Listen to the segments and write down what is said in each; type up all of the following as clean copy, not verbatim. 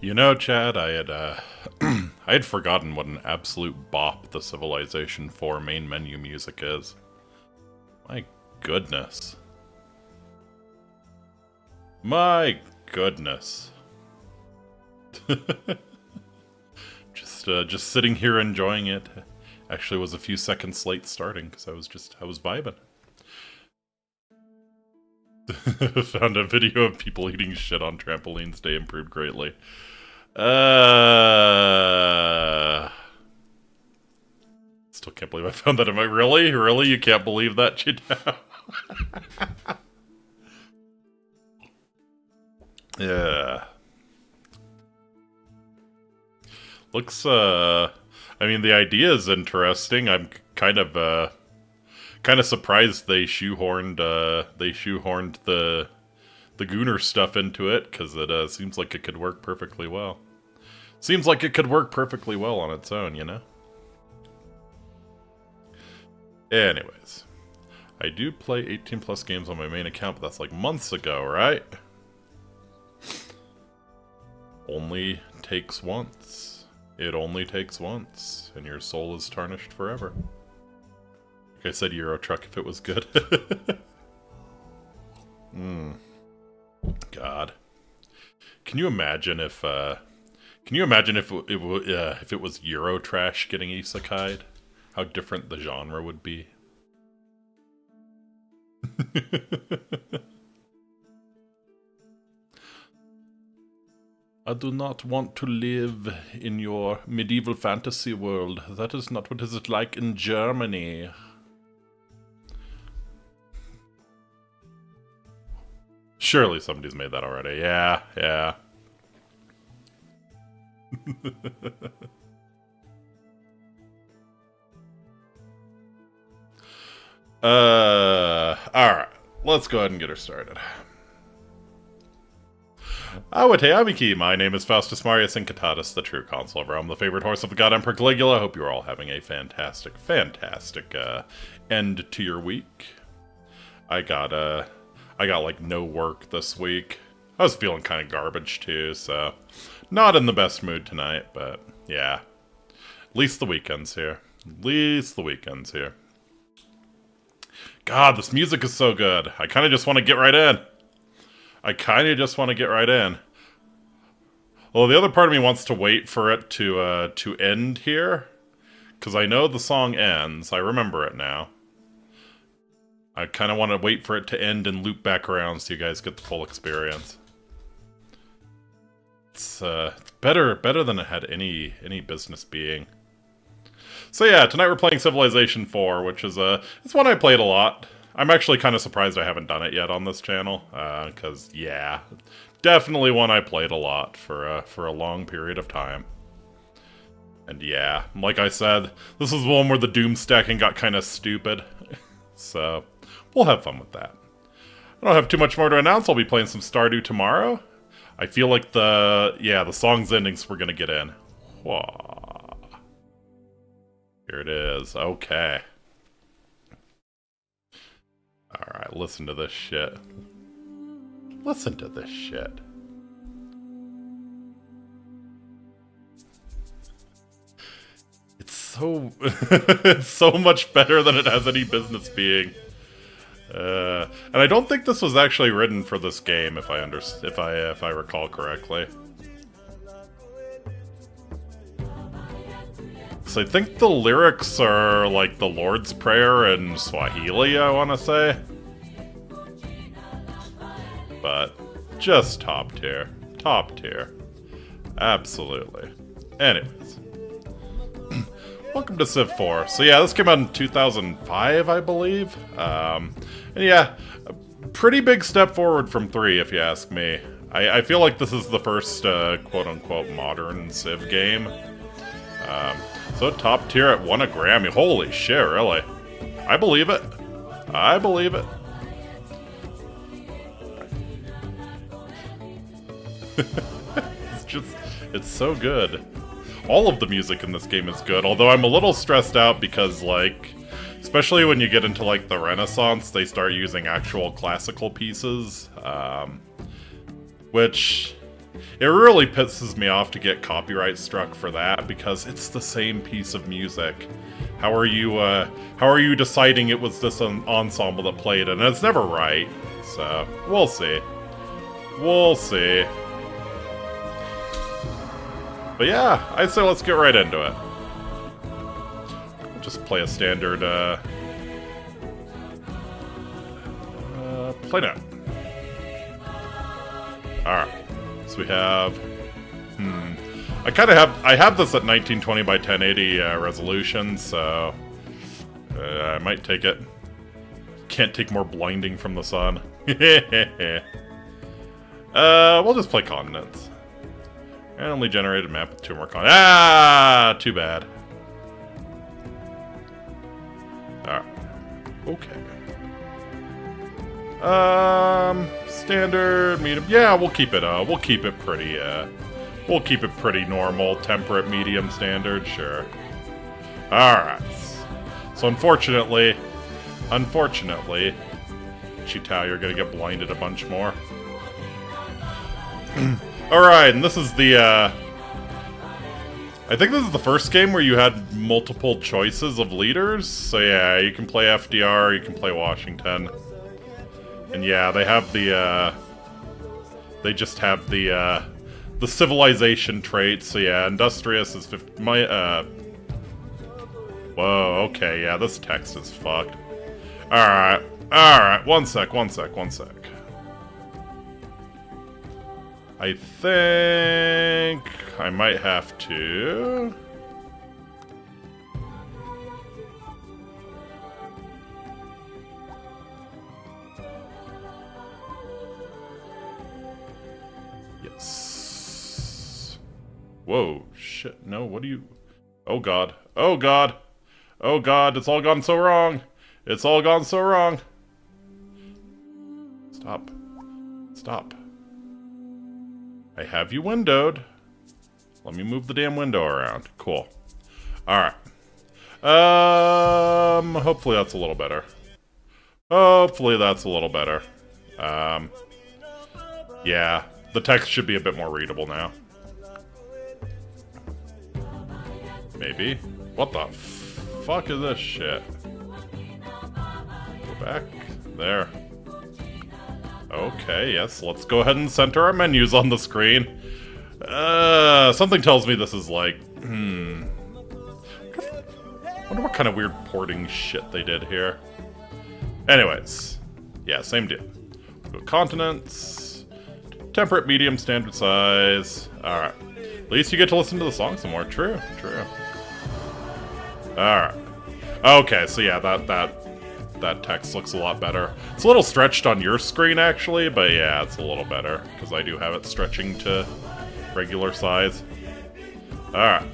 You know, Chad, I had forgotten what an absolute bop the Civilization 4 main menu music is. My goodness. My goodness. Just sitting here enjoying it. Actually was a few seconds late starting because I was vibing. Found a video of people eating shit on trampolines. Day improved greatly. Still can't believe I found that. Am I really? Really? You can't believe that, Chidao? Yeah. Looks, I mean, the idea is interesting. I'm kind of surprised they shoehorned the Gooner stuff into it, because it seems like it could work perfectly well. Seems like it could work perfectly well on its own, you know? Anyways. I do play 18 plus games on my main account, but that's like months ago, right? Only takes once. It only takes once, and your soul is tarnished forever. Like I said, Euro Truck, if it was good. God. Can you imagine if if it was Eurotrash getting isekai'd? How different the genre would be. I do not want to live in your medieval fantasy world. That is not what it is like in Germany. Surely somebody's made that already. Yeah, yeah. Alright. Let's go ahead and get her started. Awate Amiki, my name is Faustus Marius Incitatus, the true consul of Rome, the favorite horse of the god Emperor Caligula. I hope you're all having a fantastic end to your week. I got like no work this week. I was feeling kind of garbage too, so not in the best mood tonight, but yeah. At least the weekend's here. At least the weekend's here. God, this music is so good. I kind of just want to get right in. Well, the other part of me wants to wait for it to end here, because I know the song ends. I remember it now. I kind of want to wait for it to end and loop back around so you guys get the full experience. It's better than it had any business being. So yeah, tonight we're playing Civilization 4, which is it's one I played a lot. I'm actually kind of surprised I haven't done it yet on this channel, because yeah, definitely one I played a lot for a long period of time. And yeah, like I said, this is one where the Doomstackin got kind of stupid, so we'll have fun with that. I don't have too much more to announce. I'll be playing some Stardew tomorrow. I feel like the song's endings we're gonna get in. Whoa. Here it is. Okay. Alright, listen to this shit. Listen to this shit. It's so... it's so much better than it has any business being. And I don't think this was actually written for this game, if I recall correctly. So I think the lyrics are like the Lord's Prayer in Swahili, I want to say. But just top tier. Top tier. Absolutely. Anyways. Welcome to Civ 4. So yeah, this came out in 2005, I believe. And yeah, a pretty big step forward from 3, if you ask me. I feel like this is the first quote-unquote modern Civ game. So top tier at won a Grammy. Holy shit, really? I believe it. I believe it. It's so good. All of the music in this game is good, although I'm a little stressed out because, like, especially when you get into, like, the Renaissance, they start using actual classical pieces, which It really pisses me off to get copyright struck for that, because it's the same piece of music. How are you deciding it was this ensemble that played it? And it's never right. So, we'll see. We'll see. But yeah, I'd say let's get right into it. We'll just play a standard, play now. Alright. So we have... I have this at 1920 by 1080 resolution, so... I might take it. Can't take more blinding from the sun. We'll just play continents. Randomly generated map with 2 more continents. Ah! Too bad. Alright. Okay. Standard, medium. Yeah, we'll keep it pretty normal. Temperate, medium, standard, sure. Alright. So unfortunately, Chitao, you're gonna get blinded a bunch more. Alright, and this is the, I think this is the first game where you had multiple choices of leaders. So yeah, you can play FDR, you can play Washington. And yeah, they have the, they just have the civilization traits. So yeah, industrious is 50, whoa, okay, yeah, this text is fucked. Alright, one sec. I think I might have to... Yes. Whoa, shit, no, what do you... Oh god, oh god, oh god, it's all gone so wrong. It's all gone so wrong. Stop. Stop. I have you windowed. Let me move the damn window around. Cool. Alright. Hopefully that's a little better. Hopefully that's a little better. Yeah. The text should be a bit more readable now. Maybe. What the fuck is this shit? Go back. There. Okay, yes, let's go ahead and center our menus on the screen. Something tells me this is like, I wonder what kind of weird porting shit they did here. Anyways, yeah, same deal. Go continents, temperate, medium, standard size. Alright. At least you get to listen to the song some more. True, true. Alright. Okay, so yeah, that text looks a lot better. It's a little stretched on your screen, actually, but yeah, it's a little better, because I do have it stretching to regular size. Alright.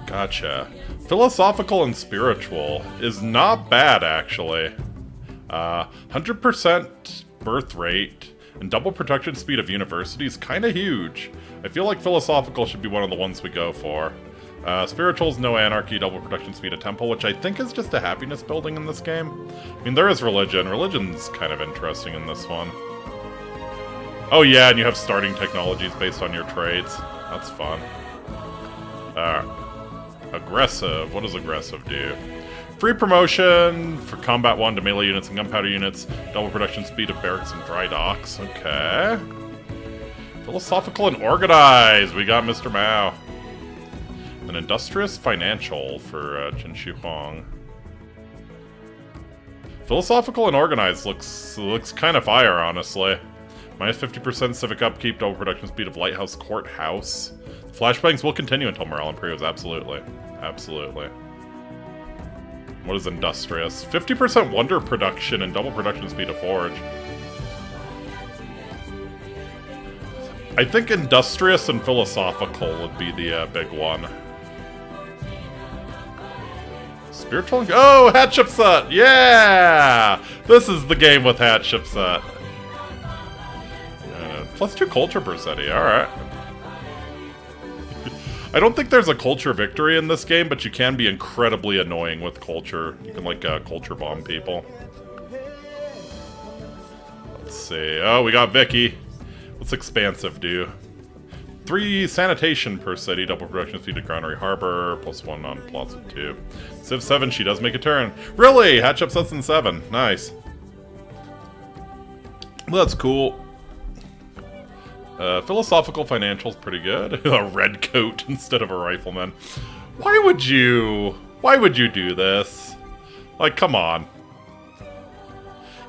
Gotcha. Philosophical and spiritual is not bad, actually. 100% birth rate and double production speed of university is kind of huge. I feel like philosophical should be one of the ones we go for. Spirituals, no anarchy, double production speed of temple, which I think is just a happiness building in this game. I mean, there is religion. Religion's kind of interesting in this one. Oh yeah, and you have starting technologies based on your trades. That's fun. Aggressive. What does aggressive do? Free promotion for combat 1 to melee units and gunpowder units. Double production speed of barracks and dry docks. Okay. Philosophical and organized. We got Mr. Mao. An industrious financial for Jin Shi Huang. Philosophical and organized looks kind of fire, honestly. Minus 50% civic upkeep, double production speed of lighthouse courthouse. Flashbangs will continue until morale improves. Absolutely, absolutely. What is industrious? 50% wonder production and double production speed of forge. I think industrious and philosophical would be the big one. Spiritual? Oh, Hatshepsut! Yeah! This is the game with Hatshepsut. +2 culture per city, alright. I don't think there's a culture victory in this game, but you can be incredibly annoying with culture. You can, like, culture bomb people. Let's see. Oh, we got Vicky. What's expansive do? 3 sanitation per city, double production speed to Granary Harbor, +1 on plots of 2. Civ 7, she does make a turn. Really? Hatch upsets in 7. Nice. That's cool. Philosophical financial's pretty good. A red coat instead of a rifleman. Why would you do this? Like, come on.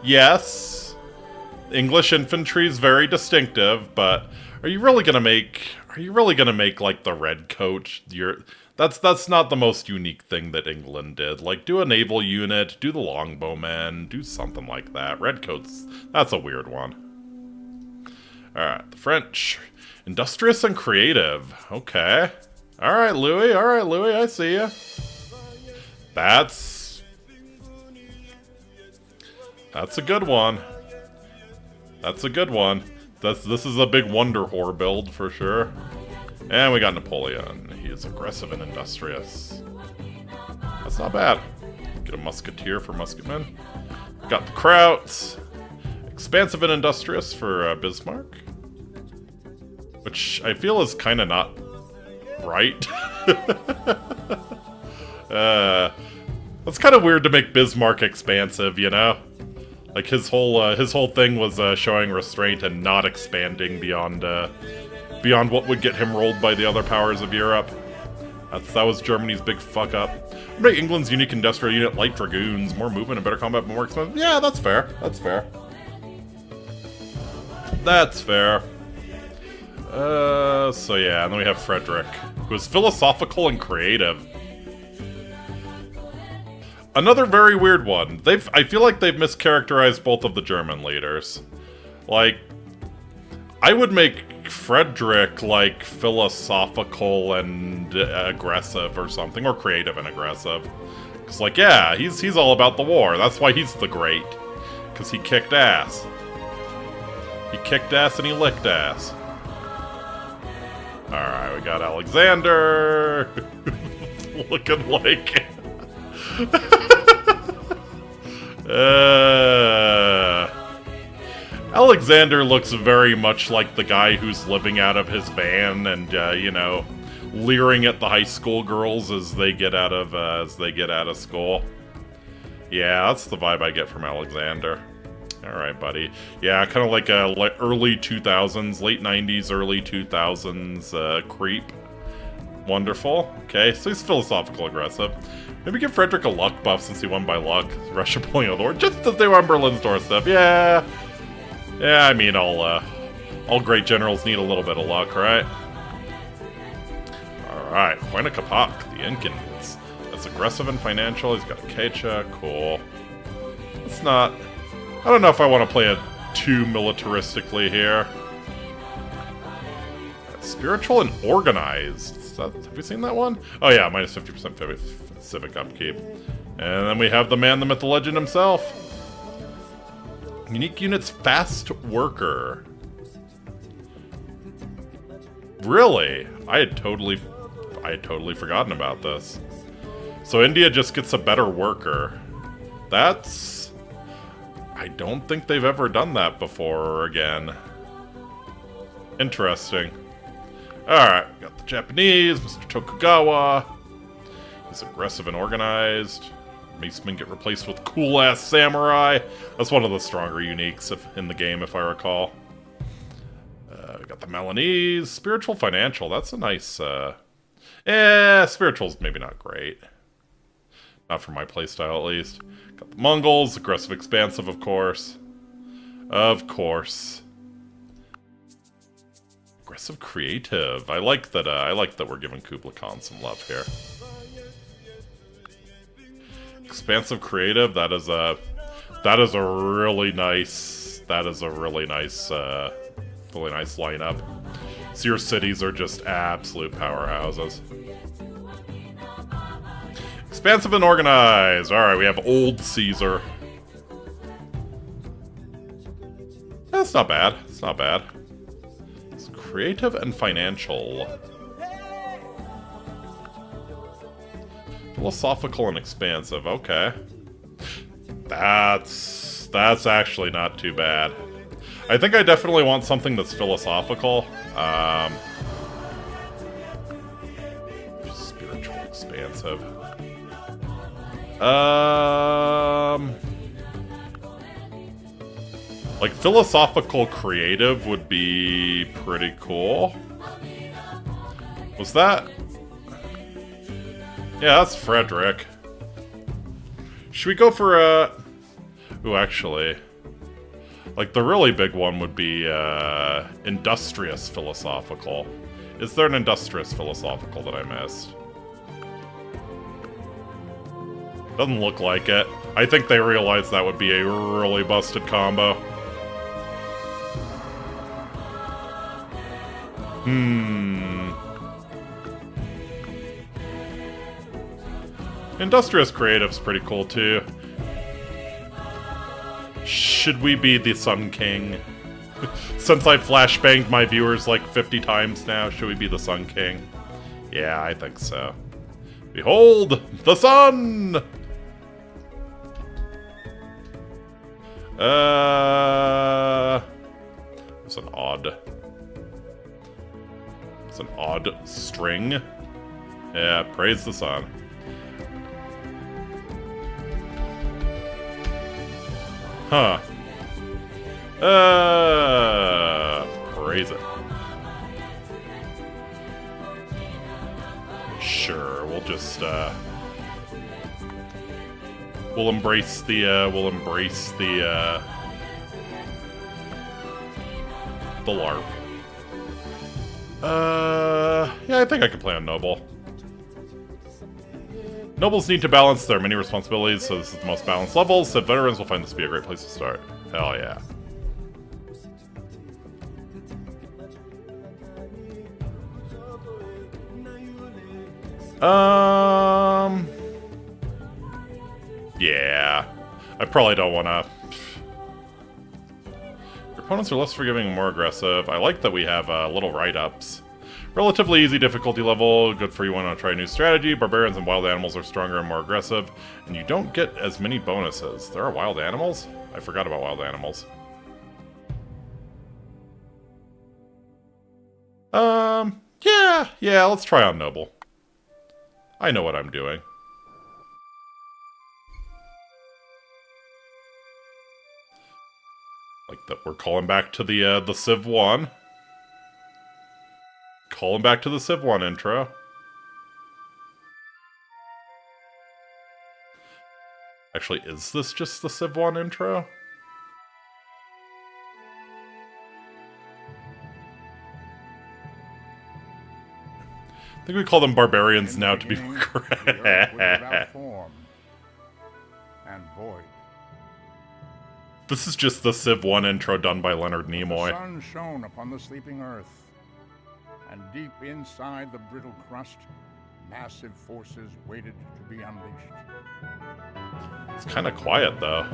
Yes, English infantry is very distinctive, but are you really gonna make like the red coat? That's not the most unique thing that England did. Like, do a naval unit, do the longbowmen, do something like that. Red coats, that's a weird one. Alright, the French. Industrious and creative. Okay. Alright, Louis, I see ya. That's a good one. That's a good one. This is a big wonder whore build for sure. And we got Napoleon. He is aggressive and industrious. That's not bad. Get a musketeer for musketmen. Got the Krauts. Expansive and industrious for Bismarck. Which I feel is kind of not right. That's kind of weird to make Bismarck expansive, you know? Like, his whole thing was showing restraint and not expanding beyond what would get him rolled by the other powers of Europe. That was Germany's big fuck up. Make England's unique industrial unit light dragoons, more movement and better combat, but more expensive. Yeah, that's fair. That's fair. That's fair. So yeah, and then we have Frederick, who is philosophical and creative. Another very weird one. I feel like they've mischaracterized both of the German leaders. Like, I would make Frederick, like, philosophical and aggressive or something, or creative and aggressive. Because, like, yeah, he's all about the war. That's why he's the great. Because he kicked ass. He kicked ass and he licked ass. Alright, we got Alexander. Looking like... Alexander looks very much like the guy who's living out of his van and, you know, leering at the high school girls as they get out of school. Yeah, that's the vibe I get from Alexander. Alright, buddy. Yeah, kind of like a early 2000s, late 90s, early 2000s creep. Wonderful. Okay, so he's philosophical aggressive. Maybe give Frederick a luck buff since he won by luck. Russia pulling out the war, just as they were on Berlin's doorstep. Yeah. Yeah, I mean, all great generals need a little bit of luck, right? Alright, Huayna Capac, the Incans. That's aggressive and financial. He's got a Quechua. Cool. It's not... I don't know if I want to play it too militaristically here. Spiritual and organized. Have you seen that one? Oh yeah, minus 50% civic upkeep. And then we have the man, the myth, the legend himself. Unique units, fast worker. Really? I had totally forgotten about this. So India just gets a better worker. That's... I don't think they've ever done that before again. Interesting. Alright, we got the Japanese, Mr. Tokugawa. He's aggressive and organized. Macemen get replaced with cool-ass samurai. That's one of the stronger uniques in the game, if I recall. We got the Milanese. Spiritual financial, that's a nice... spiritual's maybe not great. Not for my playstyle, at least. Got the Mongols, aggressive, expansive, of course. Of course. Aggressive, creative. I like that we're giving Kublai Khan some love here. Expansive, creative. That is a really nice lineup. So your cities are just absolute powerhouses. Expansive and organized. Alright, we have Old Caesar. That's not bad. It's not bad. It's creative and financial. Philosophical and expansive. Okay. That's actually not too bad. I think I definitely want something that's philosophical. Spiritual expansive. Like, philosophical creative would be pretty cool. Was that? Yeah, that's Frederick. Should we go for ooh, actually, like, the really big one would be industrious philosophical. Is there an industrious philosophical that I missed? Doesn't look like it. I think they realized that would be a really busted combo. Industrious Creative's pretty cool, too. Should we be the Sun King? Since I've flashbanged my viewers like 50 times now, should we be the Sun King? Yeah, I think so. Behold, the sun! It's an odd... It's an odd string. Yeah, praise the sun. Huh. Praise it. Sure, we'll just, we'll embrace the LARP. Yeah, I think I can play on Noble. Nobles need to balance their many responsibilities, so this is the most balanced level, so veterans will find this to be a great place to start. Hell yeah. Yeah. I probably don't want to... Your opponents are less forgiving and more aggressive. I like that we have little write-ups. Relatively easy difficulty level, good for you want to try a new strategy. Barbarians and wild animals are stronger and more aggressive, and you don't get as many bonuses. There are wild animals? I forgot about wild animals. Yeah, let's try on Noble. I know what I'm doing. Like that, we're calling back to the Civ 1. Calling back to the Civ 1 intro. Actually, is this just the Civ 1 intro? I think we call them barbarians now to be more correct. This is just the Civ 1 intro done by Leonard Nimoy. The sun shone upon the sleeping earth, and deep inside the brittle crust, massive forces waited to be unleashed. It's kind of quiet, though.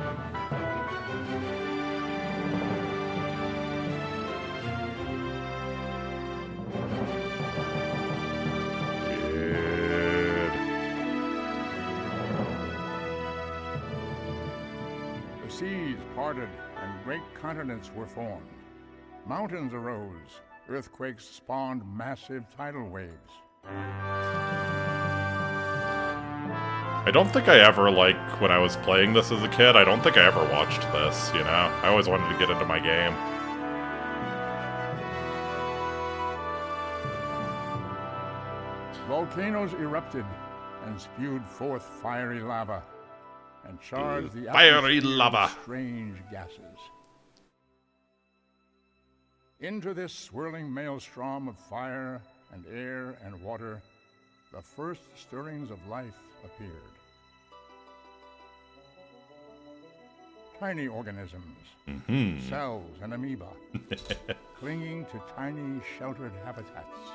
The seas parted, and great continents were formed. Mountains arose. Earthquakes spawned massive tidal waves. I don't think I ever, like, when I was playing this as a kid, I don't think I ever watched this, you know? I always wanted to get into my game. Volcanoes erupted and spewed forth fiery lava and charged the fiery lava with strange gases. Into this swirling maelstrom of fire and air and water, the first stirrings of life appeared. Tiny organisms, cells and amoeba, clinging to tiny sheltered habitats.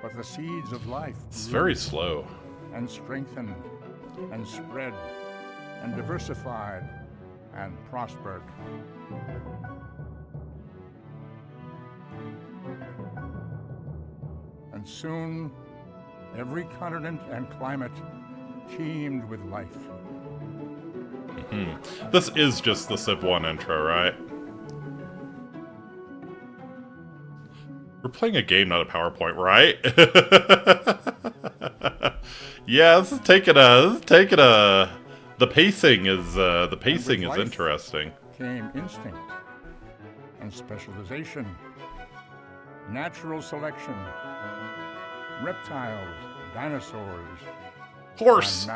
But the seeds of life It's very slow. and strengthened and spread and diversified and prospered. And soon Every continent and climate teemed with life. This is just the Civ 1 intro, right? We're playing a game, not a PowerPoint, right? Yeah, this is taking a. The pacing is interesting. Came instinct and specialization, natural selection, reptiles, dinosaurs. Horse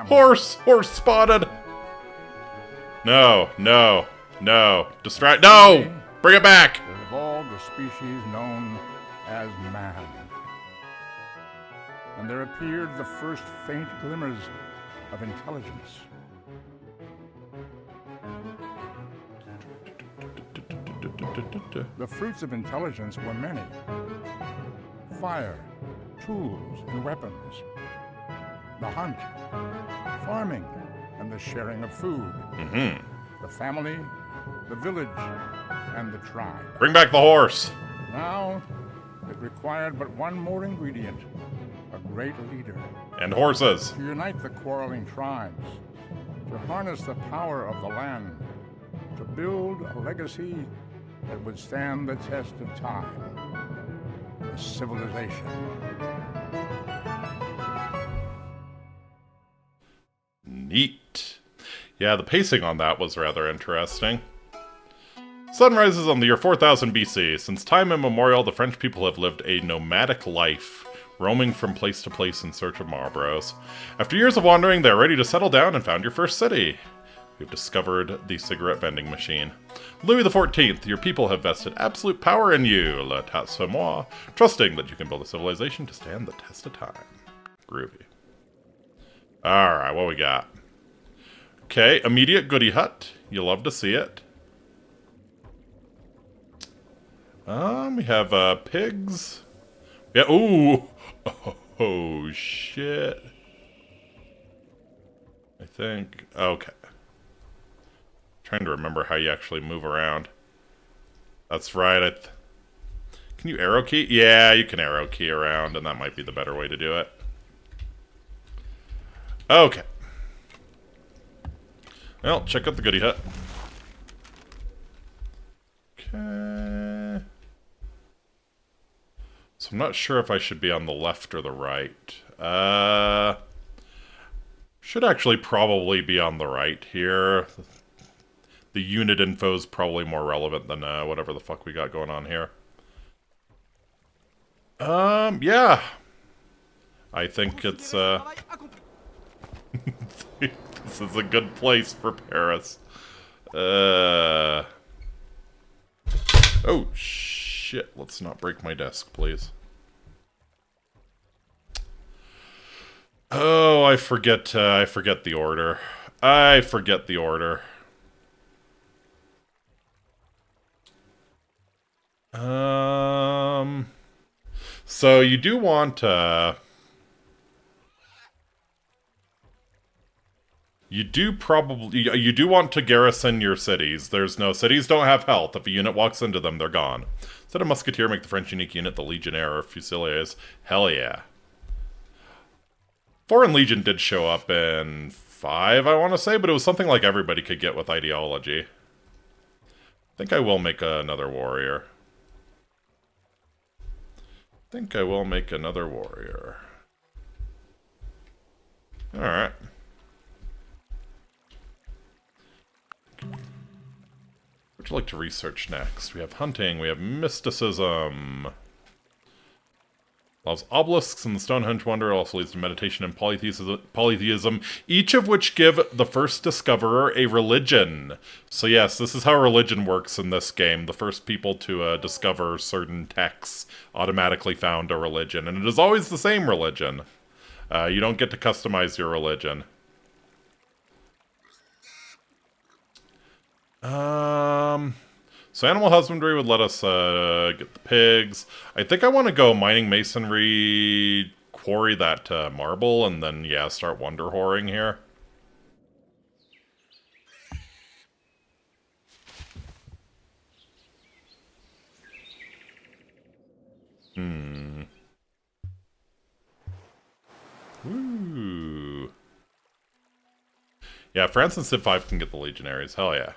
spotted. No. Distract. No, bring it back. There evolved a species known as man. And there appeared the first faint glimmers of intelligence. The fruits of intelligence were many. Fire, tools, and weapons. The hunt, farming, and the sharing of food. The family, the village, and the tribe. Bring back the horse. Now, it required but one more ingredient, a great leader. And horses. To unite the quarreling tribes, to harness the power of the land, to build a legacy that would stand the test of time. A civilization. Neat. Yeah, the pacing on that was rather interesting. Sun rises on the year 4000 BC. Since time immemorial, the French people have lived a nomadic life, roaming from place to place in search of Marlboros. After years of wandering, they're ready to settle down and found your first city. We've discovered the cigarette vending machine. Louis XIV, your people have vested absolute power in you, l'état c'est moi, trusting that you can build a civilization to stand the test of time. Groovy. Alright, what we got? Okay, immediate goodie hut. You love to see it. We have pigs. Yeah, ooh. Oh, shit. I think. Okay. Trying to remember how you actually move around. That's right. Can you arrow key? Yeah, you can arrow key around, and that might be the better way to do it. Okay. Well, check out the goodie hut. Okay. So I'm not sure if I should be on the left or the right. Should actually probably be on the right here. The unit info is probably more relevant than whatever the fuck we got going on here. Yeah. I think it's, this is a good place for Paris. Oh, shit. Let's not break my desk, please. Oh, I forget the order. I forget the order. So you do want, you do want to garrison your cities. Cities don't have health. If a unit walks into them, they're gone. Instead of Musketeer, make the French unique unit the Legionnaire or Fusiliers. Hell yeah. Foreign Legion did show up in 5, I want to say, but it was something like everybody could get with ideology. I think I will make another warrior. Alright. What would you like to research next? We have hunting, we have mysticism. Loves obelisks, and the Stonehenge Wonder also leads to meditation and polytheism, each of which give the first discoverer a religion. So yes, this is how religion works in this game. The first people to discover certain texts automatically found a religion, and it is always the same religion. You don't get to customize your religion. So animal husbandry would let us get the pigs. I think I want to go mining masonry, quarry that marble, and then, yeah, start wonder whoring here. Yeah, France and Civ 5 can get the legionaries. Hell yeah.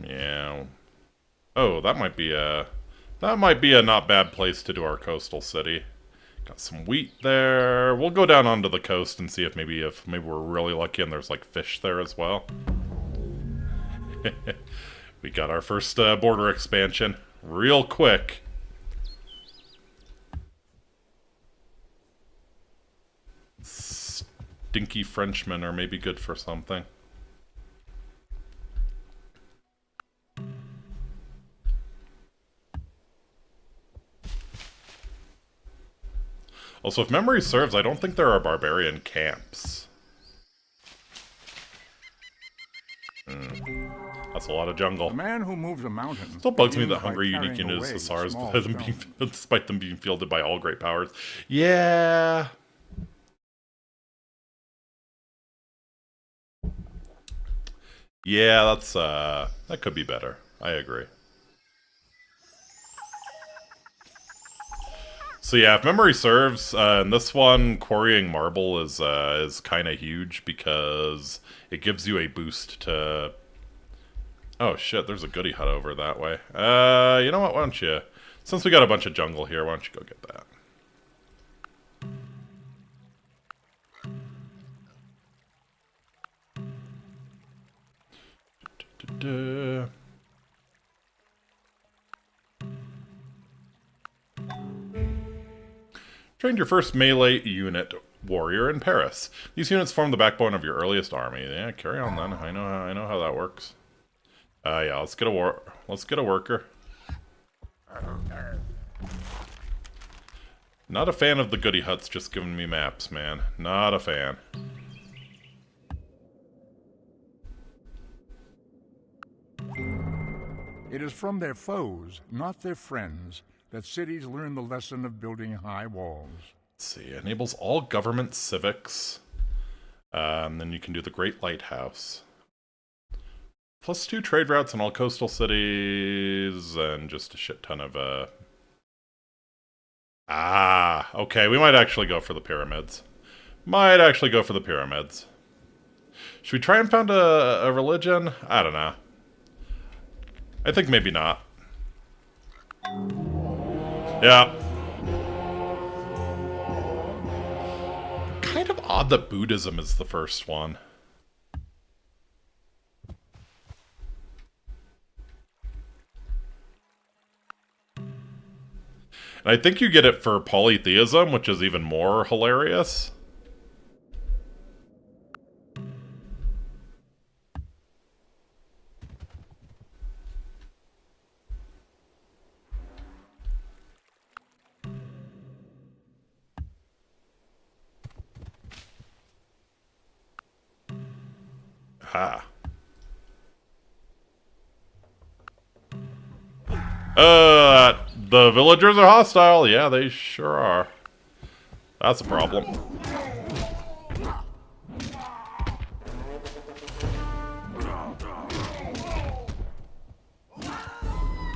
Yeah. Oh, that might be a not bad place to do our coastal city. Got some wheat there. We'll go down onto the coast and see if maybe we're really lucky and there's like fish there as well. We got our first border expansion real quick. Stinky Frenchmen are maybe good for something. Also, if memory serves, I don't think there are barbarian camps. That's a lot of jungle. The man who moves a mountain Still bugs me that hungry unique unit is Hussars, despite them being fielded by all great powers. Yeah. Yeah, that's that could be better. I agree. So yeah, if memory serves, in this one, quarrying marble is kind of huge because it gives you a boost to... Oh shit, there's a goody hut over that way. You know what, why don't you... Since we got a bunch of jungle here, why don't you go get that? Trained your first melee unit warrior in Paris. These units form the backbone of your earliest army. Yeah, carry on then. I know how that works. Yeah, let's get a worker. Not a fan of the goody huts just giving me maps, man. Not a fan. It is from their foes, not their friends, that cities learn the lesson of building high walls. Let's see, enables all government civics. And then you can do the Great Lighthouse. +2 trade routes in all coastal cities, and just a shit ton of, okay, we might actually go for the pyramids. Should we try and found a religion? I don't know. I think maybe not. Yeah. Kind of odd that Buddhism is the first one. And I think you get it for polytheism, which is even more hilarious. Ha. The villagers are hostile. Yeah, they sure are. That's a problem.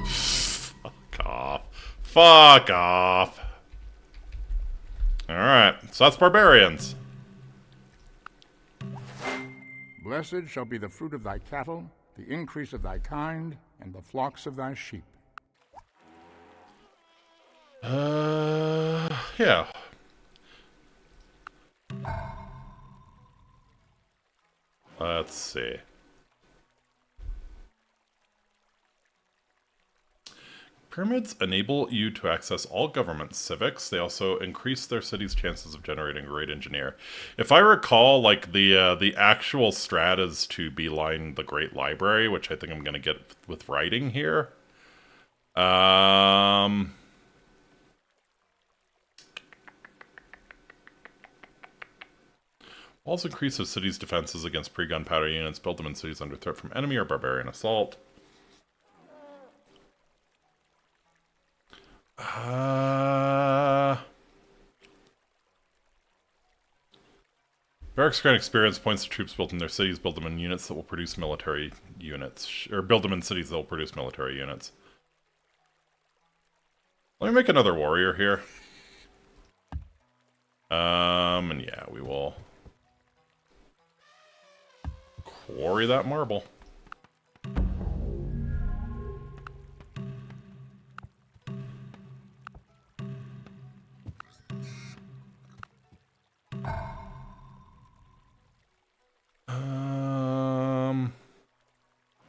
Fuck off. Fuck off. Alright, so that's barbarians. Blessed shall be the fruit of thy cattle, the increase of thy kind, and the flocks of thy sheep. Yeah. Let's see. Pyramids enable you to access all government civics. They also increase their city's chances of generating a great engineer. If I recall, like, the actual strat is to beeline the Great Library, which I think I'm going to get with writing here. Walls increase a city's defenses against pre-gunpowder units. Build them in cities under threat from enemy or barbarian assault. Barracks grant experience points to troops built in their cities. Build them in units that will produce military units. Or build them in cities that will produce military units. Let me make another warrior here. And yeah, we will quarry that marble.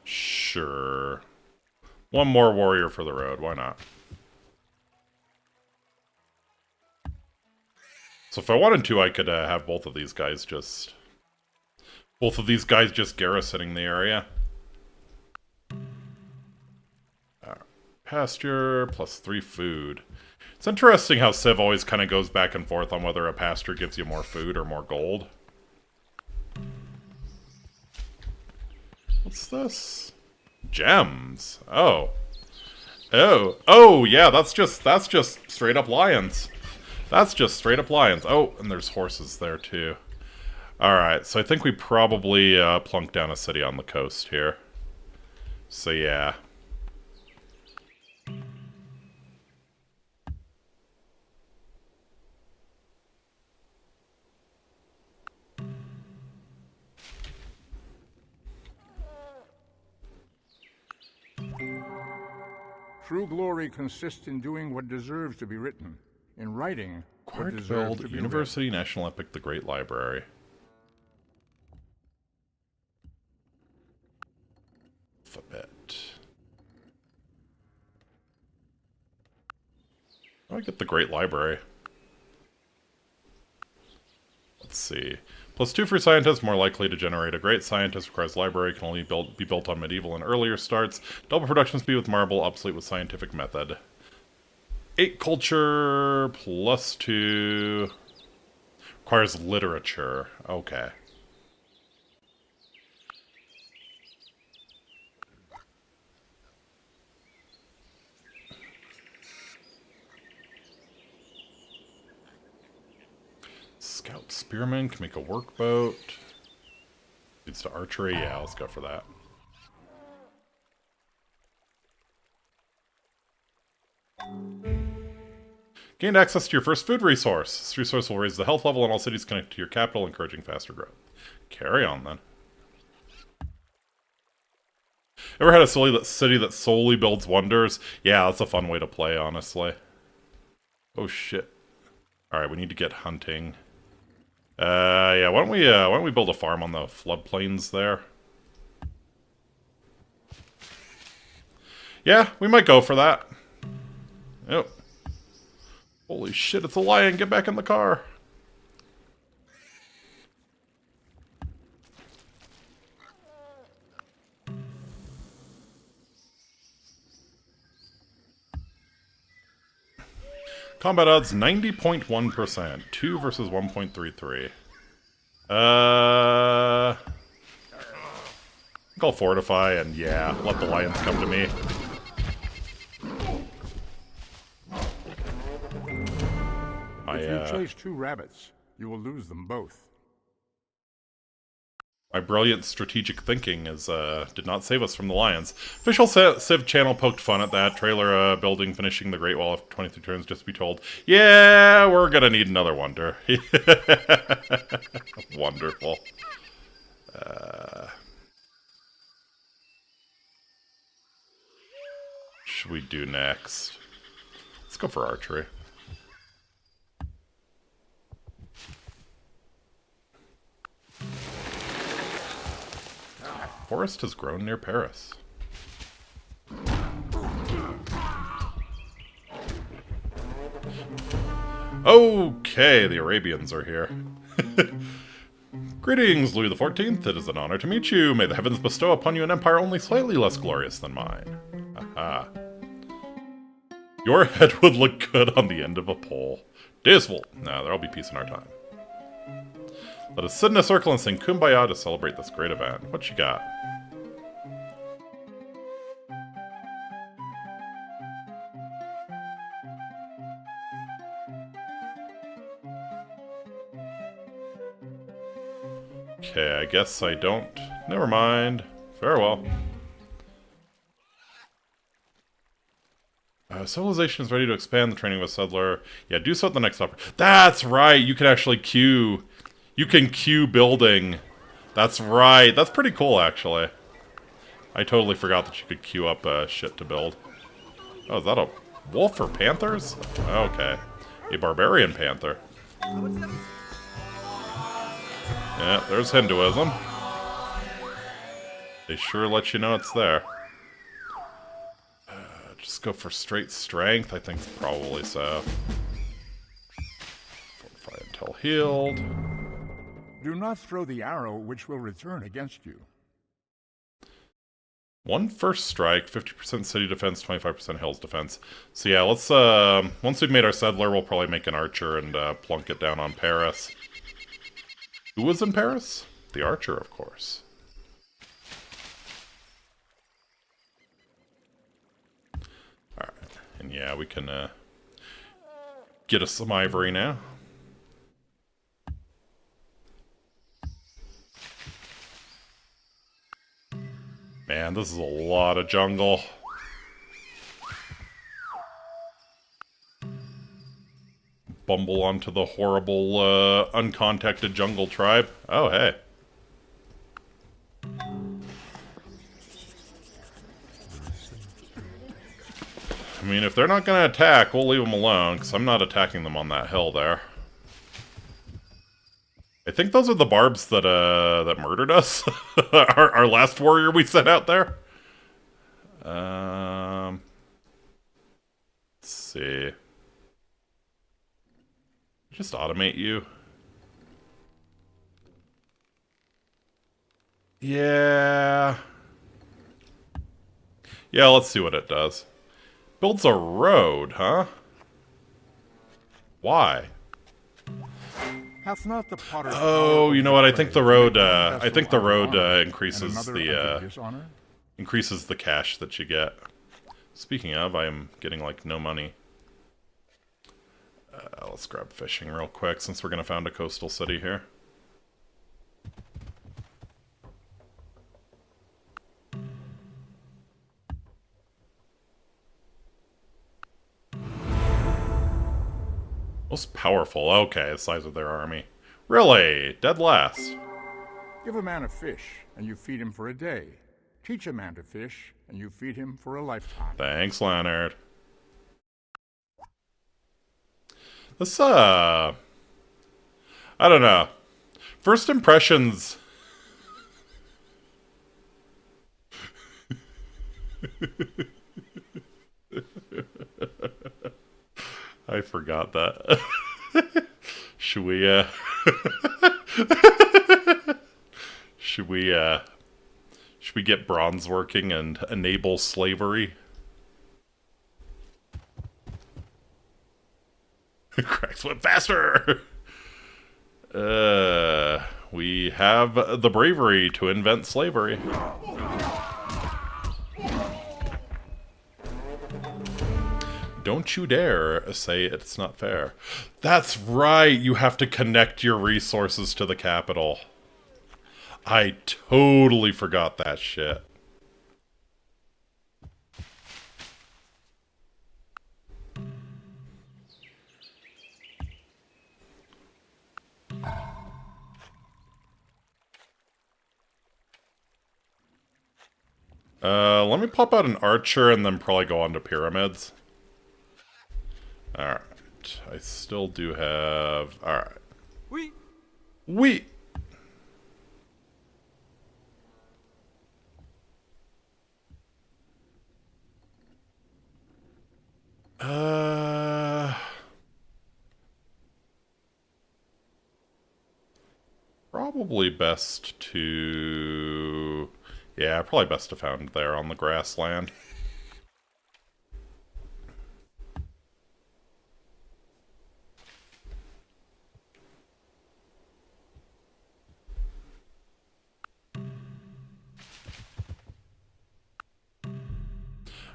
Sure. One more warrior for the road, why not? So if I wanted to, I could have both of these guys just garrisoning the area. Pasture plus 3 food. It's interesting how Civ always kind of goes back and forth on whether a pasture gives you more food or more gold. What's this? Gems. Oh. Oh, yeah, that's just straight up lions. That's just straight up lions. Oh, and there's horses there too. Alright, so I think we probably plunk down a city on the coast here. So yeah. True glory consists in doing what deserves to be written, in writing what Required to deserves build to be University read. National Epic, the Great Library. Alphabet. How do I get the Great Library? Let's see. +2 for scientists, more likely to generate a great scientist. Requires library, can only be built on medieval and earlier starts. Double production speed with marble, obsolete with scientific method. 8 culture, +2. Requires literature. Okay. Scout spearman can make a workboat. Leads to archery. Yeah, let's go for that. Gained access to your first food resource. This resource will raise the health level in all cities connected to your capital, encouraging faster growth. Carry on, then. Ever had a city that solely builds wonders? Yeah, that's a fun way to play, honestly. Oh, shit. Alright, we need to get hunting. Yeah, why don't we build a farm on the floodplains there? Yeah, we might go for that. Yep. Holy shit, it's a lion. Get back in the car. Combat odds 90.1%. 2 versus 1.33. I think I'll fortify and yeah, let the lions come to me. If you chase 2 rabbits, you will lose them both. My brilliant strategic thinking did not save us from the lions. Official Civ channel poked fun at that. Trailer building, finishing the Great Wall after 23 turns, just to be told, yeah, we're gonna need another wonder. Wonderful. Should we do next? Let's go for archery. Forest has grown near Paris. Okay, the Arabians are here. Greetings, Louis XIV. It is an honor to meet you. May the heavens bestow upon you an empire only slightly less glorious than mine. Aha. Your head would look good on the end of a pole. Dismal. Nah, there'll be peace in our time. Let us sit in a circle and sing Kumbaya to celebrate this great event. What you got? Okay, I guess I don't. Never mind. Farewell. Civilization is ready to expand the training of a settler. Yeah, do so at the next opportunity. That's right! You can actually queue. You can queue building. That's right. That's pretty cool, actually. I totally forgot that you could queue up shit to build. Oh, is that a wolf or panthers? Okay. A barbarian panther. Yeah, there's Hinduism. They sure let you know it's there. Just go for straight strength. I think probably so. Fortify until healed. Do not throw the arrow which will return against you. 1 first strike, 50% city defense, 25% hills defense. So yeah, let's, once we've made our settler, we'll probably make an archer and plunk it down on Paris. Who was in Paris? The archer, of course. Alright, and yeah, we can get us some ivory now. Man, this is a lot of jungle. Bumble onto the horrible, uncontacted jungle tribe. Oh, hey. I mean, if they're not gonna attack, we'll leave them alone, because I'm not attacking them on that hill there. I think those are the barbs that that murdered us. our last warrior we sent out there. Let's see. Just automate you. Yeah. Yeah, let's see what it does. Builds a road, huh? Why? Hath not the potter's Oh, you know what? I think the road. Increases the cash that you get. Speaking of, I am getting like no money. Let's grab fishing real quick since we're gonna found a coastal city here. Most powerful. Okay, the size of their army. Really? Dead last. Give a man a fish, and you feed him for a day. Teach a man to fish, and you feed him for a lifetime. Thanks, Leonard. This, I don't know. First impressions... I forgot that. Should we, should we get bronze working and enable slavery? Cracks went faster! We have the bravery to invent slavery. Don't you dare say it's not fair. That's right, you have to connect your resources to the capital. I totally forgot that shit. Let me pop out an archer and then probably go on to pyramids. Alright. I still do have... Alright. We. Probably best to... Yeah, probably best to found there on the grassland.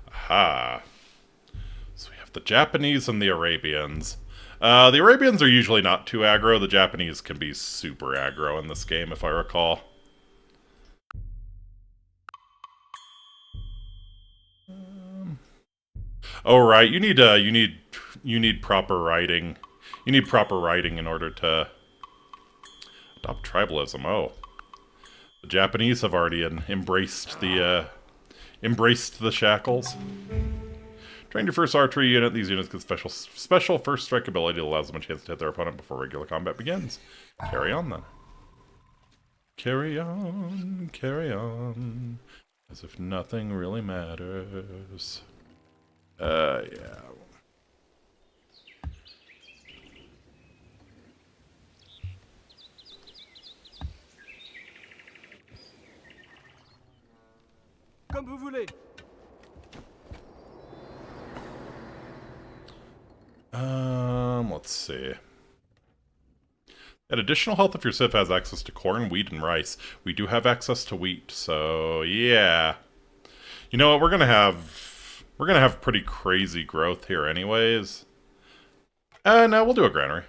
Aha. So we have the Japanese and the Arabians. The Arabians are usually not too aggro. The Japanese can be super aggro in this game, if I recall. Oh right, you need proper writing. You need proper writing in order to adopt tribalism. Oh, the Japanese have already embraced the shackles. Train your first archery unit. These units get special first strike ability that allows them a chance to hit their opponent before regular combat begins. Carry on then. Carry on, as if nothing really matters. Yeah. Comme vous voulez. Let's see. At additional health if your civ has access to corn, wheat, and rice. We do have access to wheat, so yeah. You know what? We're gonna have pretty crazy growth here, anyways. No, we'll do a granary.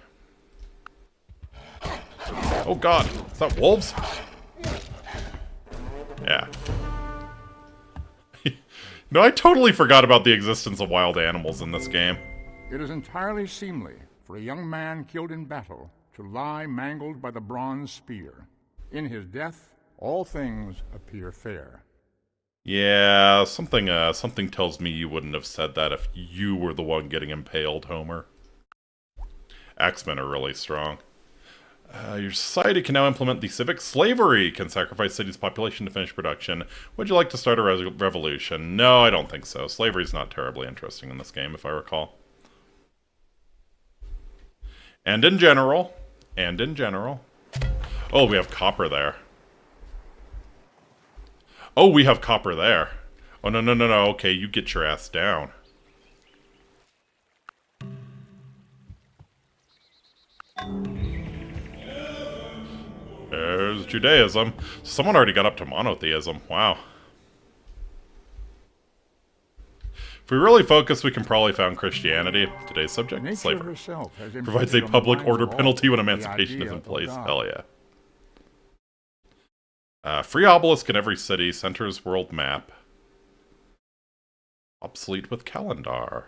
Oh God, is that wolves? Yeah. No, I totally forgot about the existence of wild animals in this game. It is entirely seemly for a young man killed in battle to lie mangled by the bronze spear. In his death, all things appear fair. Yeah, something tells me you wouldn't have said that if you were the one getting impaled, Homer. Axemen are really strong. Your society can now implement the civic slavery, can sacrifice city's population to finish production. Would you like to start a revolution? No, I don't think so. Slavery's not terribly interesting in this game, if I recall. And in general. Oh, we have copper there. Oh, we have copper there. Oh, no. Okay, you get your ass down. There's Judaism. Someone already got up to monotheism. Wow. If we really focus, we can probably found Christianity. Today's subject, Nature slavery. herself has Provides a imprinted on the public minds order of all penalty when the emancipation is idea in of place. God. Hell yeah. Free obelisk in every city. Center's world map. Obsolete with calendar.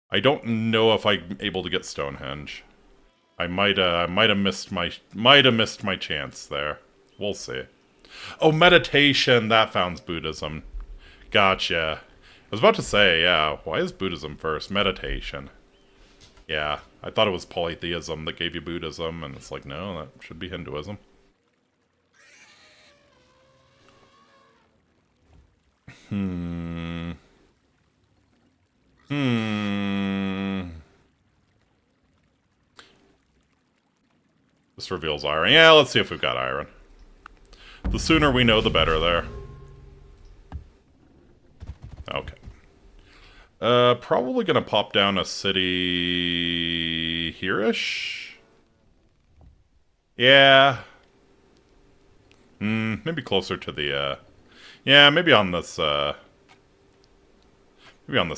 I don't know if I'm able to get Stonehenge. I might have missed my chance there. We'll see. Oh, meditation. That founds Buddhism. Gotcha. I was about to say, yeah, why is Buddhism first? Meditation. Yeah, I thought it was polytheism that gave you Buddhism, and it's like, no, that should be Hinduism. This reveals iron. Yeah, let's see if we've got iron. The sooner we know, the better there. Okay. Probably gonna pop down a city here-ish? Yeah. Maybe closer to the, yeah, maybe on this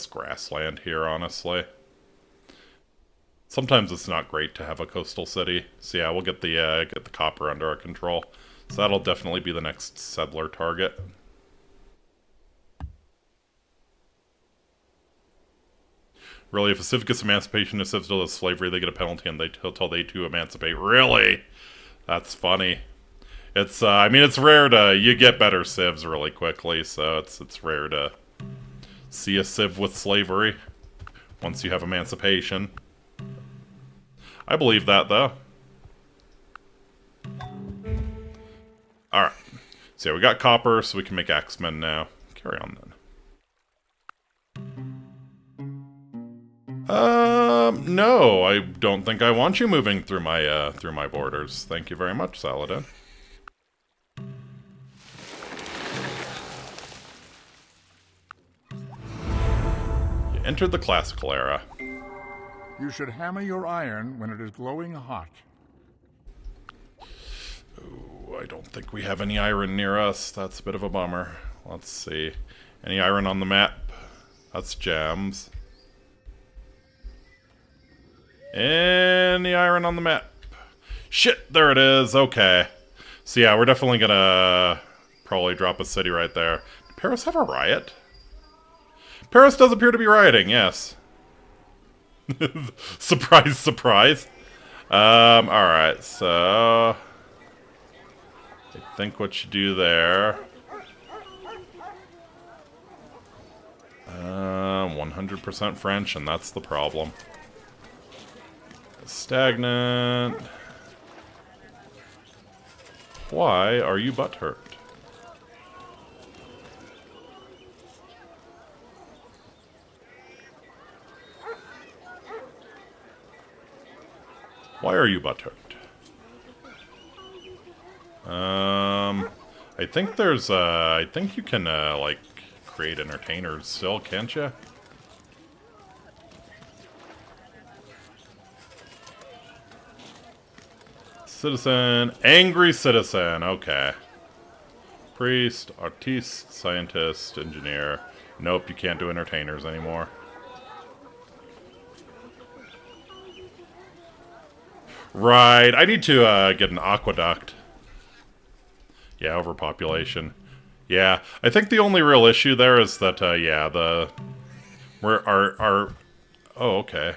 grassland here, honestly. Sometimes it's not great to have a coastal city. So yeah, we'll get the copper under our control. So that'll definitely be the next settler target. Really, if a civ gets emancipation, a civ still has slavery, they get a penalty until they too emancipate. Really? That's funny. It's, I mean, it's rare you get better civs really quickly, so it's rare to see a civ with slavery once you have emancipation. I believe that, though. Alright. So yeah, we got copper, so we can make axemen now. Carry on, then. No, I don't think I want you moving through my borders. Thank you very much, Saladin. You entered the classical era. You should hammer your iron when it is glowing hot. Ooh, I don't think we have any iron near us. That's a bit of a bummer. Let's see. Any iron on the map? That's gems. Any iron on the map? Shit, there it is. Okay. So yeah, we're definitely gonna probably drop a city right there. Did Paris have a riot? Paris does appear to be rioting, yes. Surprise, surprise. Alright, so... I think what you do there... 100% French, and that's the problem. Stagnant. Why are you butthurt? Why are you butthurt? I think there's, I think you can, like, create entertainers still, can't you? Citizen, angry citizen, okay. Priest, artiste, scientist, engineer. Nope, you can't do entertainers anymore. Right, I need to get an aqueduct. Yeah, overpopulation. Yeah, I think the only real issue there is that, yeah, where our... Oh, okay.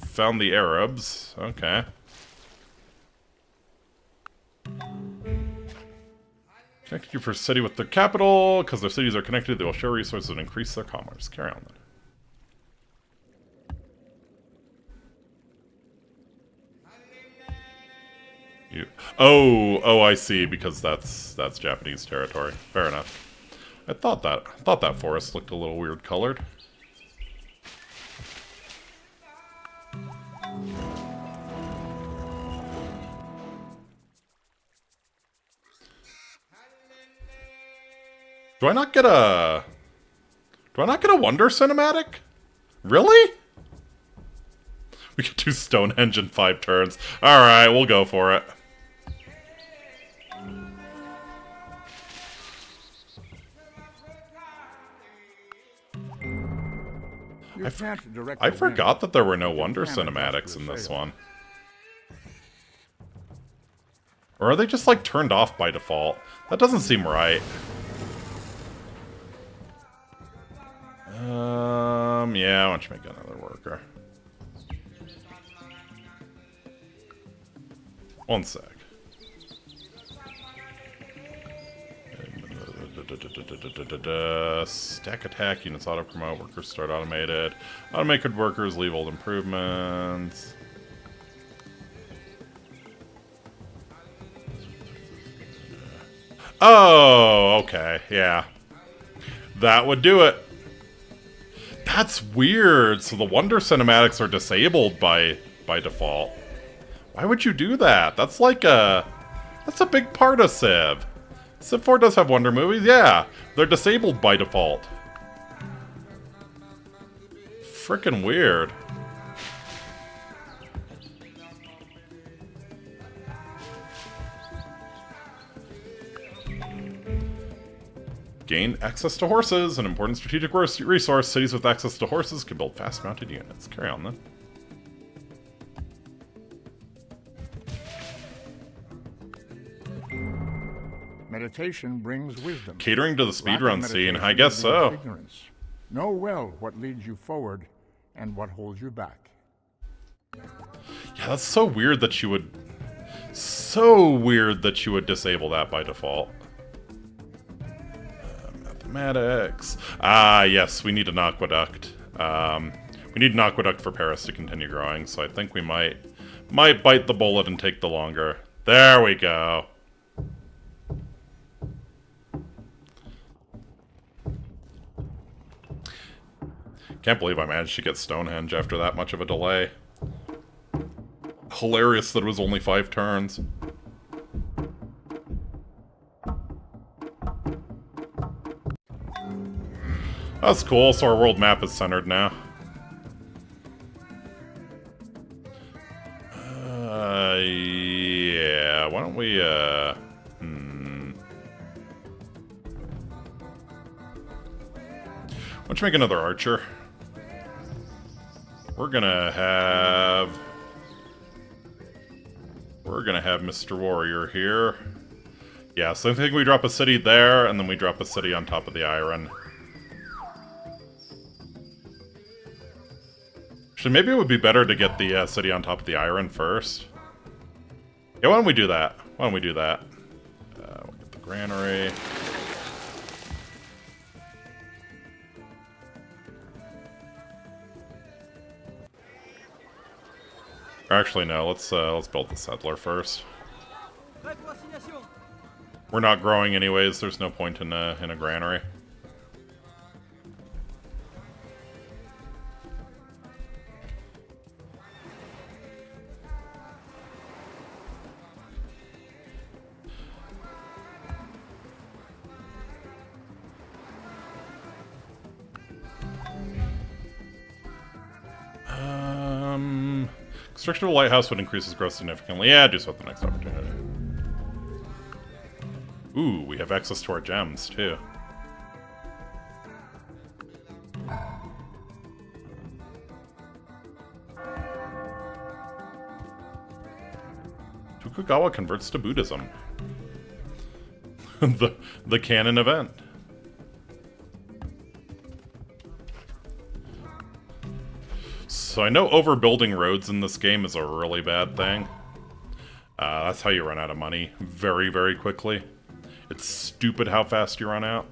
Found the Arabs. Okay. Connected you for a city with their capital, because their cities are connected, they will share resources and increase their commerce. Carry on then. Oh, I see, because that's Japanese territory. Fair enough. I thought that forest looked a little weird colored. Do I not get a Wonder cinematic? Really? We could do Stonehenge in 5 turns. Alright, we'll go for it. I forgot that there were no Wonder cinematics in this one. Or are they just, like, turned off by default? That doesn't seem right. Yeah, why don't you make another worker? One sec. Stack attack, units auto-promote, workers start automated. Automated workers leave old improvements. Oh, okay, yeah. That would do it. That's weird. So the Wonder cinematics are disabled by default. Why would you do that? That's like that's a big part of Civ. Civ 4 does have Wonder movies, yeah. They're disabled by default. Frickin' weird. Gain access to horses, an important strategic resource. Cities with access to horses can build fast-mounted units. Carry on, then. Meditation brings wisdom. Catering to the speedrun scene, I guess so. Ignorance. Know well what leads you forward and what holds you back. Yeah, that's so weird that you would... So weird that you would disable that by default. Mathematics. Ah, yes, we need an aqueduct. We need an aqueduct for Paris to continue growing, so I think we might bite the bullet and take the longer. There we go. Can't believe I managed to get Stonehenge after that much of a delay. Hilarious that it was only 5 turns. That's cool, so our world map is centered now. Yeah, why don't we, Why don't you make another archer? We're gonna have Mr. Warrior here. Yeah, so I think we drop a city there, and then we drop a city on top of the iron. Actually, maybe it would be better to get the city on top of the iron first. Yeah, why don't we do that? Why don't we do that? We'll get the granary. Or actually, no. Let's build the settler first. Prêt pour assignation. We're not growing anyways. There's no point in a granary. Construction of a lighthouse would increase its growth significantly. Yeah, do so at the next opportunity. Ooh, we have access to our gems, too. Tokugawa converts to Buddhism. the canon event. So I know overbuilding roads in this game is a really bad thing. That's how you run out of money very, very quickly. It's stupid how fast you run out.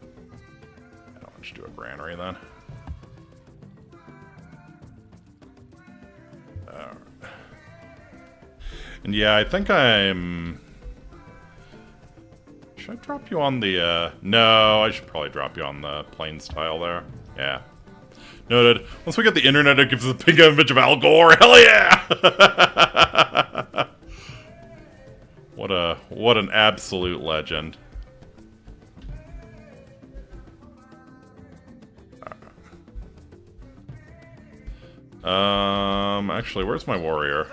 Why don't you do a granary then? And yeah, I think I'm... Should I drop you on the, No, I should probably drop you on the plains tile there. Yeah. Noted. Once we get the internet, it gives us a big image of Al Gore. Hell yeah! What an absolute legend. Actually, where's my warrior?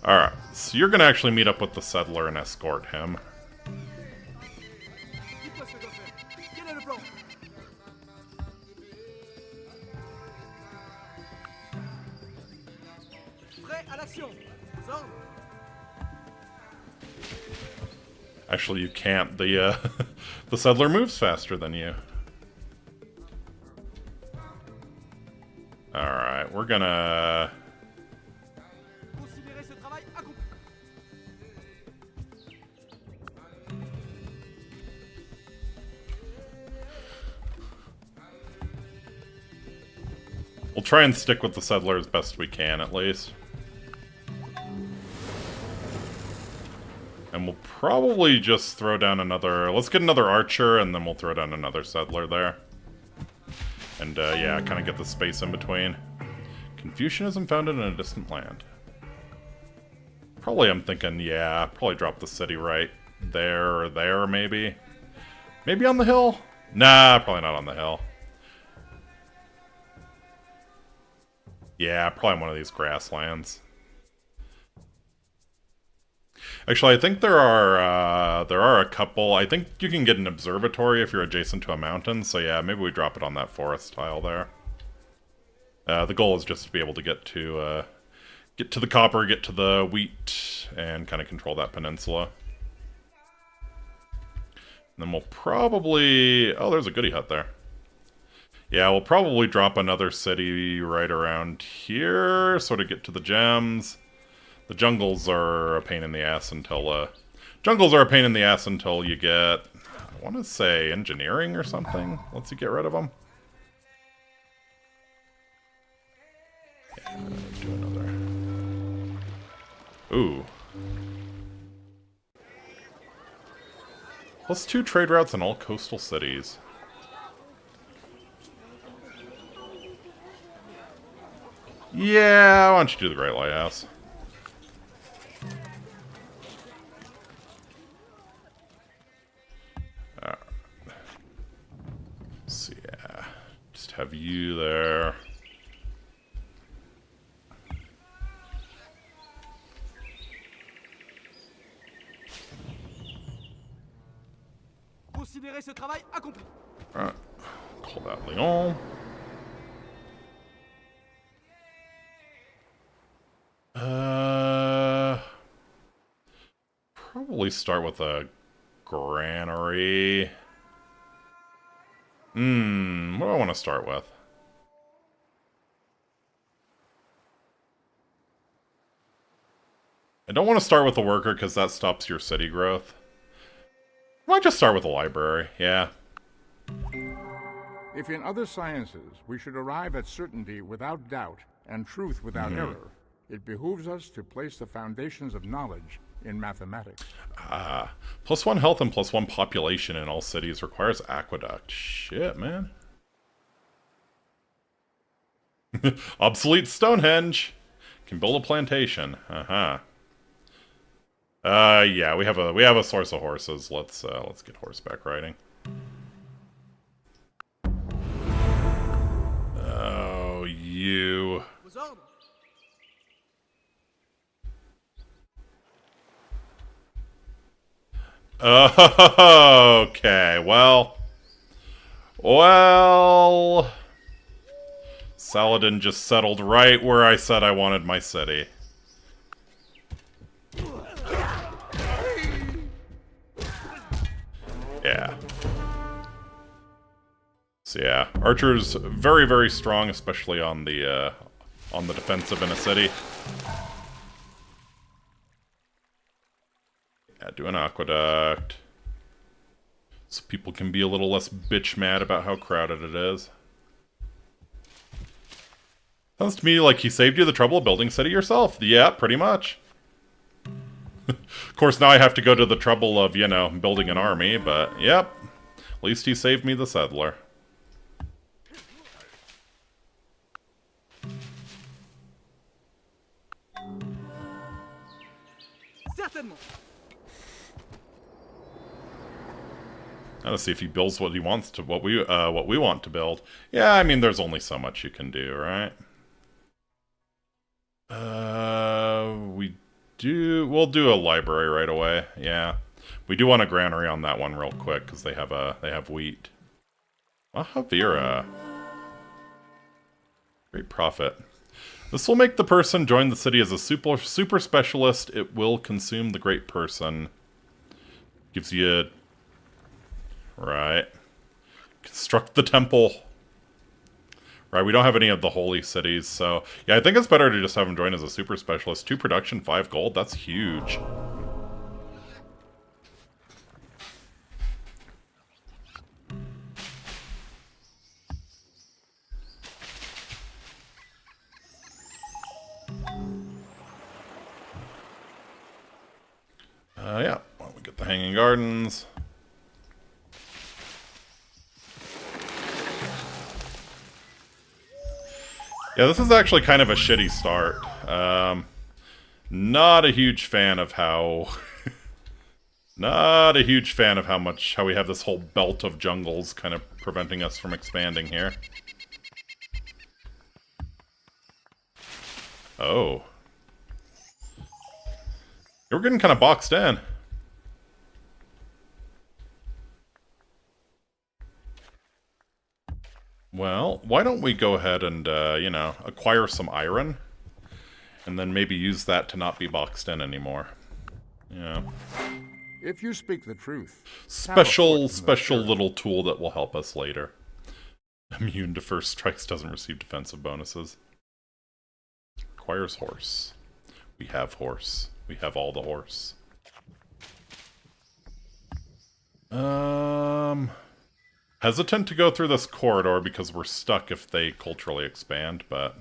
Alright, so you're gonna actually meet up with the settler and escort him. Dites-moi ce que je dois faire. Quel est le plan? Prêt à l'action. Zone. Actually, you can't. The the settler moves faster than you. Alright, we're gonna... Considérez ce travail accompli. We'll try and stick with the settler as best we can, at least. And we'll probably just throw down another... Let's get another archer, and then we'll throw down another settler there. And, yeah, kind of get the space in between. Confucianism founded in a distant land. Probably, I'm thinking, yeah, probably drop the city right there or there, maybe. Maybe on the hill? Nah, probably not on the hill. Yeah, probably on one of these grasslands. Actually, I think there are a couple. I think you can get an observatory if you're adjacent to a mountain. So yeah, maybe we drop it on that forest tile there. The goal is just to be able to get to the copper, get to the wheat, and kind of control that peninsula. And then we'll probably... Oh, there's a goody hut there. Yeah, we'll probably drop another city right around here, sort of get to the gems. The jungles are a pain in the ass until, you get, I want to say, engineering or something, once you get rid of them. Yeah, do another. Ooh. +2 trade routes in all coastal cities. Yeah, why don't you do the Great Lighthouse? So yeah, just have you there. Considérez ce travail accompli. Alright, call that Lyon. Probably start with a granary. What do I want to start with? I don't want to start with the worker because that stops your city growth. I might just start with the library, yeah. If in other sciences we should arrive at certainty without doubt and truth without error, it behooves us to place the foundations of knowledge in mathematics. Ah, +1 health and +1 population in all cities requires aqueduct. Shit, man. Obsolete Stonehenge. Can build a plantation. Yeah, we have a source of horses. Let's get horseback riding. Oh, you. Vos ordres. Okay, well, Saladin just settled right where I said I wanted my city. Yeah. So yeah, Archer's very, very strong, especially on the defensive in a city. Yeah, do an aqueduct. So people can be a little less bitch mad about how crowded it is. Sounds to me like he saved you the trouble of building a city yourself. Yeah, pretty much. Of course, now I have to go to the trouble of, you know, building an army, but yep. At least he saved me the settler. Certainement. Let's see if he builds what he wants to, what we want to build. Yeah, I mean, there's only so much you can do, right? We'll do a library right away. Yeah, we do want a granary on that one real quick because they have wheat. Mahavira, great profit. This will make the person join the city as a super specialist. It will consume the great person. Gives you a... Right. Construct the temple. Right, we don't have any of the holy cities, so... Yeah, I think it's better to just have him join as a super specialist. 2 production, 5 gold, that's huge. Yeah, well, we get the Hanging Gardens. Yeah, this is actually kind of a shitty start. Not a huge fan of how... not a huge fan of how we have this whole belt of jungles kind of preventing us from expanding here. Oh. We're getting kind of boxed in. Well, why don't we go ahead and, you know, acquire some iron, and then maybe use that to not be boxed in anymore. Yeah. If you speak the truth. Special little tool that will help us later. Immune to first strikes, doesn't receive defensive bonuses. Acquires horse. We have horse. We have all the horse. Hesitant to go through this corridor because we're stuck if they culturally expand, but...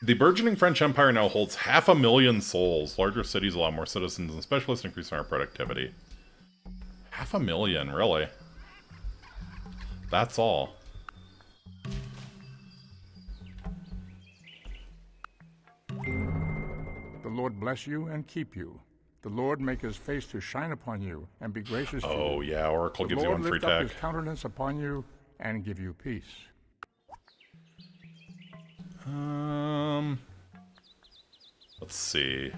The burgeoning French Empire now holds 500,000 souls. Larger cities allow more citizens and specialists, increasing our productivity. 500,000, really? That's all. The Lord bless you and keep you. The Lord make his face to shine upon you and be gracious to you. Oh yeah, Oracle gives you one free The Lord lift up tech. his countenance upon you and give you peace. Let's see.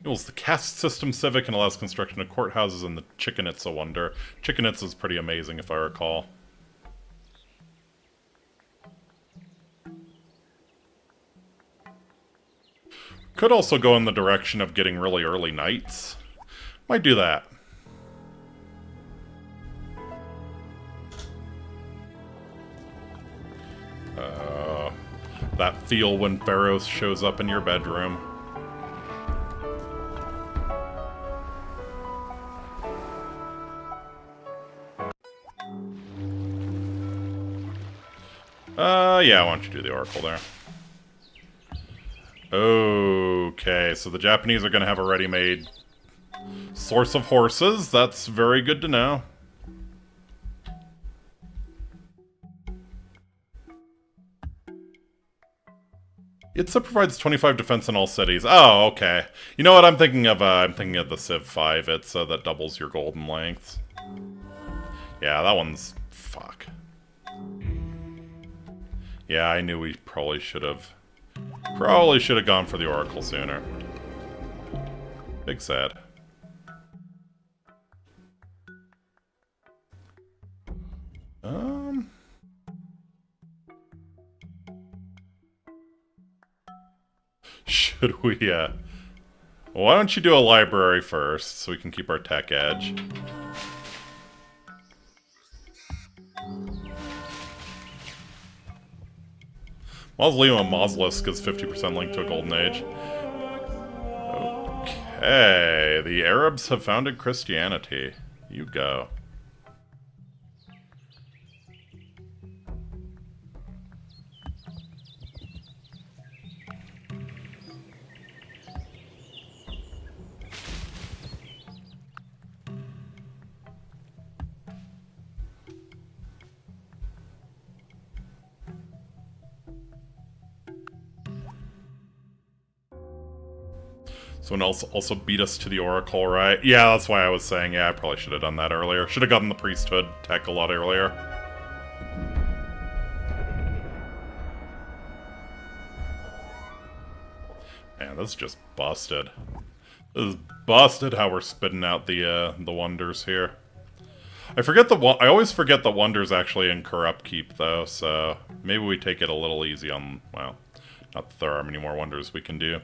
Rules the caste system civic and allows construction of courthouses and the Chickenit's a wonder. Chickenit's is pretty amazing if I recall. Could also go in the direction of getting really early nights. Might do that. that feel when Llerose shows up in your bedroom. Yeah, why don't you do the Oracle there? Okay, so the Japanese are going to have a ready-made source of horses. That's very good to know. Itza provides 25 defense in all cities. Oh, okay. You know what I'm thinking of? I'm thinking of the Civ 5 Itza that doubles your golden lengths. Yeah, that one's... fuck. Yeah, I knew we probably should have gone for the Oracle sooner. Big sad. Should we, why don't you do a library first, so we can keep our tech edge? Mausoleum of Mausolus gives 50% link to a golden age. Okay, the Arabs have founded Christianity. You go. Someone else also beat us to the Oracle, right? Yeah, that's why I was saying, yeah, I probably should have done that earlier. Should have gotten the priesthood tech a lot earlier. Man, this is just busted. This is busted how we're spitting out the wonders here. I always forget that wonders actually incur upkeep, though, so maybe we take it a little easy on, well, not that there are many more wonders we can do.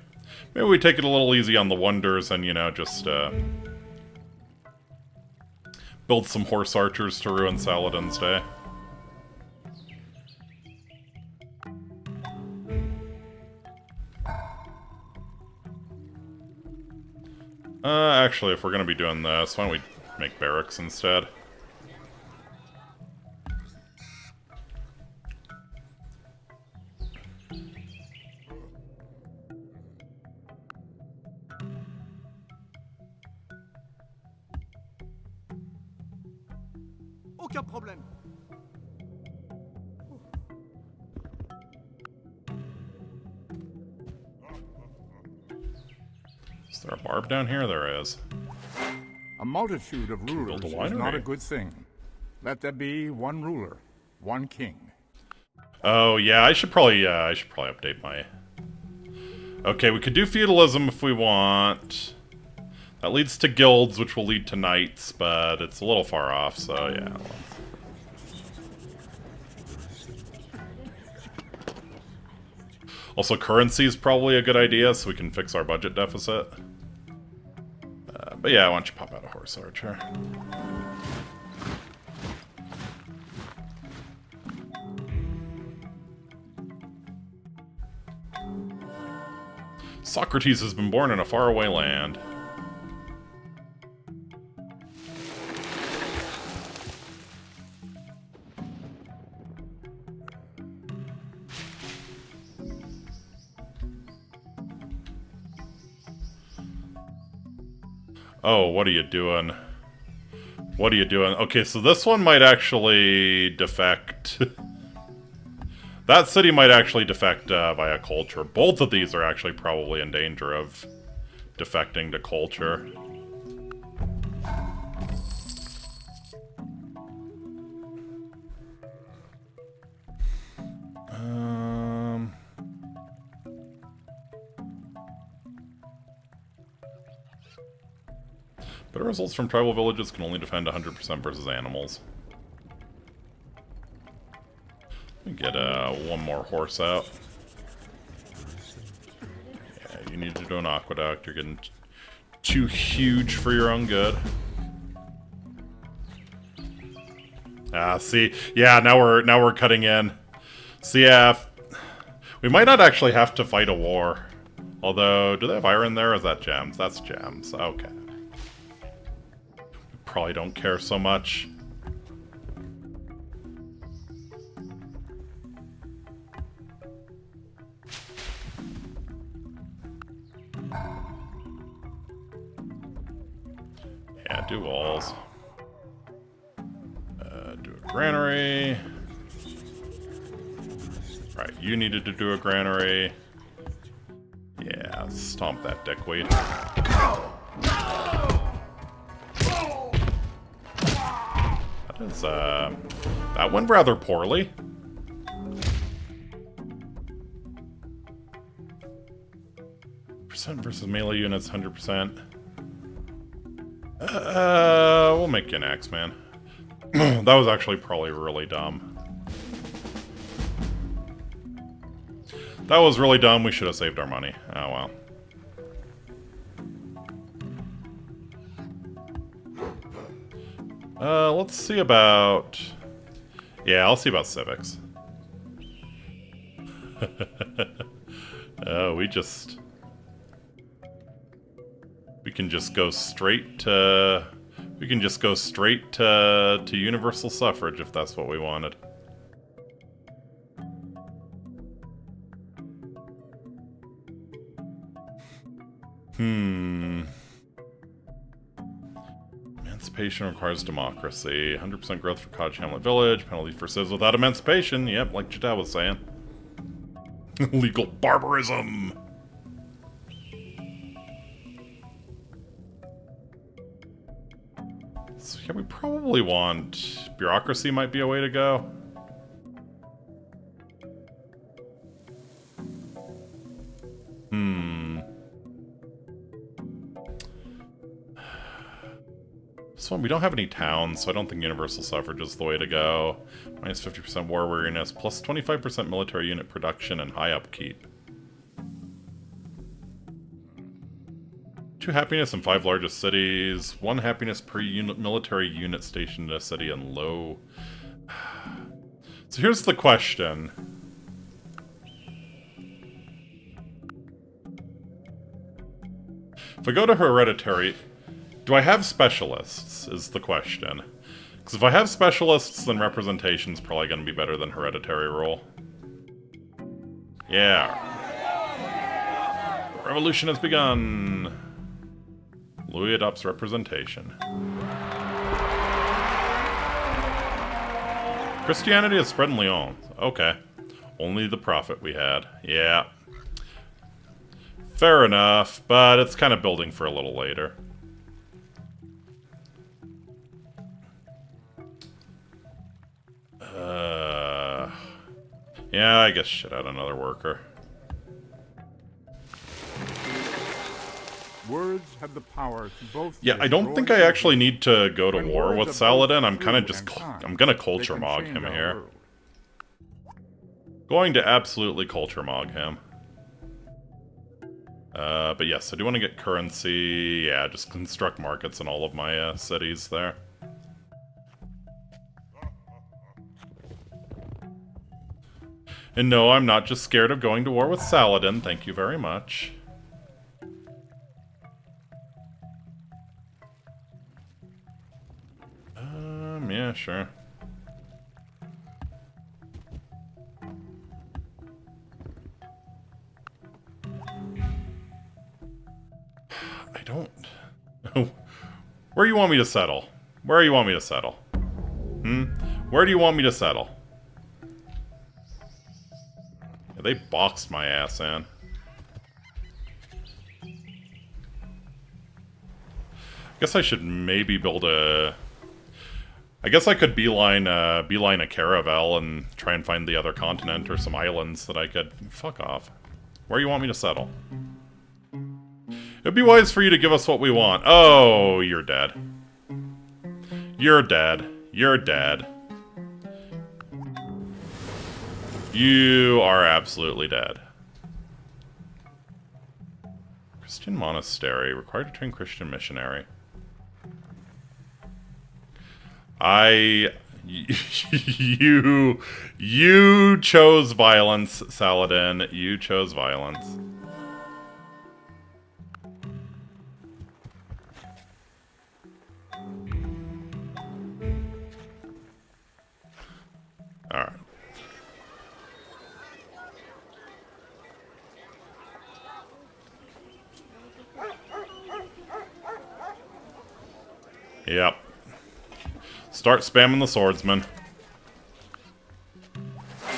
Maybe we take it a little easy on the wonders and, you know, just, build some horse archers to ruin Saladin's day. Actually, if we're gonna be doing this, why don't we make barracks instead? Aucun problème. Is there a barb down here? There is. A multitude of rulers build a is not winery. a good thing. Let there be one ruler, one king. Oh yeah, I should probably update my. Okay, we could do feudalism if we want. That leads to guilds, which will lead to knights, but it's a little far off, so yeah. Also, currency is probably a good idea, so we can fix our budget deficit. But yeah, why don't you pop out a horse archer? Socrates has been born in a faraway land. Oh, what are you doing? What are you doing? Okay, so this one might actually defect. That city might actually defect via culture. Both of these are actually probably in danger of defecting to culture. Better results from tribal villages can only defend 100% versus animals. Let me get one more horse out. Yeah, you need to do an aqueduct. You're getting too huge for your own good. Ah, see, yeah, now we're cutting in. So yeah, we We might not actually have to fight a war. Although, do they have iron there, or is that gems? That's gems. Okay. Probably don't care so much. Yeah, do walls. Do a granary. Right, you needed to do a granary. Yeah, stomp that dickweed. That is, that went rather poorly. Percent versus melee units, 100%. We'll make you an axe, man. That was actually probably really dumb. That was really dumb. We should have saved our money. Oh, well. Let's see about... Yeah, I'll see about civics. We can just go straight to... We can just go straight to universal suffrage if that's what we wanted. Emancipation requires democracy. 100% growth for Cottage Hamlet Village. Penalty for civs without emancipation. Yep, like Jada was saying. Legal barbarism. So yeah, we probably want... Bureaucracy might be a way to go. This one, we don't have any towns, so I don't think universal suffrage is the way to go. Minus 50% war weariness, plus 25% military unit production and high upkeep. 2 happiness in 5 largest cities. 1 happiness per military unit stationed in a city and low. So here's the question. If I go to hereditary, do I have specialists, is the question. Because if I have specialists, then representation's probably going to be better than hereditary rule. Yeah. Revolution has begun. Louis adopts representation. Christianity has spread in Lyon. Okay. Only the prophet we had. Yeah. Fair enough, but it's kind of building for a little later. Yeah, I guess shit out another worker. Words have the power to both. Yeah, I don't think I actually need to go to war with Saladin. I'm kind of just... I'm gonna culture mog him here. Going to absolutely culture mog him. But yes, I do want to get currency. Yeah, just construct markets in all of my cities there. And no, I'm not just scared of going to war with Saladin. Thank you very much. Yeah, sure. I don't... Where do you want me to settle? Where do you want me to settle? Where do you want me to settle? Yeah, they boxed my ass in. Guess I should maybe build a... I guess I could beeline a caravel and try and find the other continent or some islands that I could... Fuck off. Where do you want me to settle? It'd be wise for you to give us what we want. Oh, you're dead. You're dead. You're dead. You are absolutely dead. Christian monastery. Required to train Christian missionary. You chose violence, Saladin. You chose violence. Alright. Yep. Start spamming the swordsman.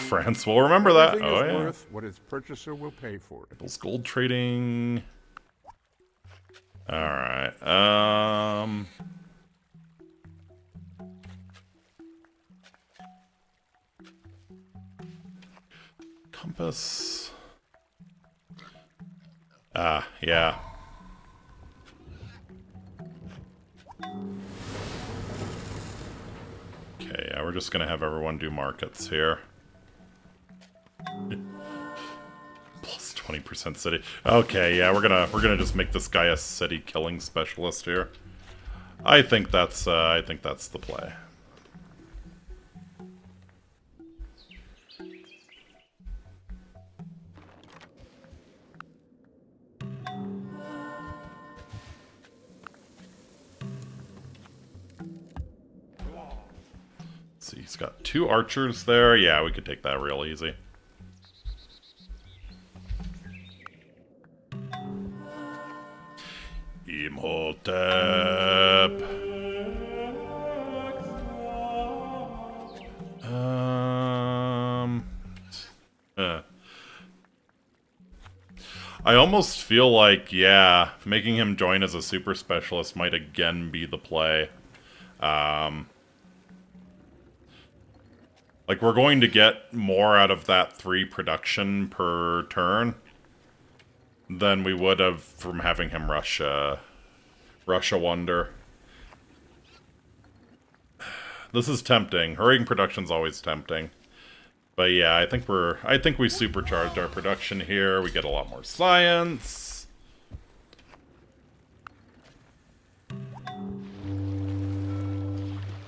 France will remember that. Everything Oh, is yeah. worth what its purchaser will pay for it. People's gold trading. Alright. Compass. Yeah. Okay, yeah, we're just gonna have everyone do markets here. Plus 20% city. Okay, yeah, we're gonna just make this guy a city killing specialist here. I think that's the play. Let's see, he's got 2 archers there. Yeah, we could take that real easy. Imhotep. I almost feel like, yeah, making him join as a super specialist might again be the play. Like, we're going to get more out of that 3 production per turn than we would have from having him rush a wonder. This is tempting. Hurrying production's always tempting. But yeah, I think we supercharged our production here. We get a lot more science.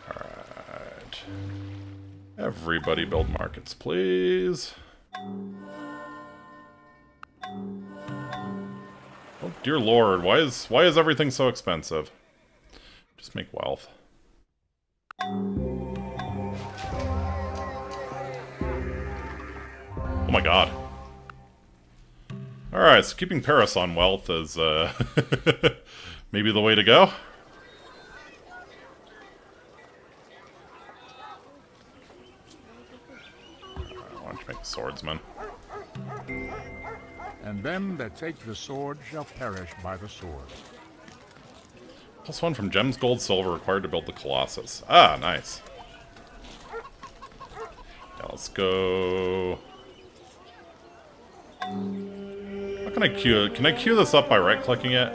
Alright. Everybody build markets, please. Oh dear lord, why is everything so expensive? Just make wealth. Oh my god. Alright, so keeping Paris on wealth is maybe the way to go. Why don't you make a swordsman? And them that take the sword shall perish by the sword. +1 from gems, gold, silver required to build the Colossus. Ah, nice. Yeah, let's go. How can I queue it? Can I queue this up by right-clicking it?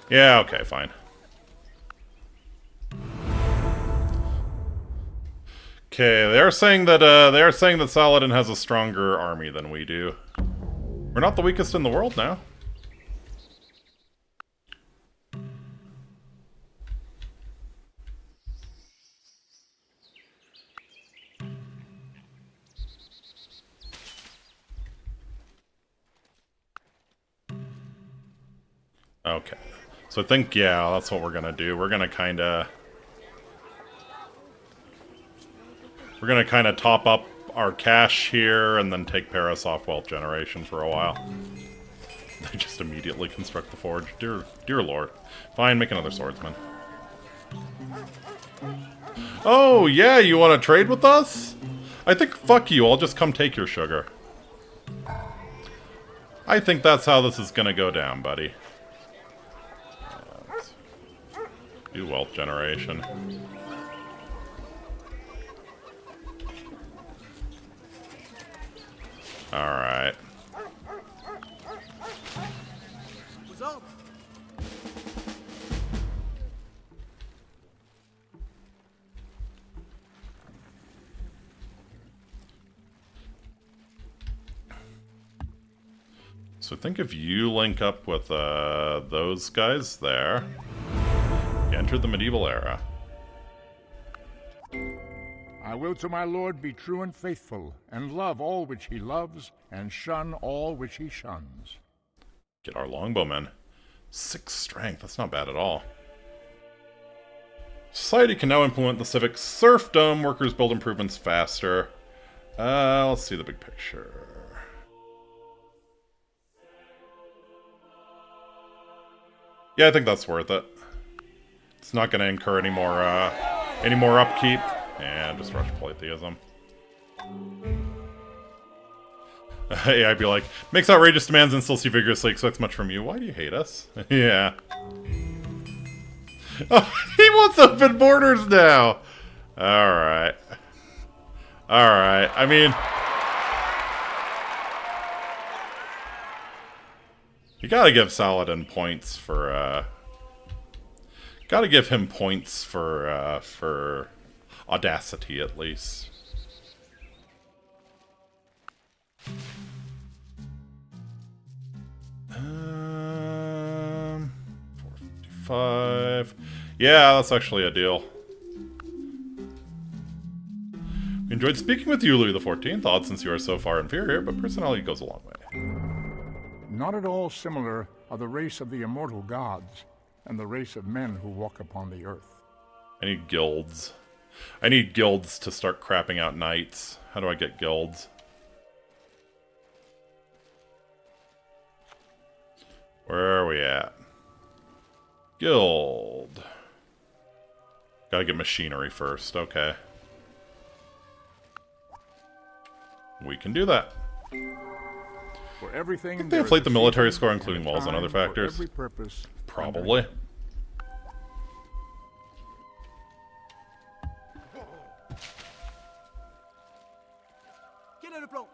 Yeah, okay, fine. Okay, they are saying that Saladin has a stronger army than we do. We're not the weakest in the world now. Okay. So I think, yeah, that's what we're gonna do. We're gonna kinda top up our cash here and then take Paris off wealth generation for a while. They just immediately construct the forge. Dear lord. Fine, make another swordsman. Oh, yeah, you want to trade with us? I think, fuck you, I'll just come take your sugar. I think that's how this is gonna go down, buddy. Do wealth generation. Alright. Aux ordres. So I think if you link up with those guys there, you enter the medieval era. I will to my lord be true and faithful, and love all which he loves, and shun all which he shuns. Get our longbowmen. 6 strength, that's not bad at all. Society can now implement the civic serfdom. Workers build improvements faster. Let's see the big picture. Yeah, I think that's worth it. It's not going to incur any more upkeep. And just rush polytheism. Yeah, I'd be like, makes outrageous demands and still see vigorously expects much from you. Why do you hate us? Yeah. Oh, he wants open borders now! Alright. Alright, I mean... You gotta give Saladin points for, gotta give him points for audacity, at least. $455. Yeah, that's actually a deal. We enjoyed speaking with you, Louis XIV. Odd since you are so far inferior, but personality goes a long way. Not at all similar are the race of the immortal gods and the race of men who walk upon the earth. I need guilds. I need guilds to start crapping out knights. How do I get guilds? Where are we at? Guild. Gotta get machinery first, okay. We can do that. For everything, Can they inflate the military score, including walls and other factors? Every purpose. Probably. Quel est le plan?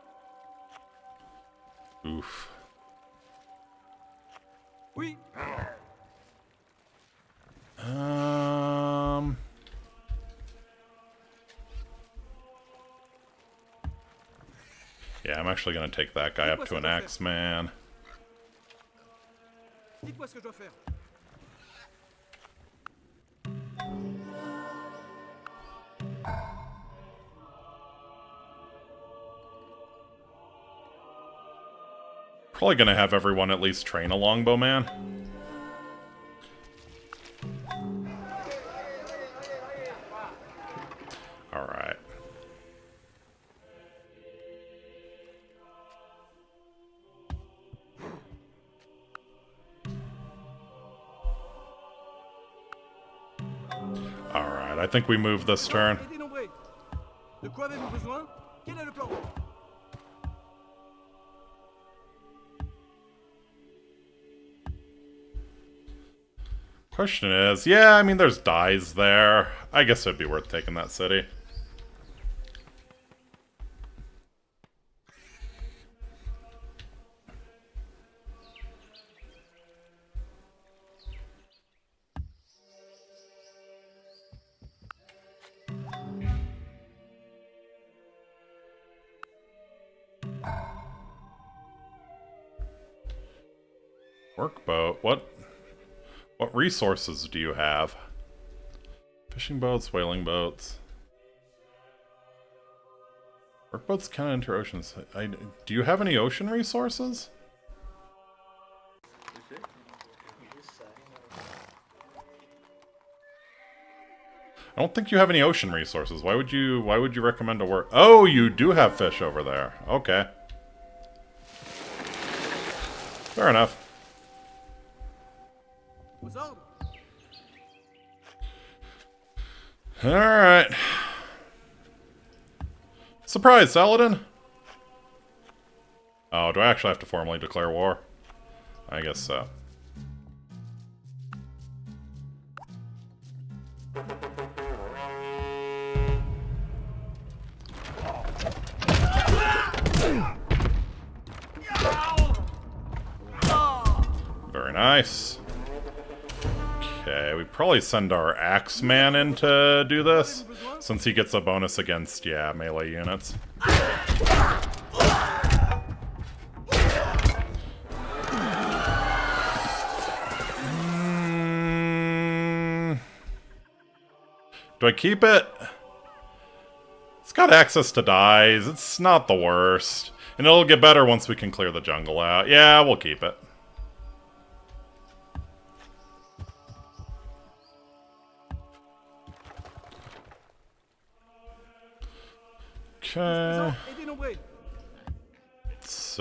Oof. Oui. Yeah, I'm actually gonna take that guy up to an Axeman. Dites-moi ce que je dois faire. Probably gonna have everyone at least train a longbowman. Alright. Alright, I think we move this turn. Dénombré. De quoi avez-vous besoin? Quel est le plan? Question is, yeah, I mean, there's dyes there. I guess it'd be worth taking that city. Workboat, what resources do you have? Fishing boats, whaling boats. Workboats can enter oceans. Do you have any ocean resources? I don't think you have any ocean resources. Why would you recommend a work? Oh, you do have fish over there. Okay. Fair enough. Aux ordres. Alright. Surprise, Saladin! Oh, do I actually have to formally declare war? I guess so. Very nice. Okay, we probably send our Axeman in to do this, since he gets a bonus against, yeah, melee units. Do I keep it? It's got access to dyes. It's not the worst. And it'll get better once we can clear the jungle out. Yeah, we'll keep it. Okay. Let's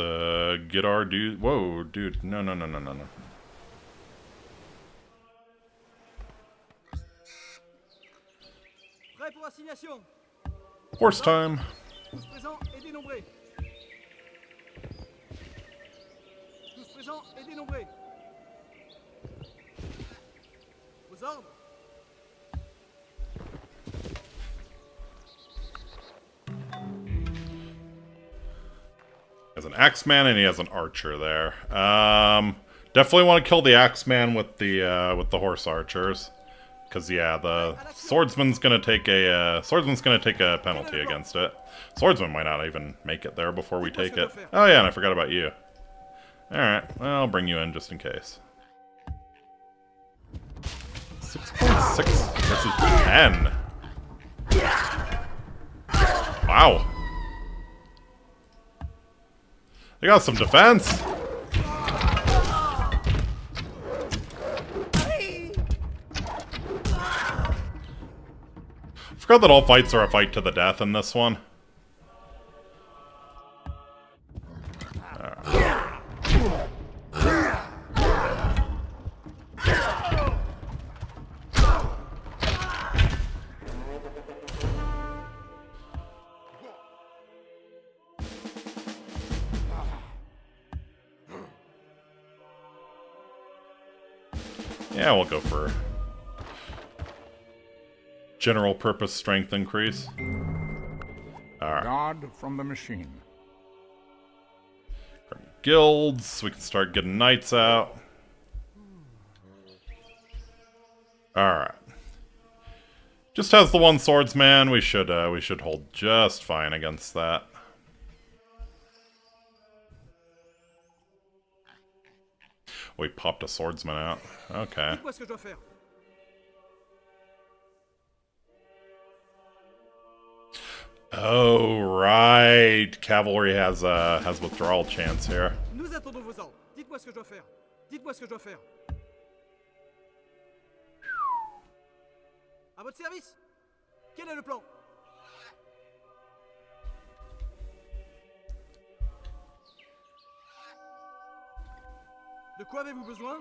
get our dude. Whoa, dude. No. Prêt pour assignation. Horse time. Tous présents et dénombrés. Tous présents et dénombrés. Vos ordres. He has an axeman and he has an archer there. Definitely want to kill the axeman with the horse archers, because yeah, the swordsman's gonna take a penalty against it. Swordsman might not even make it there before we take it. Oh yeah, and I forgot about you. All right, well, I'll bring you in just in case. 6.6 versus 10. Wow. They got some defense. Forgot that all fights are a fight to the death in this one. Yeah, we'll go for general purpose strength increase. Alright. God from the machine. Guilds, we can start getting knights out. Alright. Just has the one swordsman, we should hold just fine against that. We popped a swordsman out. Okay. Dites-moi ce que je dois faire. Oh right, cavalry has withdrawal chance here. Nous attendons vos ordres. Dites-moi ce que je dois faire. Dites-moi ce que je dois faire. À votre service. Quel est le plan? De quoi avez-vous besoin?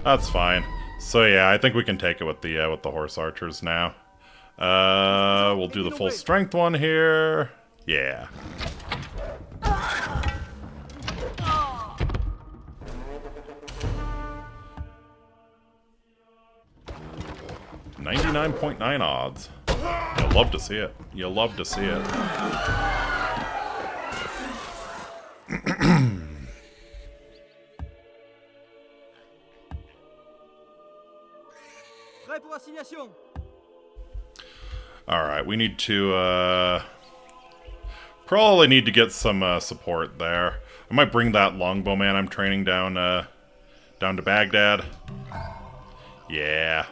That's fine. So yeah, I think we can take it with the horse archers now. We'll do the full strength one here. Yeah. $99.9 odds. You'll love to see it. You'll love to see it. Prêt pour assignation. Alright, we need to, probably need to get some, support there. I might bring that longbowman I'm training down, down to Baghdad. Yeah.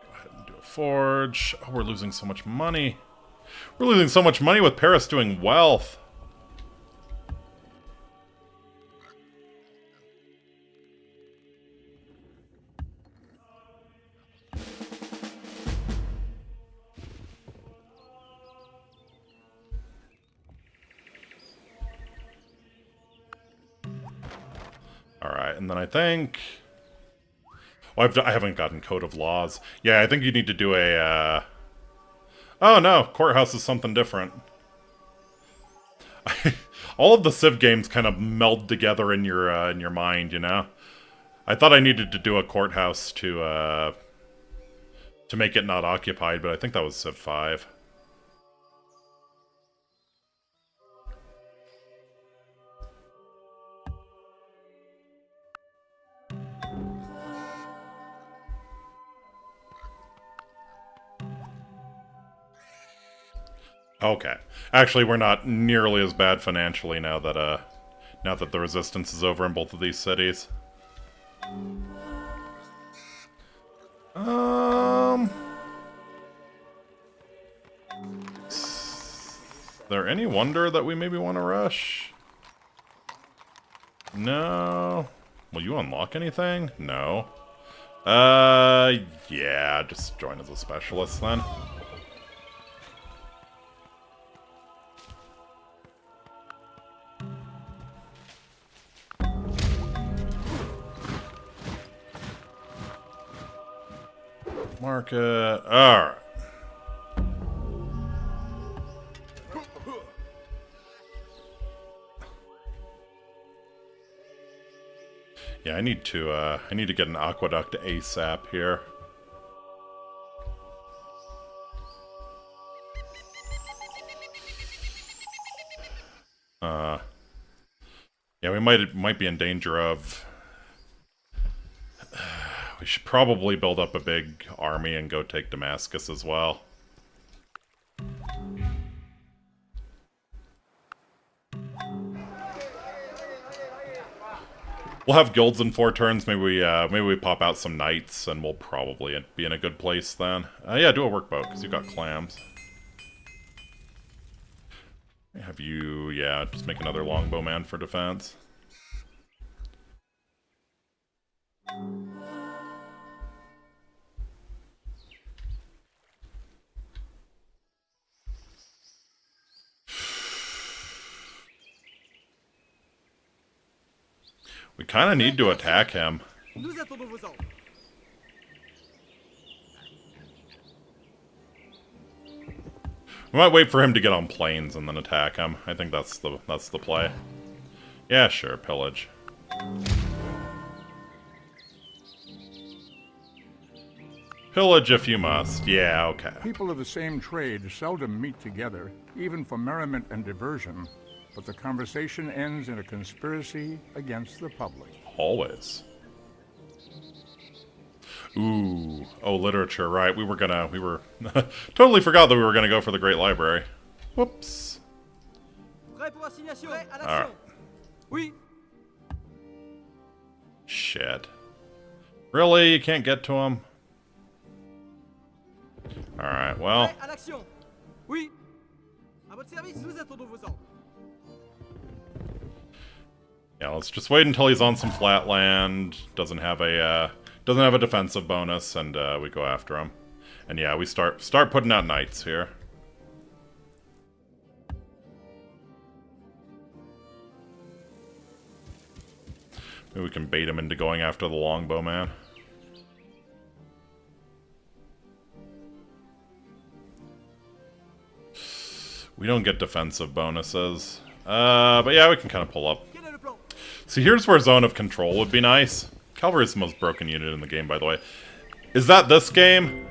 Go ahead and do a forge. Oh, we're losing so much money. We're losing so much money with Paris doing wealth. Alright, and then I think... Oh, I haven't gotten Code of Laws. Yeah, I think you need to do a, Oh no, Courthouse is something different. All of the Civ games kind of meld together in your mind, you know? I thought I needed to do a Courthouse to make it not occupied, but I think that was Civ 5. Okay. Actually, we're not nearly as bad financially now that Now that the resistance is over in both of these cities. Is there any wonder that we maybe want to rush? No. Will you unlock anything? No. Yeah, just join as a specialist then. Market. Alright. Yeah, I need to get an aqueduct ASAP here. Yeah, we might be in danger of... We should probably build up a big army and go take Damascus as well. We'll have guilds in 4 turns. Maybe we pop out some knights, and we'll probably be in a good place then. Yeah, do a workboat because you've got clams. Have you? Yeah, just make another longbowman for defense. We kind of need to attack him. Nous attendons vos ordres. We might wait for him to get on planes and then attack him. I think that's the play. Yeah, sure, pillage. Pillage if you must. Yeah, okay. People of the same trade seldom meet together, even for merriment and diversion, but the conversation ends in a conspiracy against the public. Always. Ooh. Oh, literature, right. We were totally forgot that we were gonna go for the Great Library. Whoops. Prêt pour assignation. Prêt à l'action. Alright. Oui. Shit. Really? You can't get to him? Alright, well. Prêt à l'action. Oui. À votre service, nous attendons vos ordres. Yeah, let's just wait until he's on some flat land, doesn't have a defensive bonus, and we go after him. And yeah, we start putting out knights here. Maybe we can bait him into going after the longbowman. We don't get defensive bonuses. But yeah, we can kind of pull up. See, here's where Zone of Control would be nice. Cavalry is the most broken unit in the game, by the way. Is that this game?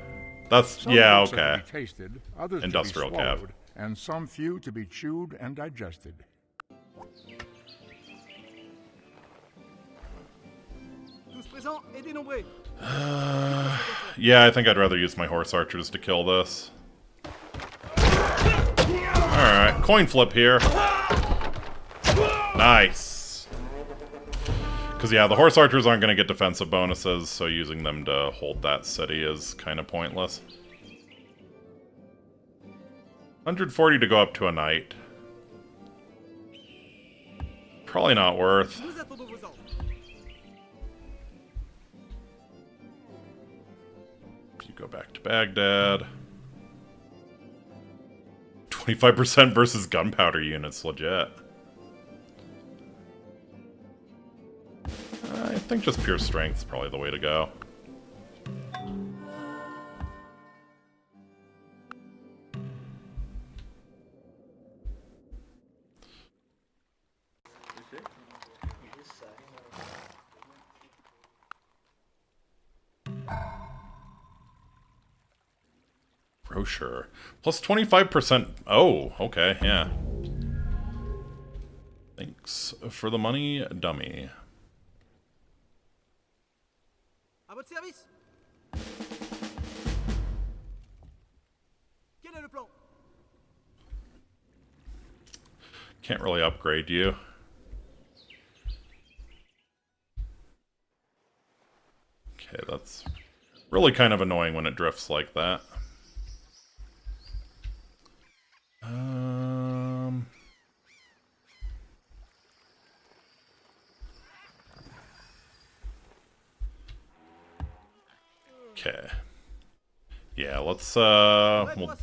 That's... yeah, okay. Tasted, others Industrial to be swallowed, cav. and some few to be chewed and digested. Tous présents et dénombrés. Yeah, I think I'd rather use my horse archers to kill this. Alright, coin flip here. Nice. Because, yeah, the horse archers aren't going to get defensive bonuses, so using them to hold that city is kind of pointless. 140 to go up to a knight. Probably not worth. Nous attendons vos ordres. You go back to Baghdad. 25% versus gunpowder units, legit. I think just pure strength is probably the way to go. Brochure. Plus 25%. Oh, okay, yeah. Thanks for the money, dummy. À votre service. Quel est le plan? Can't really upgrade you. Really kind of annoying when it drifts like that. Okay. Yeah, let's we'll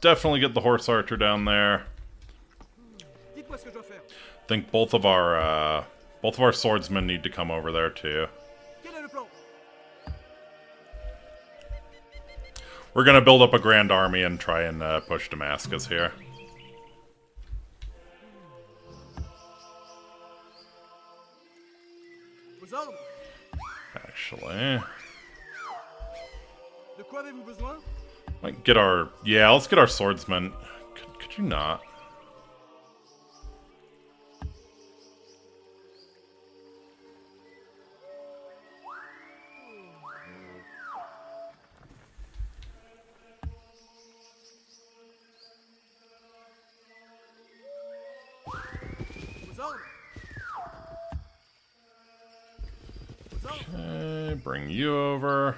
definitely get the horse archer down there. Dites-moi ce que je dois faire. I think both of our swordsmen need to come over there too. Quel est le plan? We're gonna build up a grand army and try and push Damascus here. Vos ordres? Actually, De quoi avez-vous besoin? might get our let's get our swordsmen. Could you not? Vos ordres? Vos ordres? Okay, bring you over.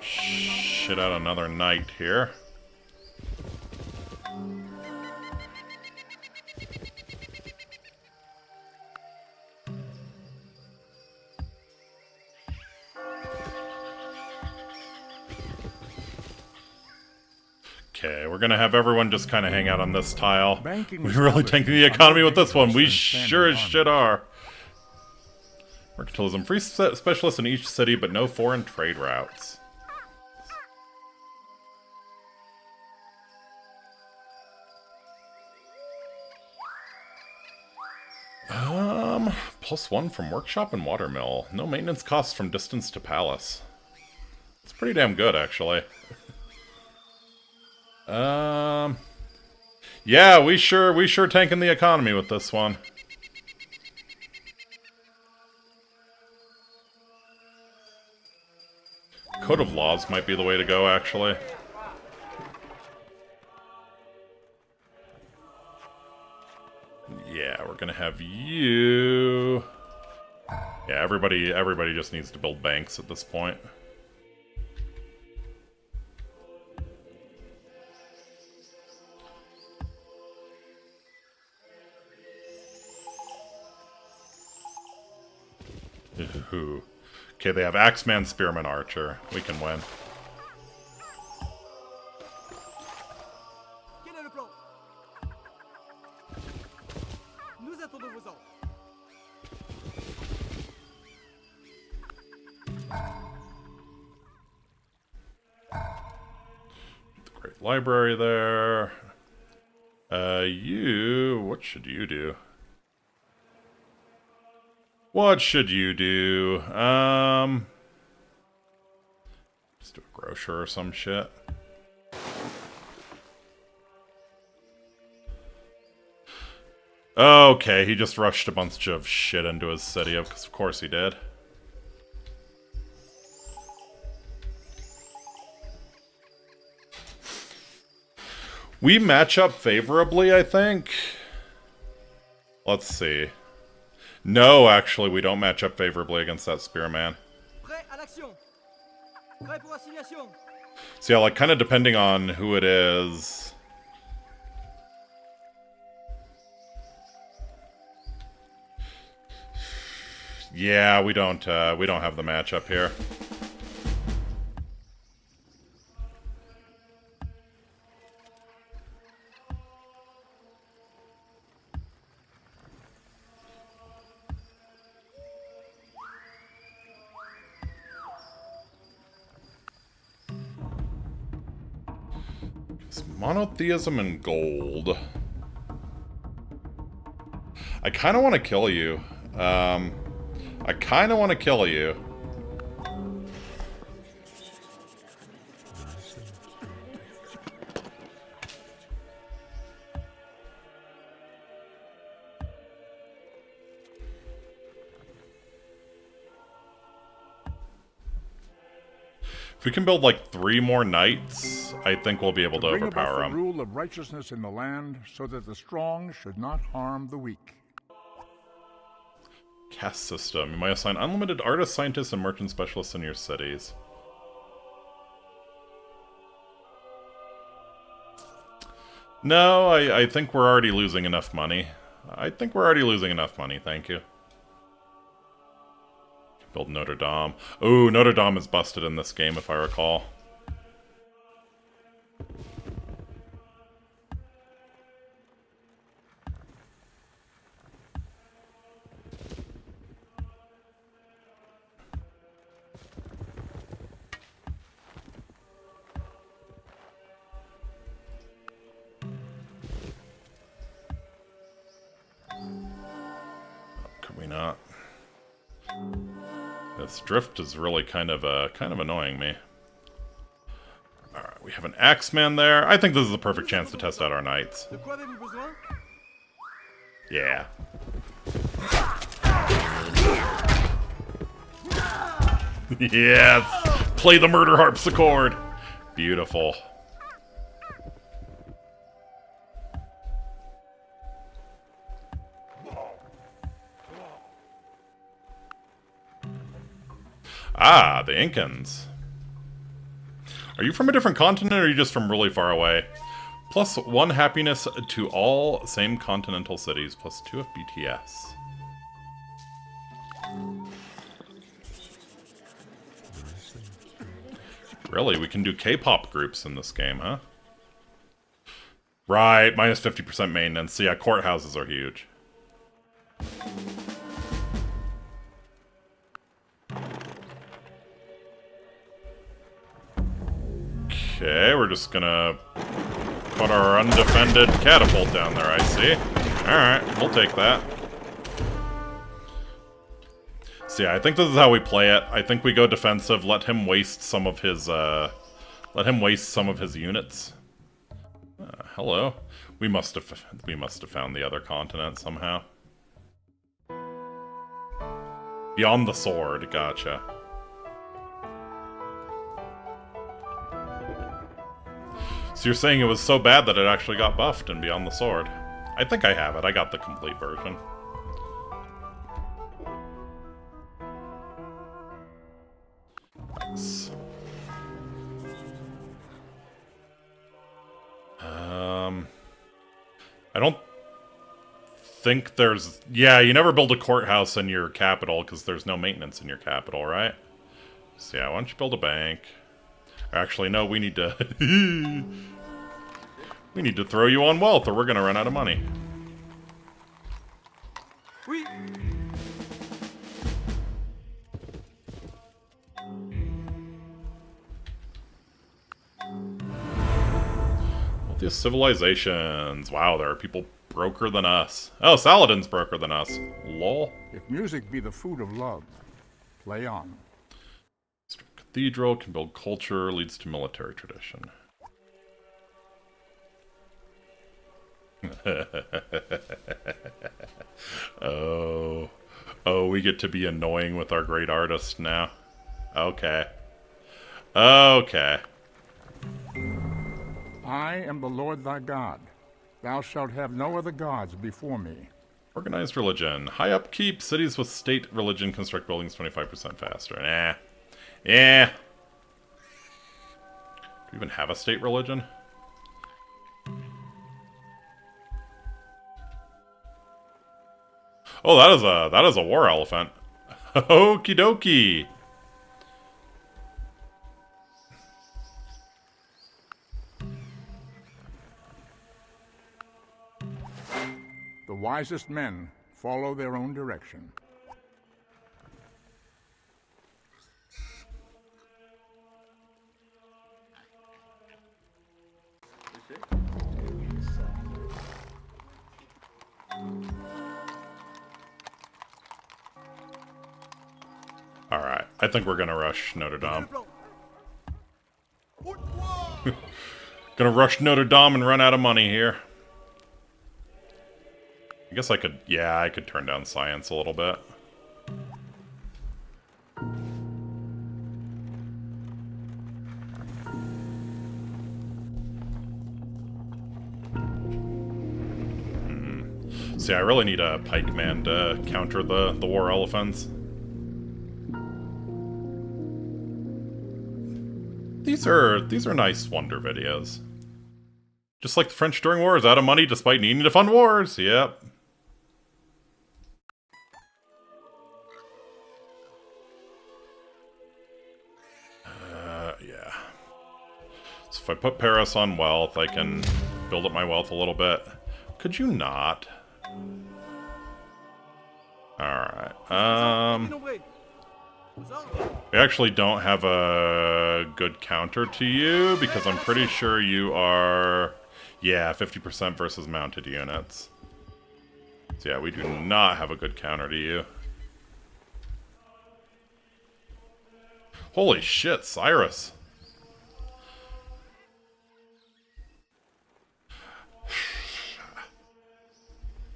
Shit out another knight here. Okay, we're gonna have everyone just kind of hang out on this tile. Banking We're really tanking the economy with this one. We sure as standing shit are. Mercantilism. Free specialists in each city, but no foreign trade routes. +1 from workshop and watermill. No maintenance costs from distance to palace. It's pretty damn good, actually. Yeah, we sure tanking the economy with this one. Code of laws might be the way to go, actually. Yeah, we're gonna have you. Yeah, everybody just needs to build banks at this point. Ooh. Okay, they have Axeman, Spearman, Archer. We can win. Quel est le plan? Nous attendons vos ordres. The Great Library there. What should you do? What should you do? Just do a grocer or some shit. Okay, he just rushed a bunch of shit into his city, because of course he did. We match up favorably, I think. Let's see. No, actually, we don't match up favorably against that Spearman. Prêt à l'action. Prêt pour assignation. So yeah, like, kind of depending on who it is. Yeah, we don't have the matchup here. It's monotheism and gold. I kind of want to kill you. I kind of want to kill you. If we can build like 3 more knights, I think we'll be able to Bring overpower about the them. rule of righteousness in the land, so that the strong should not harm the weak. Caste system. You might assign unlimited artists, scientists, and merchant specialists in your cities. No, I think we're already losing enough money. Thank you. Build Notre Dame. Ooh, Notre Dame is busted in this game, if I recall. Could we not? This drift is really kind of annoying me. Alright, we have an Axeman there. I think this is the perfect chance to test out our knights. De quoi avez-vous besoin? Yeah. Yes! Play the murder harpsichord! Beautiful. Ah, the Incans. Are you from a different continent, or are you just from really far away? Plus 1 happiness to all same continental cities, plus 2 of BTS. Really, we can do K-pop groups in this game, huh? Right, minus 50% maintenance. So yeah, courthouses are huge. Okay, we're just gonna put our undefended catapult down there, I see. Alright, we'll take that. So yeah, I think this is how we play it. I think we go defensive, let him waste some of his, units. Hello. We must have found the other continent somehow. Beyond the sword, gotcha. So you're saying it was so bad that it actually got buffed in Beyond the Sword. I think I have it. I got the complete version. Nice. I don't think there's... Yeah, you never build a courthouse in your capital because there's no maintenance in your capital, right? So yeah, why don't you build a bank? Actually, no, we need to... we need to throw you on wealth or we're gonna run out of money. Oui. Wealthiest civilizations. Wow, there are people broker than us. Oh, Saladin's broker than us. Lol. If music be the food of love, play on. Cathedral can build culture, leads to military tradition. Oh, we get to be annoying with our great artist now. Okay. Okay. I am the Lord thy God. Thou shalt have no other gods before me. Organized religion. High upkeep. Cities with state religion construct buildings 25% faster. Nah. Yeah. Do we even have a state religion? Oh, that is a war elephant. Okie dokie. The wisest men follow their own direction. Alright, I think we're gonna rush Notre Dame. Gonna rush Notre Dame and run out of money here. I guess I could, yeah, I could turn down science a little bit. See, I really need a pikeman to counter the war elephants. These are nice wonder videos. Just like the French during wars, out of money despite needing to fund wars. Yep. Yeah. So if I put Paris on wealth, I can build up my wealth a little bit. Could you not? Alright. We actually don't have a good counter to you, because I'm pretty sure you are... Yeah, 50% versus mounted units. So yeah, we do not have a good counter to you. Holy shit, Cyrus.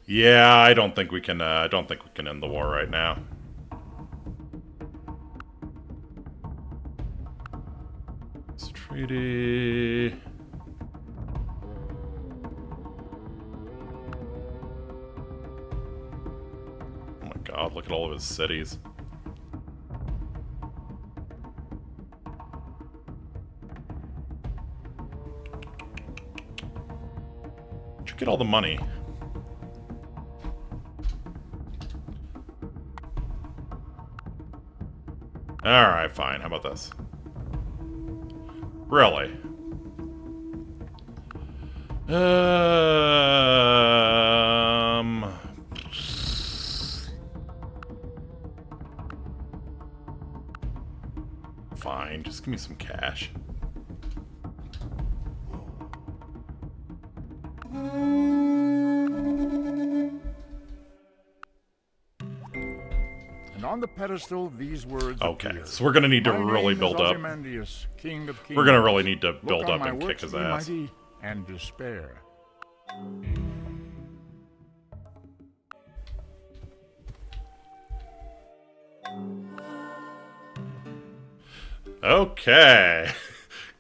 Yeah, I don't think we can end the war right now. This treaty. Oh my god, look at all of his cities. Did you get all the money? Alright, fine. How about this? Really? Fine, just give me some cash. And on the pedestal, these words Okay, appear. so we're gonna need to My really name build is up. Ozymandias, King of Kings. We're gonna really need to Look build on up my and kick works his be ass. mighty and despair. Okay.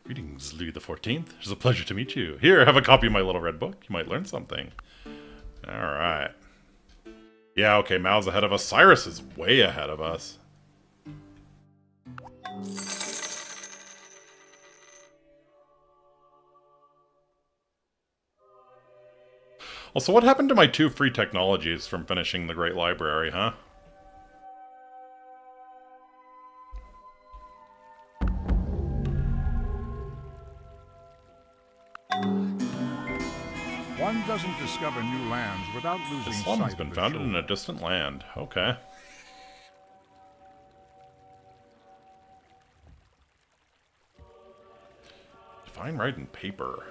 Greetings, Louis the 14th. It's a pleasure to meet you. Here, have a copy of my little red book. You might learn something. Alright. Yeah, okay, Mao's ahead of us. Cyrus is way ahead of us. Also, what happened to my 2 free technologies from finishing the Great Library, huh? One doesn't discover new lands without losing Islam sight has been of the founded in shore. a distant land. Okay. Define right in paper.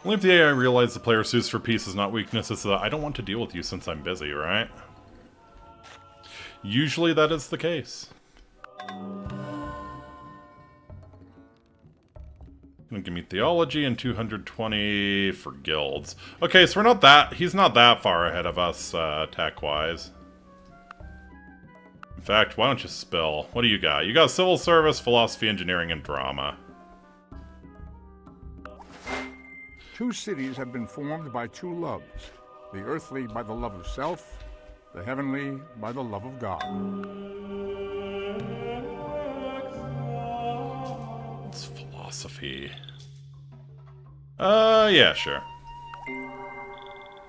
Only if the AI realizes the player sues for peace is not weakness, it's that I don't want to deal with you since I'm busy, right? Usually that is the case. Gonna give me theology and 220 for guilds. Okay, so he's not that far ahead of us, tech-wise. In fact, why don't you spill? What do you got? You got civil service, philosophy, engineering, and drama. 2 cities have been formed by 2 loves. The earthly by the love of self, the heavenly by the love of God. It's philosophy. Yeah, sure.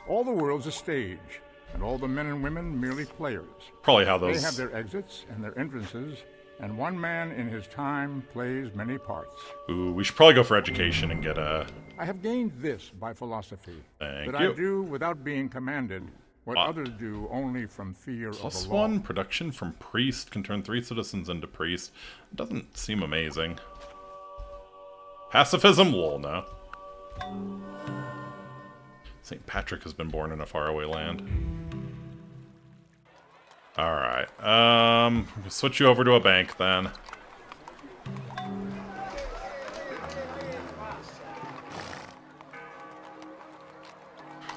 All the world's a stage, and all the men and women merely players. Probably how They those... have their exits and their entrances, and one man in his time plays many parts. Ooh, we should probably go for education and get a... I have gained this by philosophy, Thank that you. I do without being commanded, what others do only from fear of Plus the law. 1 production from priest can turn 3 citizens into priest. Doesn't seem amazing. Pacifism? Lol, no. St. Patrick has been born in a faraway land. Alright, we'll switch you over to a bank then.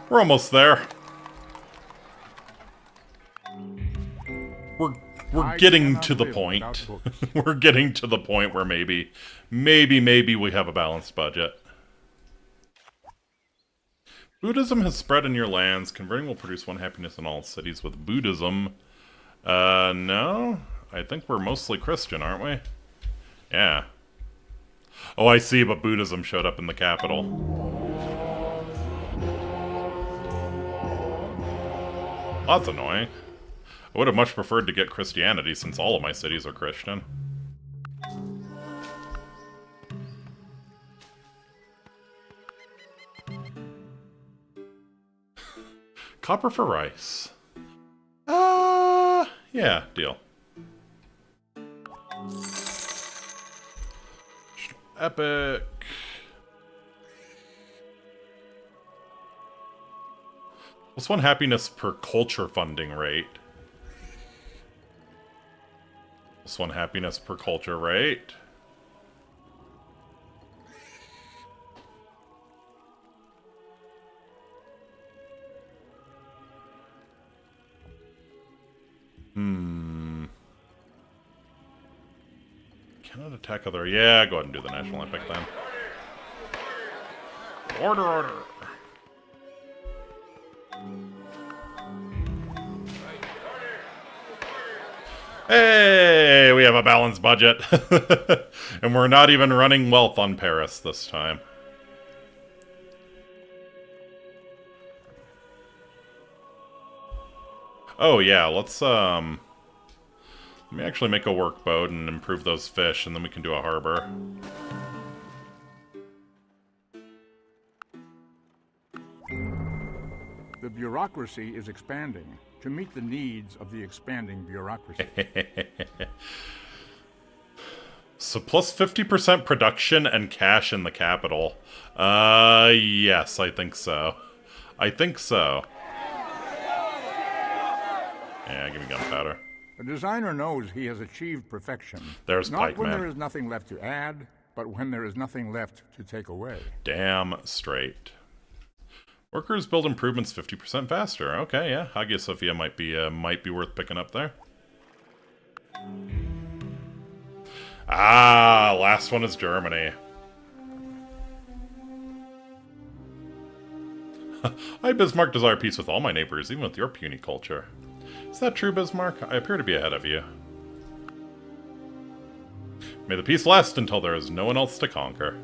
We're almost there. We're I getting cannot to the live point. without books. We're getting to the point where maybe we have a balanced budget. Buddhism has spread in your lands. Converting will produce one happiness in all cities with Buddhism. No. I think we're mostly Christian, aren't we? Yeah. Oh, I see, but Buddhism showed up in the capital. That's annoying. I would have much preferred to get Christianity since all of my cities are Christian. Copper for rice. Yeah, deal. Epic. What's one happiness per culture funding rate? What's one happiness per culture rate? Cannot attack other... Yeah, go ahead and do the National Epic then. Order, order! Hey, we have a balanced budget. And we're not even running wealth on Paris this time. Oh yeah, let's let me actually make a workboat and improve those fish, and then we can do a harbor. The bureaucracy is expanding to meet the needs of the expanding bureaucracy. So plus 50% production and cash in the capital. Yes, I think so. I think so. Yeah, give me gunpowder. A designer knows he has achieved perfection. There's Not Pike when Man. there is nothing left to add, but when there is nothing left to take away. Damn straight. Workers build improvements 50% faster. Okay, yeah. Hagia Sophia might be worth picking up there. Ah, last one is Germany. I, Bismarck, desire peace with all my neighbors, even with your puny culture. Is that true, Bismarck? I appear to be ahead of you. May the peace last until there is no one else to conquer.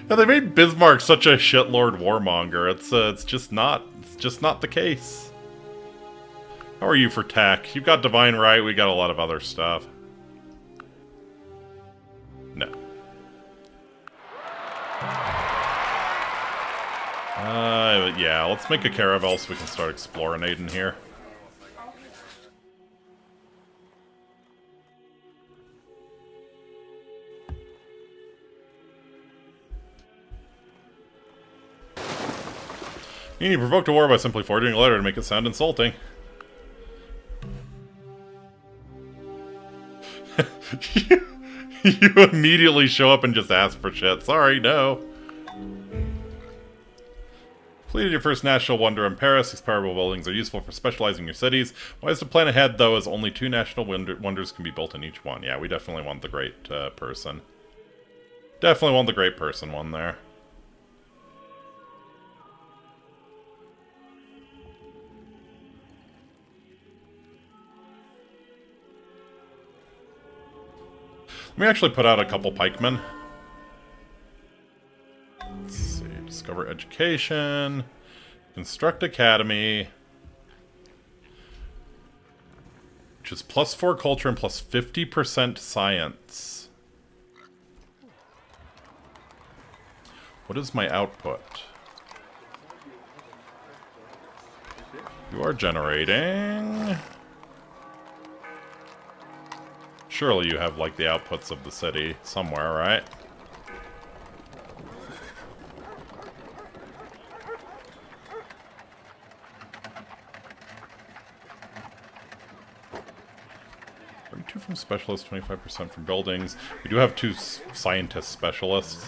They made Bismarck such a shitlord warmonger. It's just not the case. How are you for tech? You've got divine right. We got a lot of other stuff. No. Yeah, let's make a caravel so we can start exploring here. You provoked a war by simply forging a letter to make it sound insulting. You immediately show up and just ask for shit. Sorry, no. Completed your first national wonder in Paris. These powerful buildings are useful for specializing your cities. Wise to plan ahead, though, as only 2 national wonders can be built in each one. Yeah, we definitely want the great person. Definitely want the great person one there. Let me actually put out a couple pikemen. Let's see. Discover education. Construct academy. Which is plus 4 culture and plus 50% science. What is my output? You are generating... Surely you have, like, the outputs of the city somewhere, right? Two from specialists, 25% from buildings. We do have 2 scientist specialists.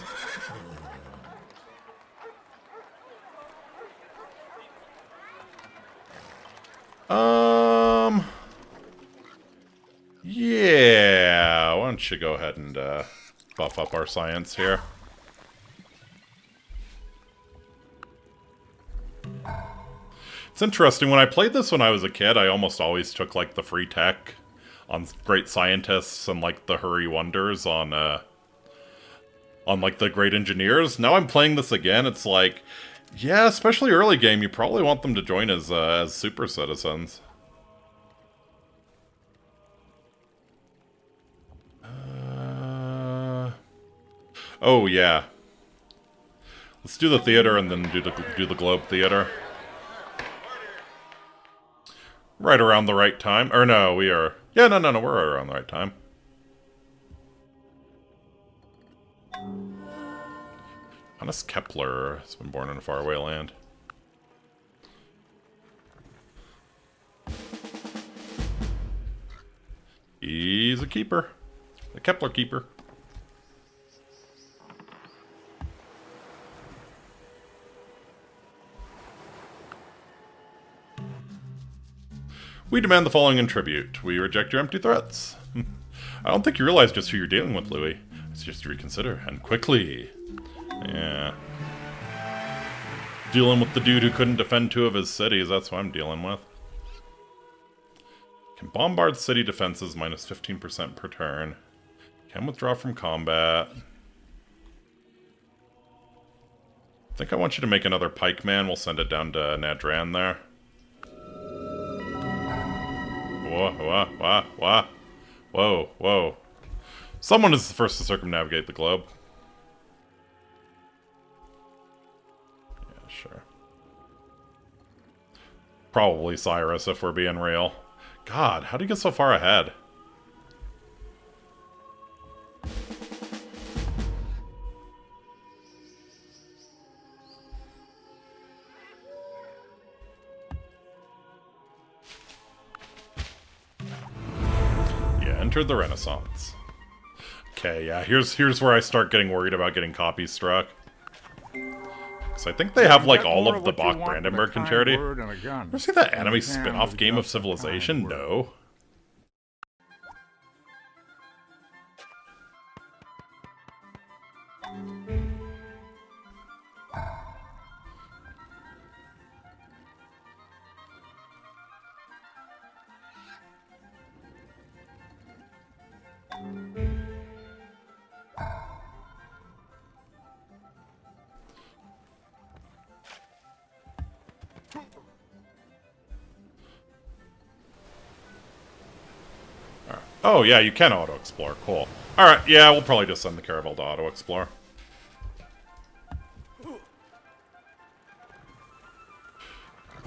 Yeah, why don't you go ahead and buff up our science here. It's interesting, when I played this when I was a kid, I almost always took, like, the free tech on great scientists and, like, the hurry wonders on, like, the great engineers. Now I'm playing this again, it's like, yeah, especially early game, you probably want them to join as super citizens. Oh, yeah. Let's do the theater and then do the Globe Theater. Right around the right time. Or no, we are... Yeah, no, we're right around the right time. Hannes Kepler has been born in a faraway land. He's a keeper. A Kepler keeper. We demand the following in tribute. We reject your empty threats. I don't think you realize just who you're dealing with, Louis. It's just to reconsider, and quickly. Yeah. Dealing with the dude who couldn't defend 2 of his cities, that's what I'm dealing with. Can bombard city defenses minus 15% per turn. Can withdraw from combat. I think I want you to make another pikeman. We'll send it down to Nadran there. Whoa. Someone is the first to circumnavigate the globe. Yeah, sure. Probably Cyrus, if we're being real. God, how do you get so far ahead? Entered the Renaissance. Okay, yeah, here's where I start getting worried about getting copies struck. Because I think they have, like, all of the Bach Brandenburg in charity. Ever see that anime spin-off game of Civilization? No. Oh, yeah, you can auto-explore. Cool. Alright, yeah, we'll probably just send the Caravel to auto-explore.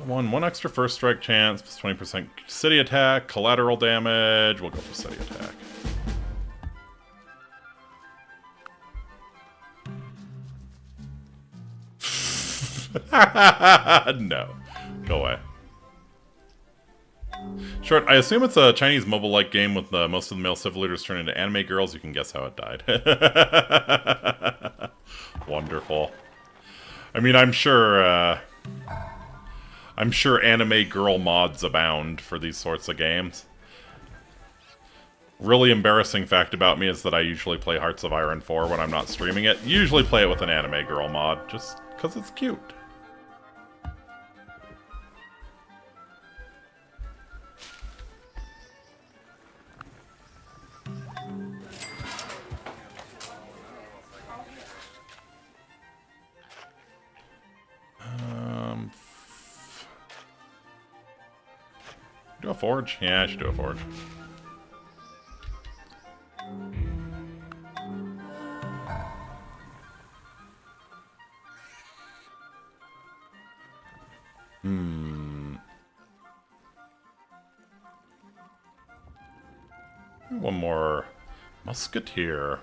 One extra first strike chance, plus 20% city attack, collateral damage. We'll go for city attack. No. Go away. Short, I assume it's a Chinese mobile-like game with most of the male civil leaders turn into anime girls. You can guess how it died. Wonderful. I mean, I'm sure anime girl mods abound for these sorts of games. Really embarrassing fact about me is that I usually play Hearts of Iron 4 when I'm not streaming it. Usually play it with an anime girl mod, just because it's cute. Do a forge? Yeah, I should do a forge. One more musketeer.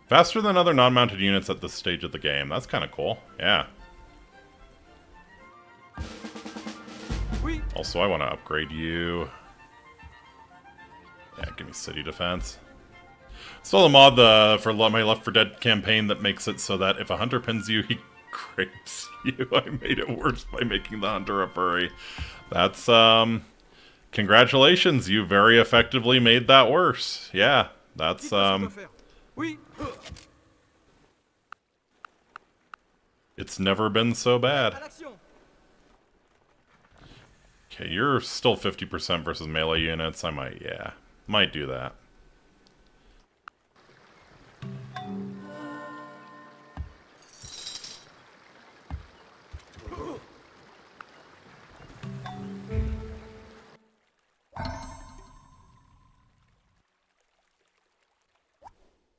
Faster than other non-mounted units at this stage of the game. That's kind of cool. Yeah. Also, I want to upgrade you. Yeah, give me city defense. Still a mod for my Left 4 Dead campaign that makes it so that if a hunter pins you, he crepes you. I made it worse by making the hunter a furry. That's Congratulations, you very effectively made that worse. Yeah, that's, Dites-moi ce qu'on doit faire. Oui. It's never been so À bad. l'action. Okay, you're still 50% versus melee units. I might do that.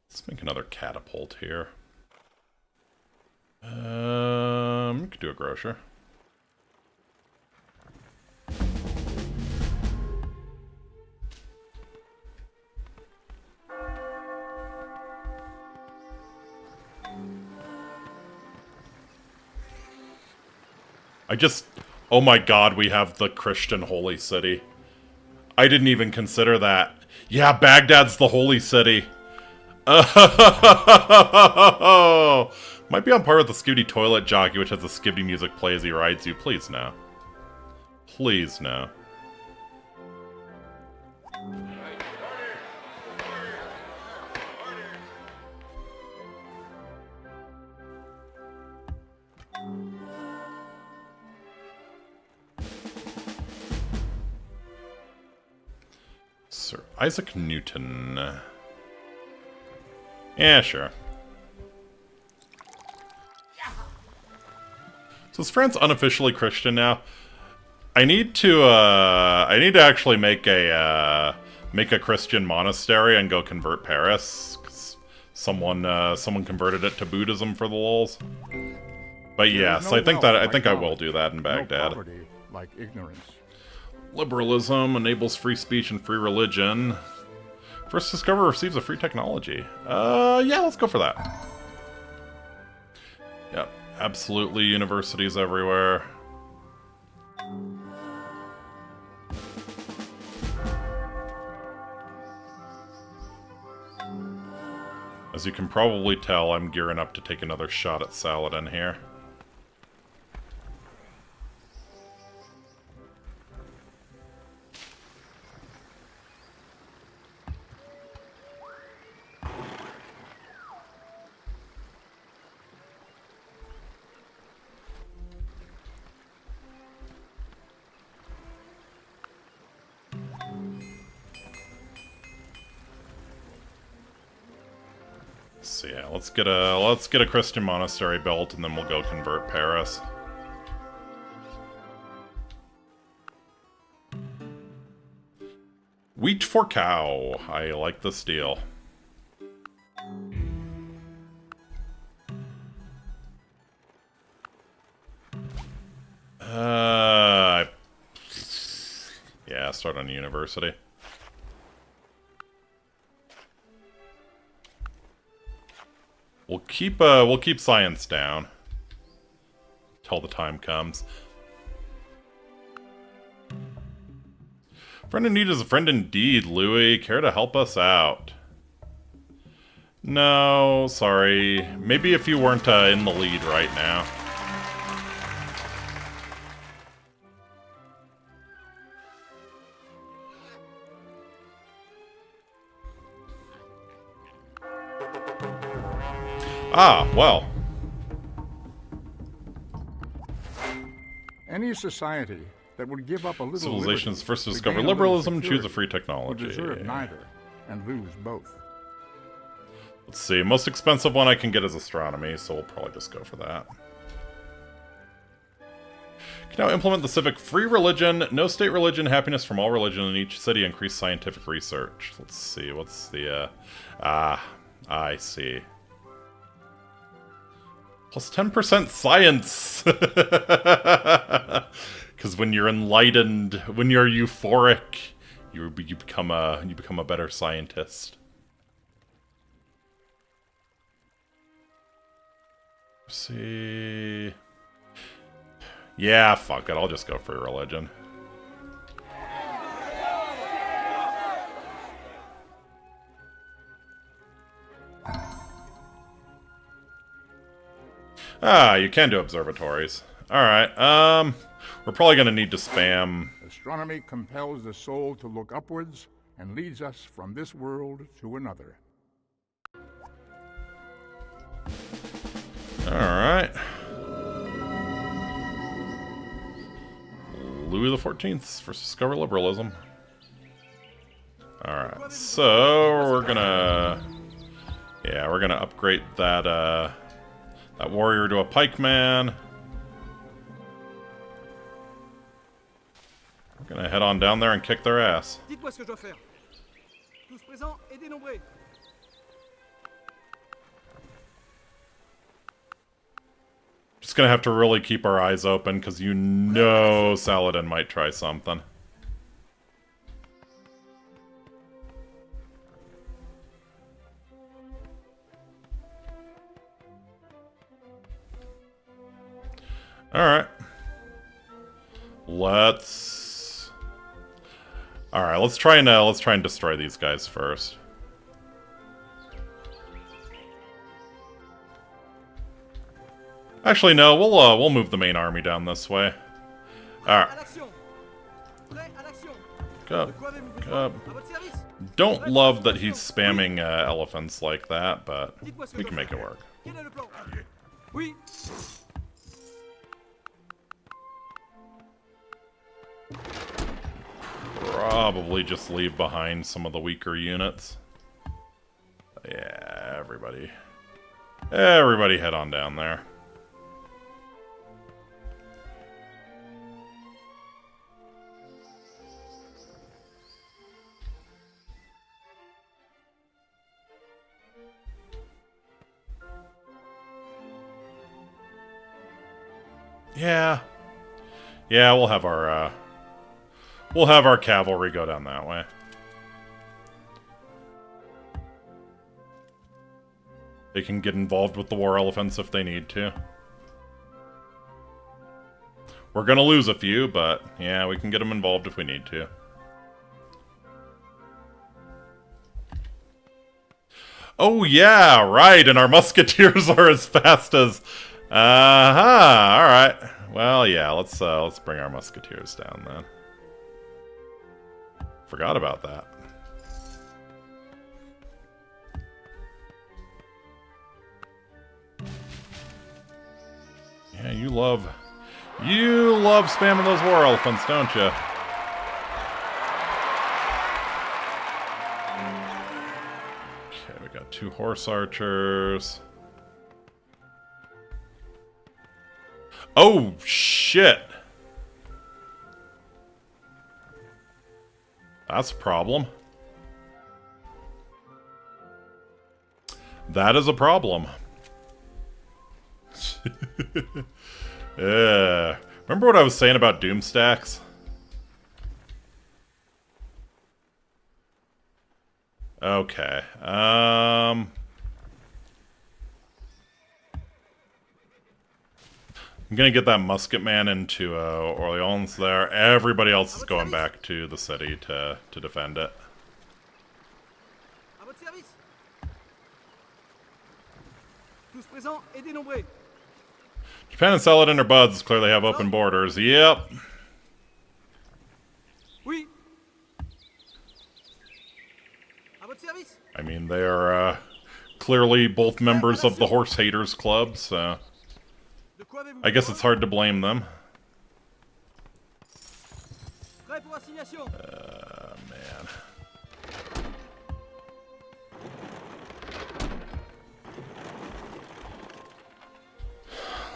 Let's make another catapult here. We could do a grocer. Oh my god, we have the Christian holy city. I didn't even consider that. Yeah, Baghdad's the holy city. Oh, might be on par with the Skibidi Toilet Jockey, which has the Skibidi music play as he rides you. Please no. Please no. Sir Isaac Newton. Yeah, sure. So is France unofficially Christian now? I need to actually make a Christian monastery and go convert Paris. 'Cause someone converted it to Buddhism for the lulz. But yes, I think I will do that in Baghdad. No poverty like ignorance. Liberalism enables free speech and free religion. First discoverer receives a free technology. Yeah, let's go for that. Yep, absolutely universities everywhere. As you can probably tell, I'm gearing up to take another shot at Saladin here. So yeah, let's get a Christian monastery built, and then we'll go convert Paris. Wheat for cow. I like this deal. Yeah, start on a university. We'll keep science down till the time comes. Friend in need is a friend indeed, Louis. Care to help us out? No, sorry. Maybe if you weren't in the lead right now. Ah, well. Any society that would give up a little Civilization's liberty first to to discover gain a little liberalism, choose a security free would technology. deserve neither and lose both. Let's see, most expensive one I can get is astronomy, so we'll probably just go for that. Can now implement the civic free religion, no state religion, happiness from all religion in each city, increase scientific research. Let's see, what's the, I see. Plus 10% science! Because when you're enlightened, when you're euphoric, you become a better scientist. Let's see... Yeah, fuck it, I'll just go for religion. Ah, you can do observatories. Alright, We're probably going to need to spam. Astronomy compels the soul to look upwards and leads us from this world to another. Alright. Louis XIV versus Discover Liberalism. Alright, so we're gonna... Yeah, we're gonna upgrade that, that warrior to a pikeman. We're gonna head on down there and kick their ass. Dites-moi ce que je dois faire. Tous présents et dénombrés. Just gonna have to really keep our eyes open, because you know Saladin might try something. Alright. Alright, let's try and destroy these guys first. Actually, no, we'll move the main army down this way. Alright. Go. Don't love that he's spamming elephants like that, but we can make it work. Oui. Probably just leave behind some of the weaker units. Yeah, everybody head on down there. Yeah, we'll have our cavalry go down that way. They can get involved with the war elephants if they need to. We're gonna lose a few, but yeah, we can get them involved if we need to. Oh yeah, right, and our musketeers are as fast as... alright. Well, yeah, let's bring our musketeers down then. Forgot about that. Yeah, you love spamming those war elephants, don't you? Okay, we got 2 horse archers. Oh, shit! That's a problem. That is a problem. Yeah. Remember what I was saying about Doomstacks? Okay. I'm gonna get that musket man into Orleans there. Everybody else is going back to the city to defend it. À votre service. Tous présents et dénombrés. Japan and Saladin are buds. Clearly have open borders. Yep. Oui. À votre service. I mean, they are clearly both members of the Horse Haters Club, so I guess it's hard to blame them. Prêt pour assignation. Man.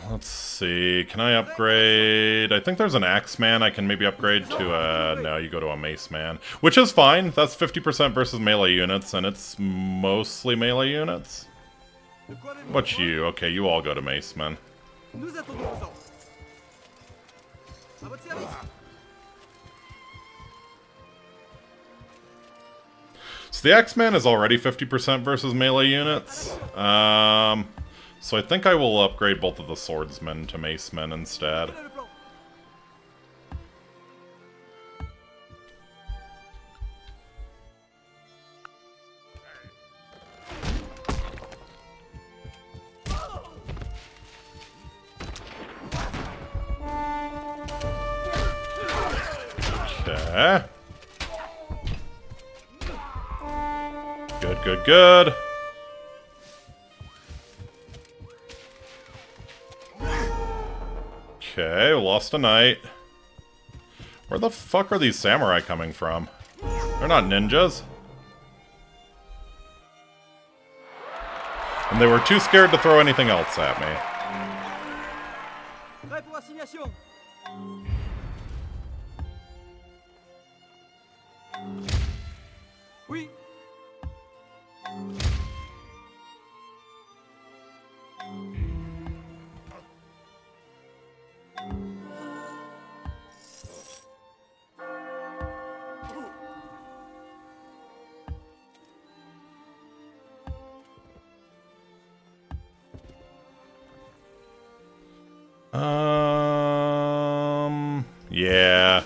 Let's see. Can I upgrade? I think there's an Axeman I can maybe upgrade to no, you go to a Maceman. Which is fine. That's 50% versus melee units, and it's mostly melee units. What's you? Okay, you all go to Maceman. Nous attendons vos ordres. À votre service. So the Axeman is already 50% versus melee units. So I think I will upgrade both of the swordsmen to macemen instead. Quel est le plan? Okay. Good, good, good. Okay, we lost a knight. Where the fuck are these samurai coming from? They're not ninjas. And they were too scared to throw anything else at me. Prêt pour assignation. Oui. Yeah.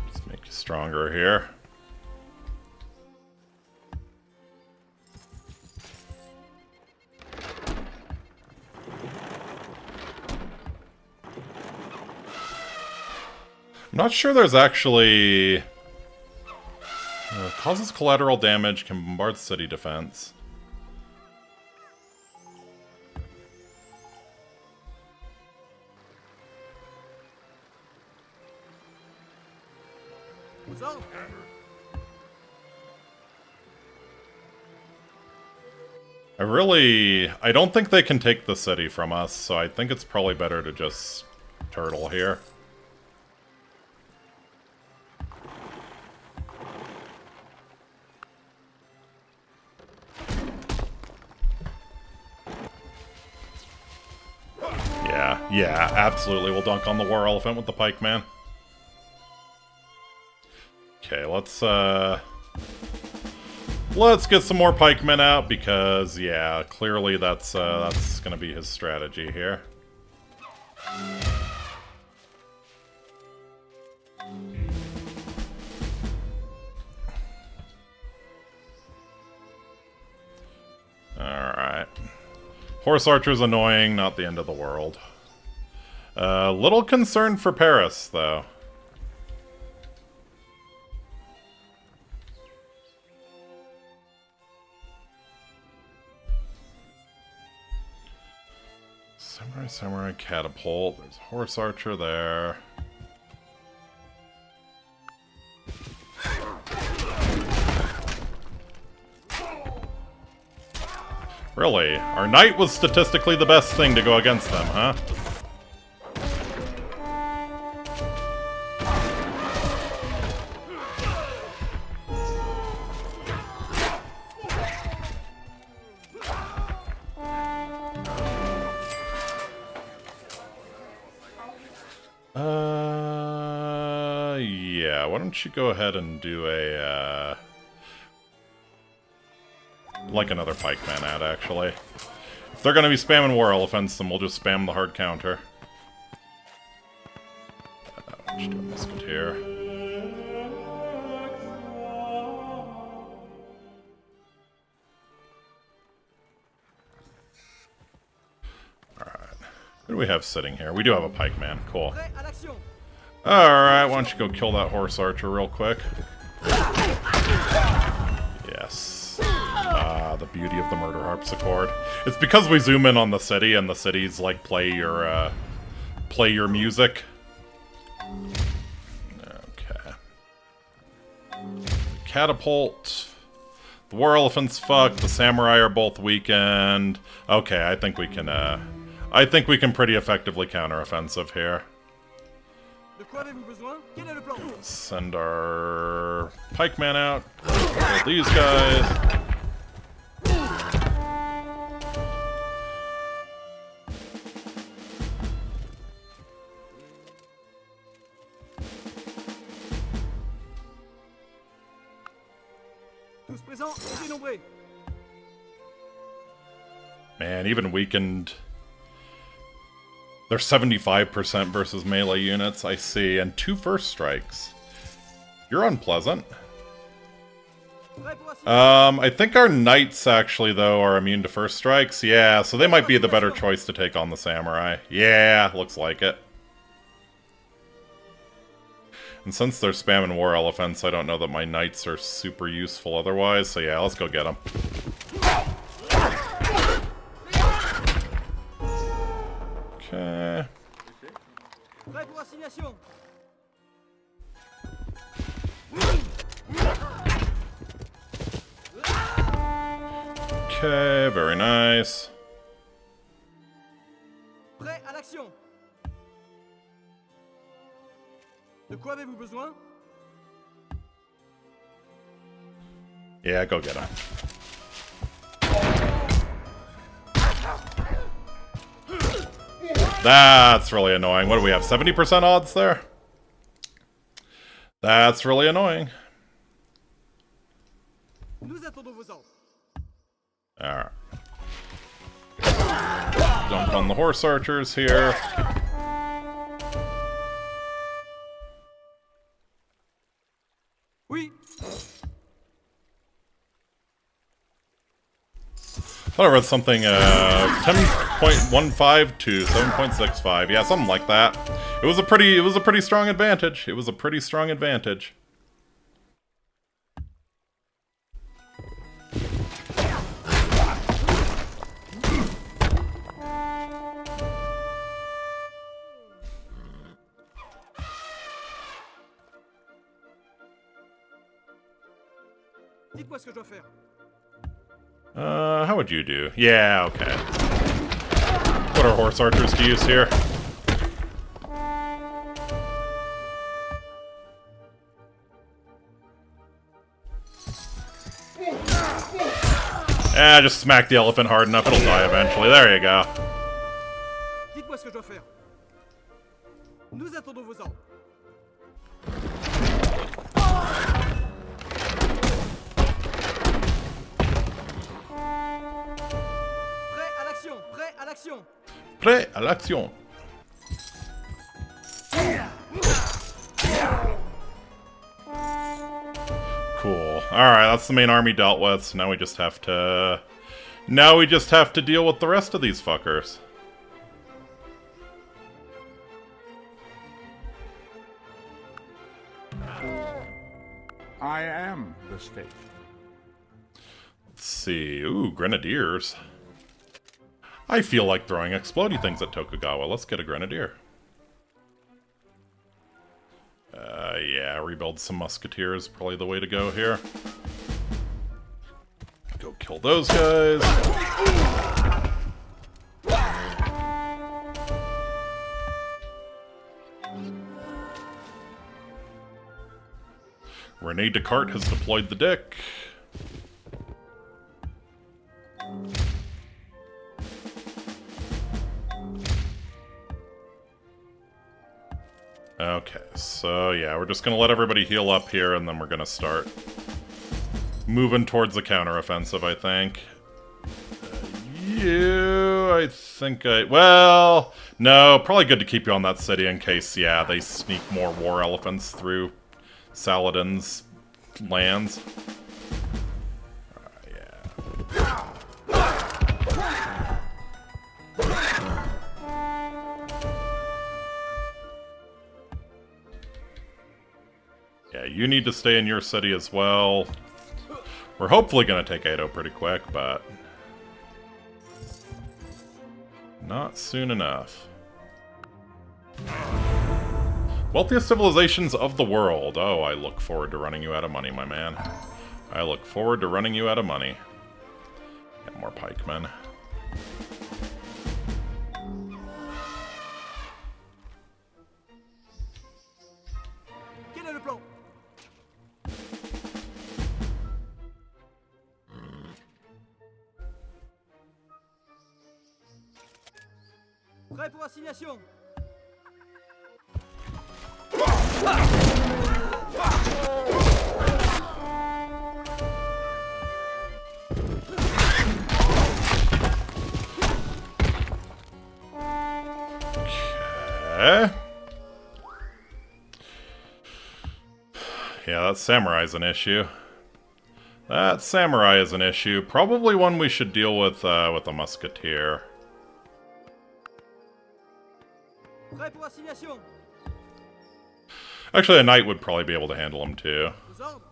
Let's make you stronger here. I'm not sure there's actually... causes collateral damage, can bombard city defense. Aux ordres. I don't think they can take the city from us, so I think it's probably better to just turtle here. Yeah, absolutely. We'll dunk on the war elephant with the pikeman. Okay, let's get some more pikemen out because, yeah, clearly that's gonna be his strategy here. Alright. Horse archer's annoying, not the end of the world. Little concerned for Paris, though. Samurai catapult. There's a horse archer there. Really? Our knight was statistically the best thing to go against them, huh? Yeah, why don't you go ahead and do a, like another pikeman ad, actually. If they're gonna be spamming war elephants, then we'll just spam the hard counter. Why don't you do a musketeer? Alright. Who do we have sitting here? We do have a pikeman. Cool. Prêt à l'action. Alright, why don't you go kill that horse archer real quick? Yes. The beauty of the murder harpsichord. It's because we zoom in on the city and the cities like play your music. Okay. Catapult. The war elephant's fucked, the samurai are both weakened. Okay, I think we can pretty effectively counter-offensive here. De quoi avez-vous besoin? Quel est le plan? Send our pikeman out. Kill these guys. Tous présents et dénombrés. Man, even weakened. They're 75% versus melee units, I see. And 2 first strikes. You're unpleasant. Prêt pour assignation. I think our knights, actually, though, are immune to first strikes. Yeah, so they might be the better choice to take on the samurai. Yeah, looks like it. And since they're spamming war elephants, I don't know that my knights are super useful otherwise, so yeah, let's go get them. Okay. Prêt pour assignation. Okay, very nice. Prêt à l'action. De quoi avez-vous besoin? Yeah, go get him. That's really annoying. What do we have? 70% odds there? That's really annoying. Nous attendons vos ordres. Alright. Dump on the horse archers here. Oui. Thought I read something, 10.15 to 7.65. Yeah, something like that. It was a pretty strong advantage. It was a pretty strong advantage. Dites-moi ce que je dois faire. How would you do? Yeah, okay. What are horse archers to use here? Just smack the elephant hard enough, it'll die eventually. There you go. Dites-moi ce que je dois faire. Nous attendons vos ordres. Prêt à l'action. Prêt à l'action. Prêt à l'action. Cool. Alright, that's the main army dealt with, so now we just have to... Now we just have to deal with the rest of these fuckers. I am the state. Let's see. Ooh, grenadiers. I feel like throwing explodey things at Tokugawa. Let's get a grenadier. Yeah, rebuild some musketeers. Probably the way to go here. Go kill those guys. Rene Descartes has deployed the dick. Okay, so yeah, we're just gonna let everybody heal up here, and then we're gonna start moving towards the counteroffensive, I think. Well, no, probably good to keep you on that city in case, yeah, they sneak more war elephants through Saladin's lands. Yeah. Yeah, you need to stay in your city as well. We're hopefully going to take Edo pretty quick, but... not soon enough. Wealthiest civilizations of the world. Oh, I look forward to running you out of money, my man. I look forward to running you out of money. Get more pikemen. Quel est le plan? Prêt pour assignation. Okay. Yeah, that samurai's an issue. That samurai is an issue. Probably one we should deal with a musketeer. Prêt pour assignation. Actually, a knight would probably be able to handle him too. Aux ordres.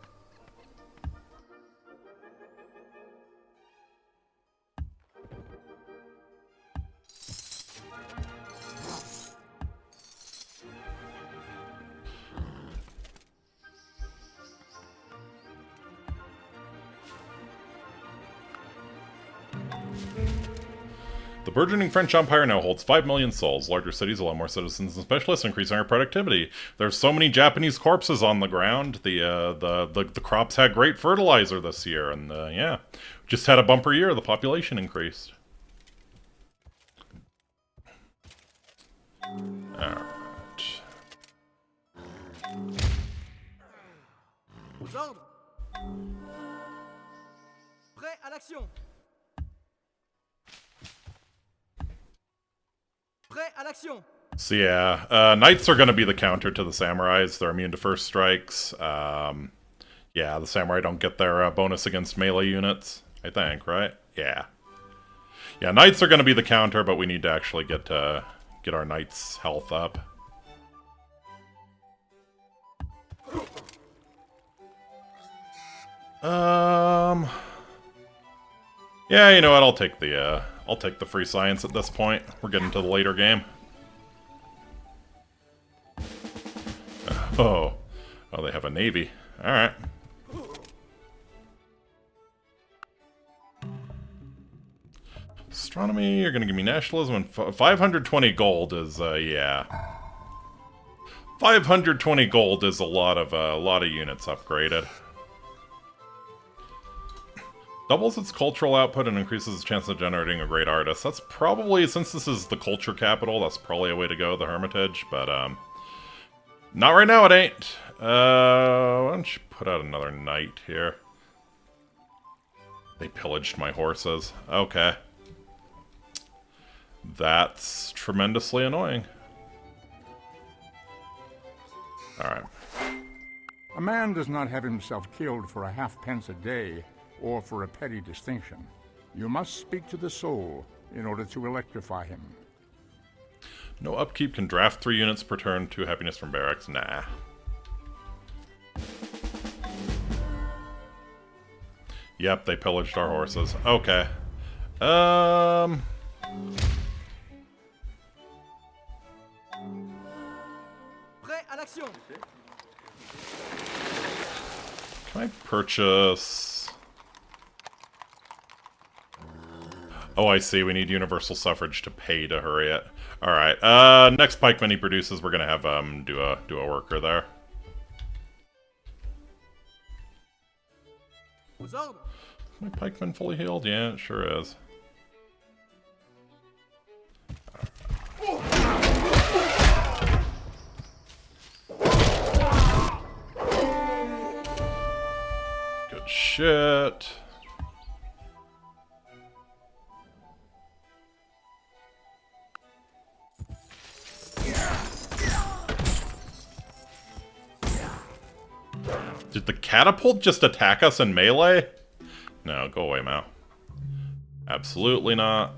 The burgeoning French Empire now holds 5 million souls. Larger cities allow more citizens and specialists, increasing our productivity. There's so many Japanese corpses on the ground. The crops had great fertilizer this year, and yeah, just had a bumper year. The population increased. Alright. Aux ordres. Prêt à l'action. Prêt à l'action. So yeah, knights are going to be the counter to the samurais. They're immune to first strikes. Yeah, the samurai don't get their bonus against melee units, I think, right? Yeah. Yeah, knights are going to be the counter, but we need to actually get our knights' health up. Yeah, you know what? I'll take the free science at this point. We're getting to the later game. Oh, they have a navy. All right. Astronomy, you're gonna give me nationalism, and 520 gold is yeah. 520 gold is a lot of units upgraded. Doubles its cultural output and increases its chance of generating a great artist. That's probably, since this is the culture capital, that's probably a way to go, the Hermitage, but not right now, it ain't. Why don't you put out another knight here? They pillaged my horses. Okay. That's tremendously annoying. Alright. A man does not have himself killed for a halfpence a day, or for a petty distinction. You must speak to the soul in order to electrify him. No upkeep, can draft 3 units per turn, 2 happiness from barracks. Nah. Yep, they pillaged our horses. Okay. Prêt à l'action. Can I purchase... Oh, I see. We need universal suffrage to pay to hurry it. Alright. Next pikeman he produces, we're gonna have do a worker there. Aux ordres. Is my pikeman fully healed? Yeah, it sure is. Good shit. Did the catapult just attack us in melee? No, go away, Mao. Absolutely not.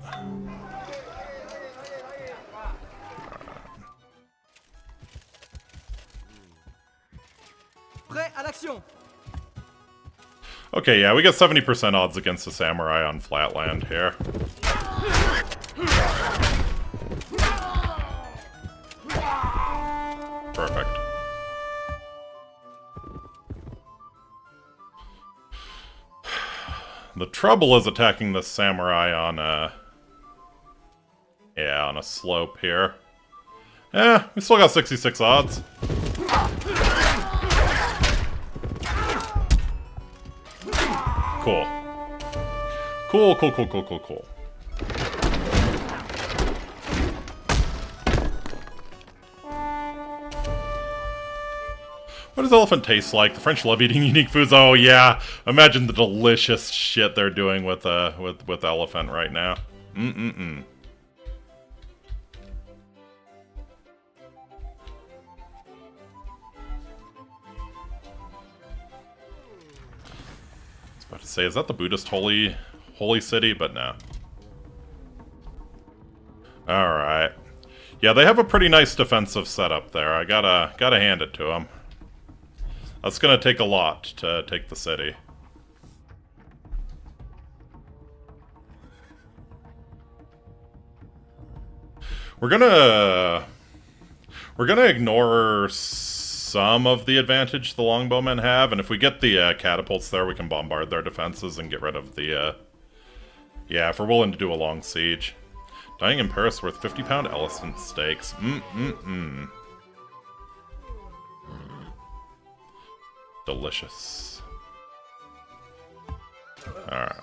Prêt à l'action. Okay, yeah, we got 70% odds against the samurai on flatland here. Perfect. The trouble is attacking the samurai on a... Yeah, on a slope here. Eh, we still got 66 odds. Cool. Cool, cool, cool, cool, cool, cool. What does elephant taste like? The French love eating unique foods. Oh yeah, imagine the delicious shit they're doing with elephant right now. Mm-mm-mm. I was about to say, is that the Buddhist holy city? But no. All right. Yeah, they have a pretty nice defensive setup there. I gotta hand it to them. That's gonna take a lot to take the city. We're gonna ignore some of the advantage the longbowmen have, and if we get the catapults there, we can bombard their defenses and get rid of the, yeah, if we're willing to do a long siege. Dying in Paris worth 50-pound elephant steaks. Delicious. Alright.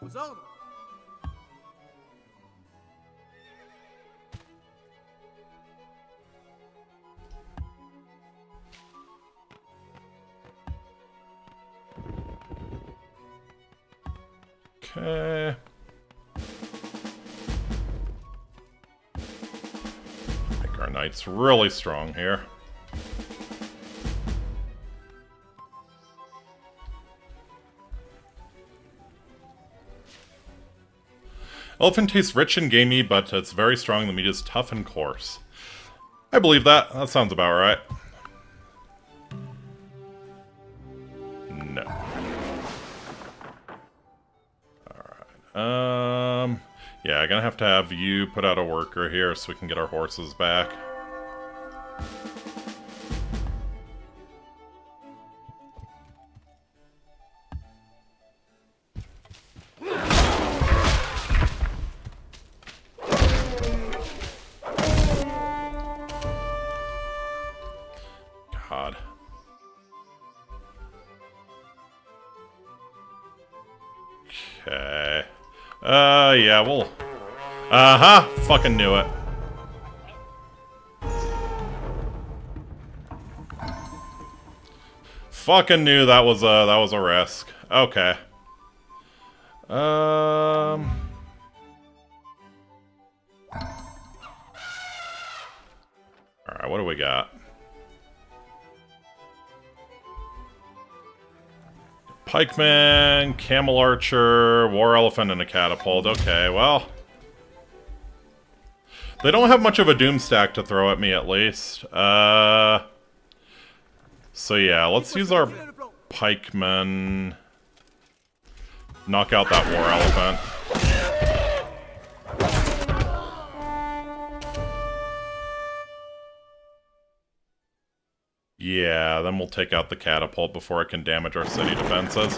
Aux ordres. Okay. Make our knights really strong here. Elephant tastes rich and gamey, but it's very strong. The meat is tough and coarse. I believe that. That sounds about right. No. Alright. Yeah, I'm gonna have to have you put out a worker here so we can get our horses back. God. Okay. Yeah, we'll... Uh-huh! Fucking knew it. Fucking knew that was a risk. Okay. Alright, what do we got? Pikeman, Camel Archer, War Elephant, and a Catapult. Okay, well... They don't have much of a Doomstack to throw at me, at least. So yeah, let's use our Pikeman. Knock out that War Elephant. Yeah, then we'll take out the Catapult before it can damage our city defenses.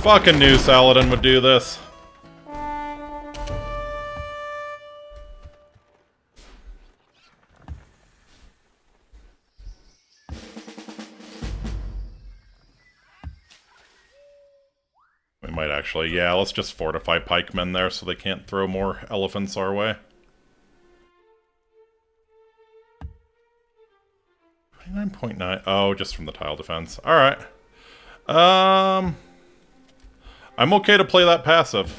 Fucking knew Saladin would do this. We might actually, yeah, let's just fortify pikemen there so they can't throw more elephants our way. 29.9, oh, just from the tile defense. Alright. I'm okay to play that passive.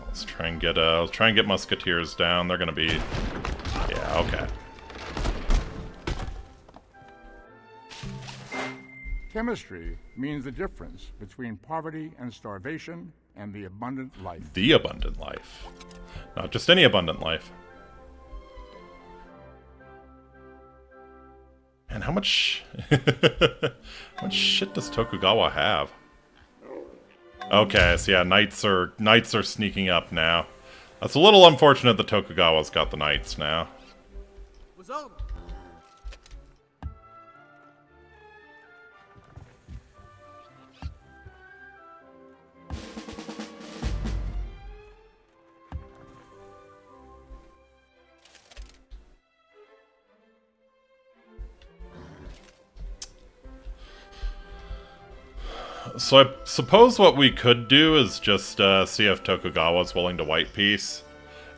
Let's try and get musketeers down. They're gonna be, yeah, okay. Chemistry means the difference between poverty and starvation and the abundant life. The abundant life. Not just any abundant life. And how much... how much shit does Tokugawa have? Okay, so yeah, knights are sneaking up now. That's a little unfortunate that Tokugawa's got the knights now. So I suppose what we could do is just see if Tokugawa's willing to white piece.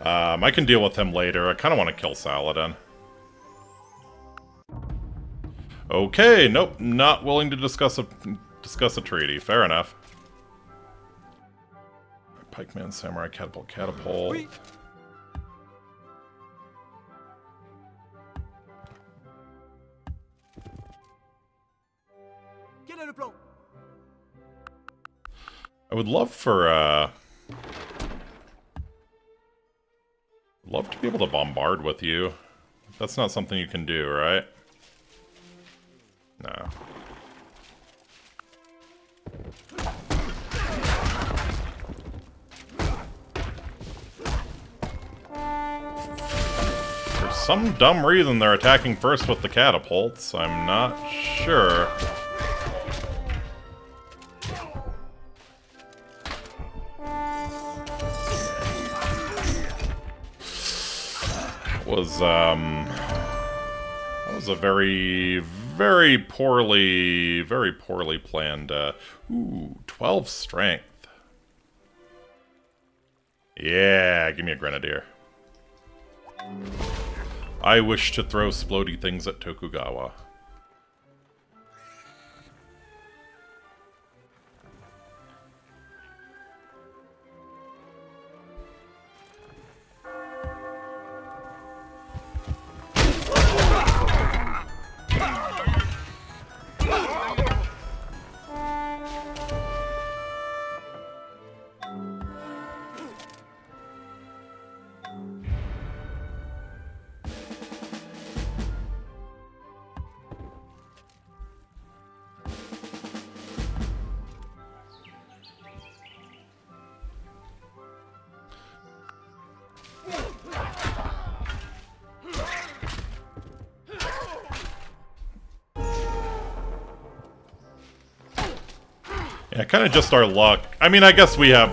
I can deal with him later. I kind of want to kill Saladin. Okay, nope, not willing to discuss a treaty. Fair enough. Pikeman, Samurai, Catapult, Catapult. Oui. Quel est le plan? I would love for, love to be able to bombard with you. That's not something you can do, right? No. For some dumb reason, they're attacking first with the catapults. I'm not sure. That was a very, very poorly planned, 12 strength. Yeah, give me a grenadier. I wish to throw splody things at Tokugawa. Yeah, kind of just our luck. I mean, I guess we have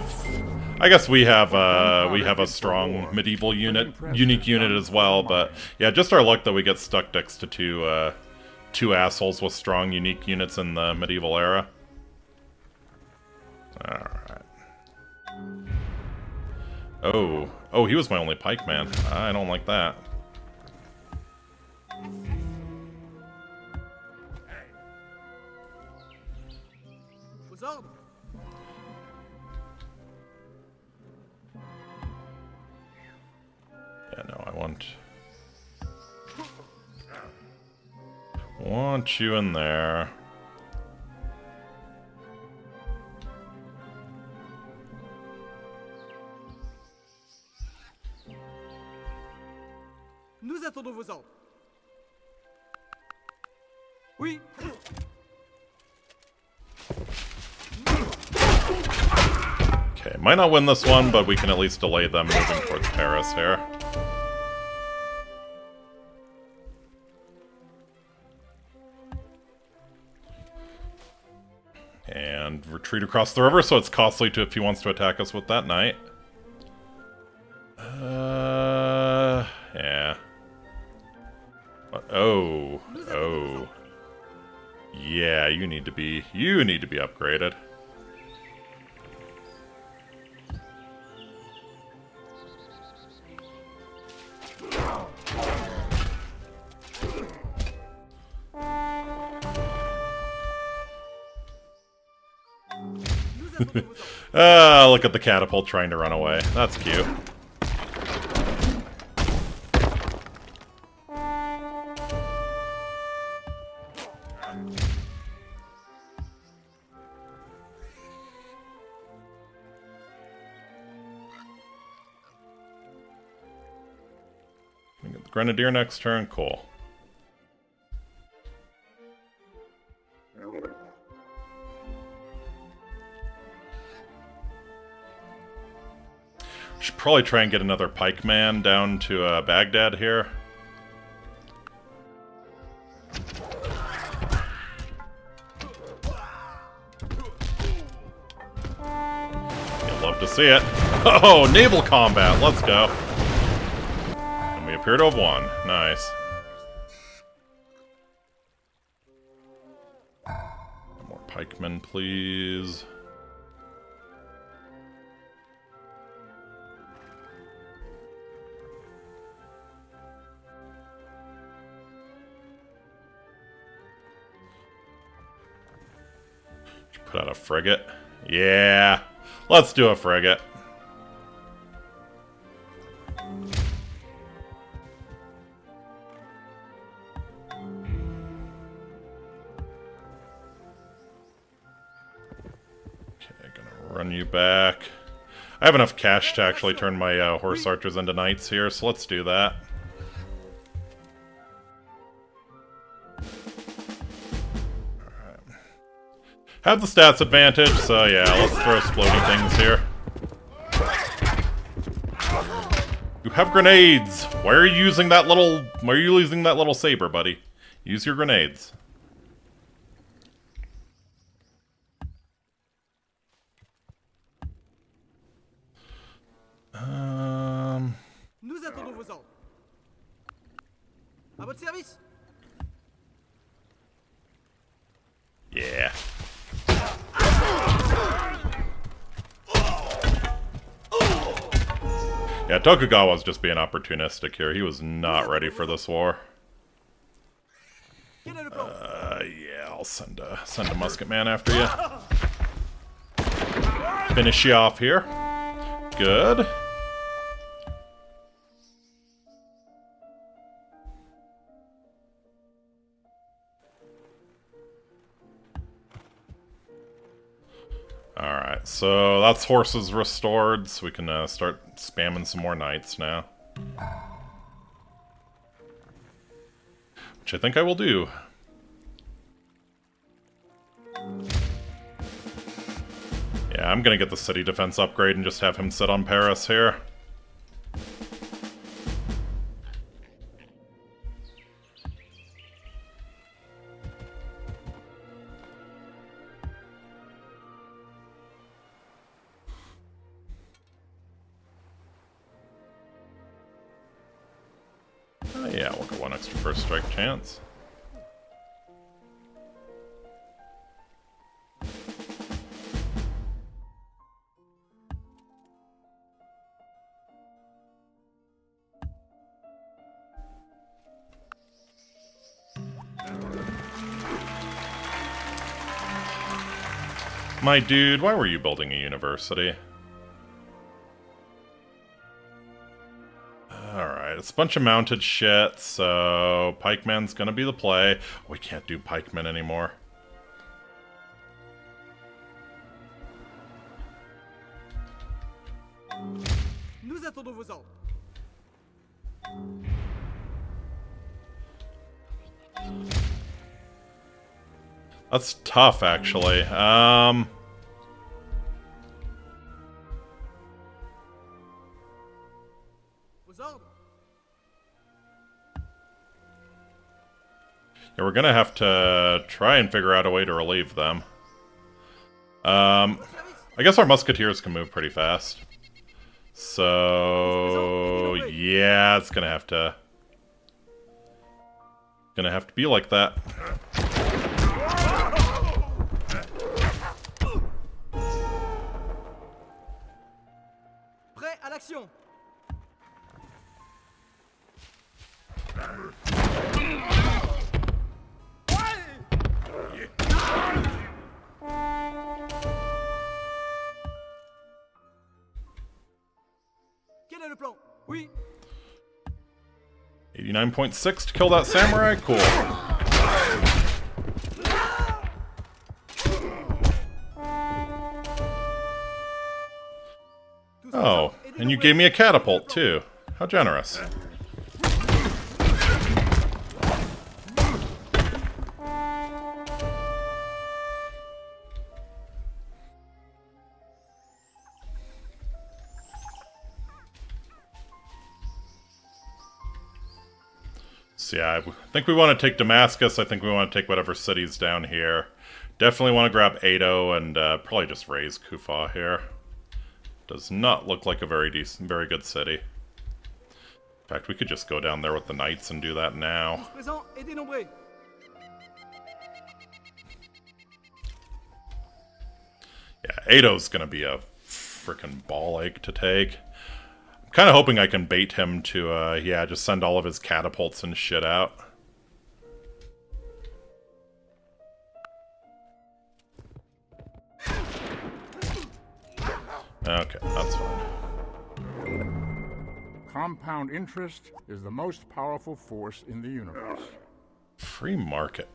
a strong medieval unit, unique unit as well. But yeah, just our luck that we get stuck next to two assholes with strong, unique units in the medieval era. All right. Oh, he was my only pikeman. I don't like that. Yeah, no, I want you in there. Nous attendons vos ordres. Oui. Okay, might not win this one, but we can at least delay them moving towards Paris here. And retreat across the river, so it's costly to if he wants to attack us with that knight. Yeah. Oh. Yeah, you need to be upgraded. Look at the catapult trying to run away. That's cute. We get the Grenadier next turn. Cool. Should probably try and get another pikeman down to Baghdad here. You'd love to see it. Oh, naval combat! Let's go. And we appear to have won. Nice. More pikemen, please. Put out a frigate. Yeah, let's do a frigate. Run you back. I have enough cash to actually turn my horse archers into knights here, so let's do that. Alright. Have the stats advantage, so yeah, let's throw exploding things here. You have grenades! Why are you using that little saber, buddy? Use your grenades. Nous attendons vos ordres. À votre service. Yeah. Yeah, Tokugawa's just being opportunistic here. He was not ready for this war. Yeah, I'll send a musket man after you. Finish you off here. Good. Alright, so that's horses restored, so we can start spamming some more knights now. Which I think I will do. Yeah, I'm gonna get the city defense upgrade and just have him sit on Paris here. Yeah, we'll get one extra first strike chance. My dude, why were you building a university? Alright, it's a bunch of mounted shit, so pikeman's gonna be the play. We can't do pikemen anymore. Nous attendons vos ordres. That's tough, actually. Vos ordres. Yeah, we're gonna have to try and figure out a way to relieve them. I guess our musketeers can move pretty fast. So yeah, it's gonna have to be like that. Prêt à l'action. Quel est le plan? Oui. 89.6 to kill that samurai? Cool. Oh, and you gave me a catapult, too. How generous. So yeah, I think we want to take Damascus. I think we want to take whatever city's down here. Definitely want to grab Edo and probably just raise Kufa here. Does not look like a very good city. In fact, we could just go down there with the knights and do that now. Ado's gonna be a freaking ball ache to take. I'm kind of hoping I can bait him to, yeah, just send all of his catapults and shit out. Okay, that's fine. Compound interest is the most powerful force in the universe. Free market.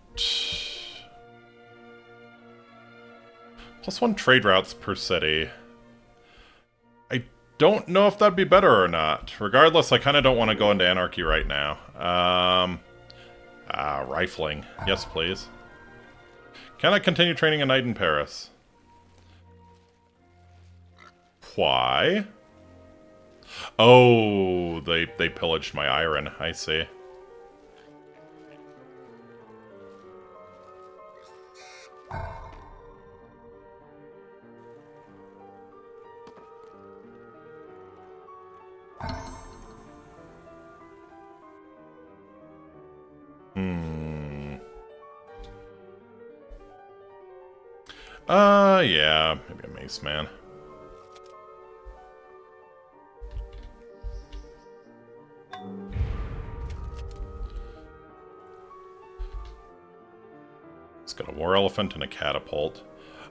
+1 trade routes per city. I don't know if that'd be better or not. Regardless, I kind of don't want to go into anarchy right now. Rifling. Yes, please. Can I continue training a knight in Paris? Why? Oh, they pillaged my iron. I see. Yeah, maybe a mace man. It's got a war elephant and a catapult.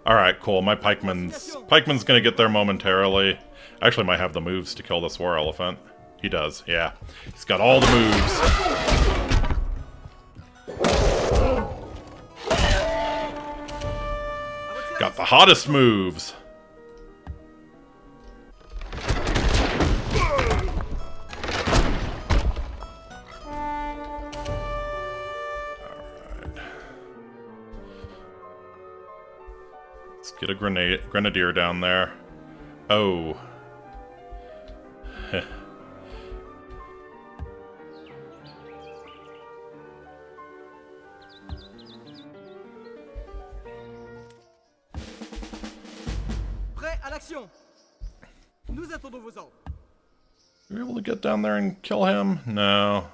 Alright, cool. My pikeman's gonna get there momentarily. Actually might have the moves to kill this war elephant. He does, yeah. He's got all the moves. Got the hottest moves. Let's get a grenadier down there. Oh. Prêt à l'action. Nous attendons vos ordres. Are you able to get down there and kill him? No.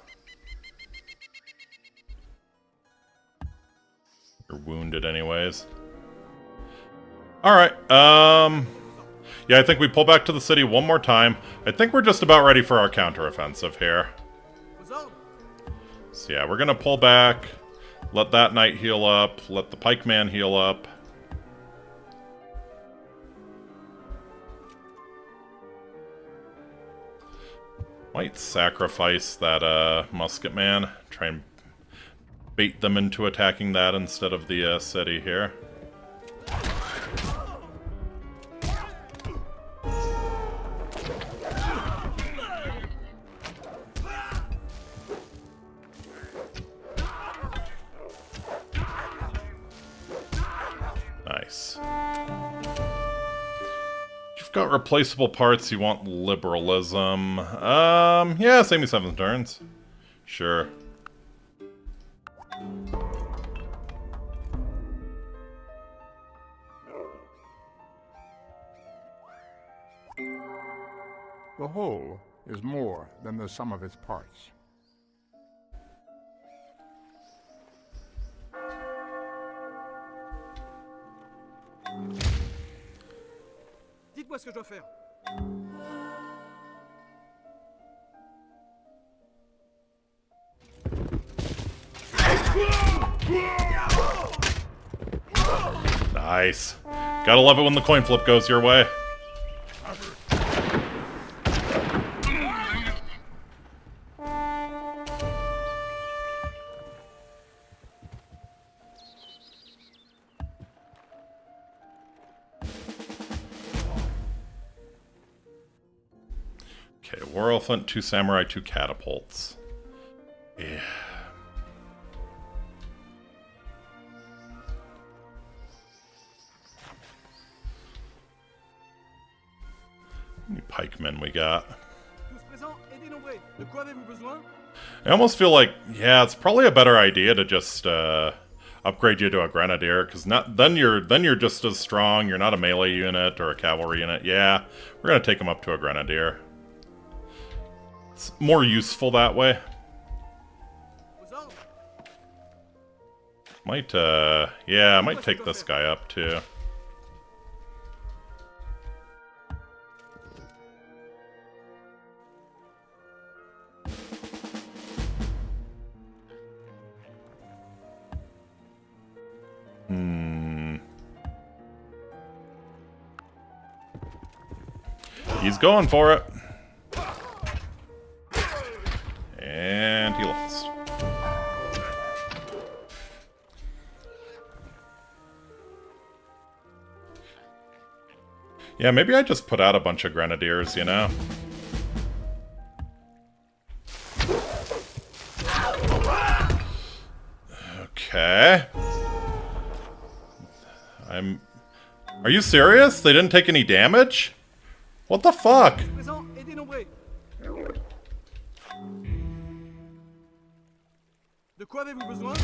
You're wounded anyways. Alright, yeah, I think we pull back to the city one more time. I think we're just about ready for our counteroffensive here. So yeah, we're gonna pull back, let that knight heal up, let the pikeman heal up. Might sacrifice that, musket man. Try and bait them into attacking that instead of the, city here. Nice. You've got replaceable parts, you want liberalism. Yeah, save me 7 turns. Sure. The whole is more than the sum of its parts. Dites-moi ce que je dois faire. Nice. Gotta love it when the coin flip goes your way. Okay, war elephant, 2 samurai, 2 catapults. Yeah. How many pikemen we got? I almost feel like, yeah, it's probably a better idea to just upgrade you to a grenadier, because then you're just as strong. You're not a melee unit or a cavalry unit. Yeah, we're gonna take him up to a grenadier. It's more useful that way. Might, yeah, I might take this guy up too. He's going for it. And he lost. Yeah, maybe I just put out a bunch of grenadiers, you know? Okay. Are you serious? They didn't take any damage? What the fuck? Présent et dénombré. De quoi avez-vous besoin?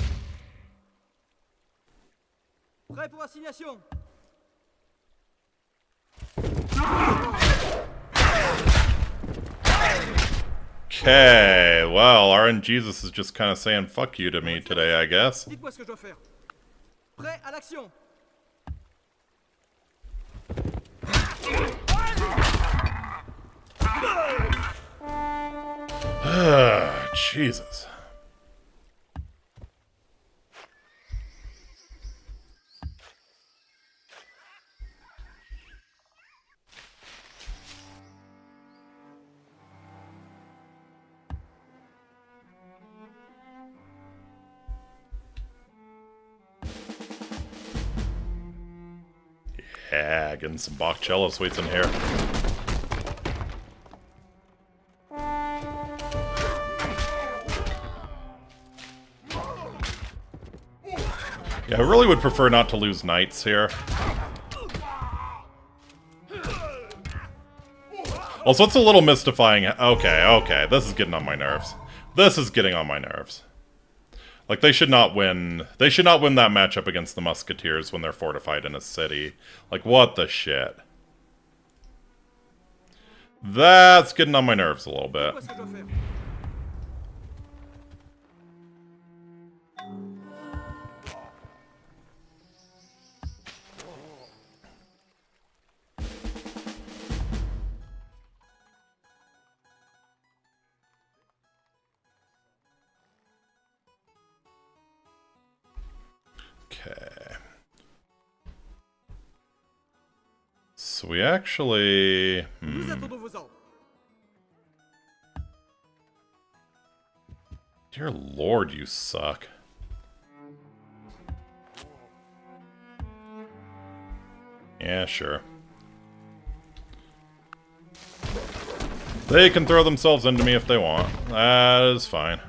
Prêt pour assignation. Okay, well, RNGesus is just kind of saying fuck you to me today, I guess. Dites-moi ce que je dois faire. Prêt à l'action. Jesus. Yeah, getting some Bachcello sweets in here. Yeah, I really would prefer not to lose knights here. Also, it's a little mystifying. Okay, this is getting on my nerves. This is getting on my nerves. Like, they should not win. They should not win that matchup against the Musketeers when they're fortified in a city. Like, what the shit? That's getting on my nerves a little bit. Dites-moi ce que je dois faire. Okay. So we actually... Nous attendons vos ordres. Dear Lord, you suck. Yeah, sure. They can throw themselves into me if they want. That is fine.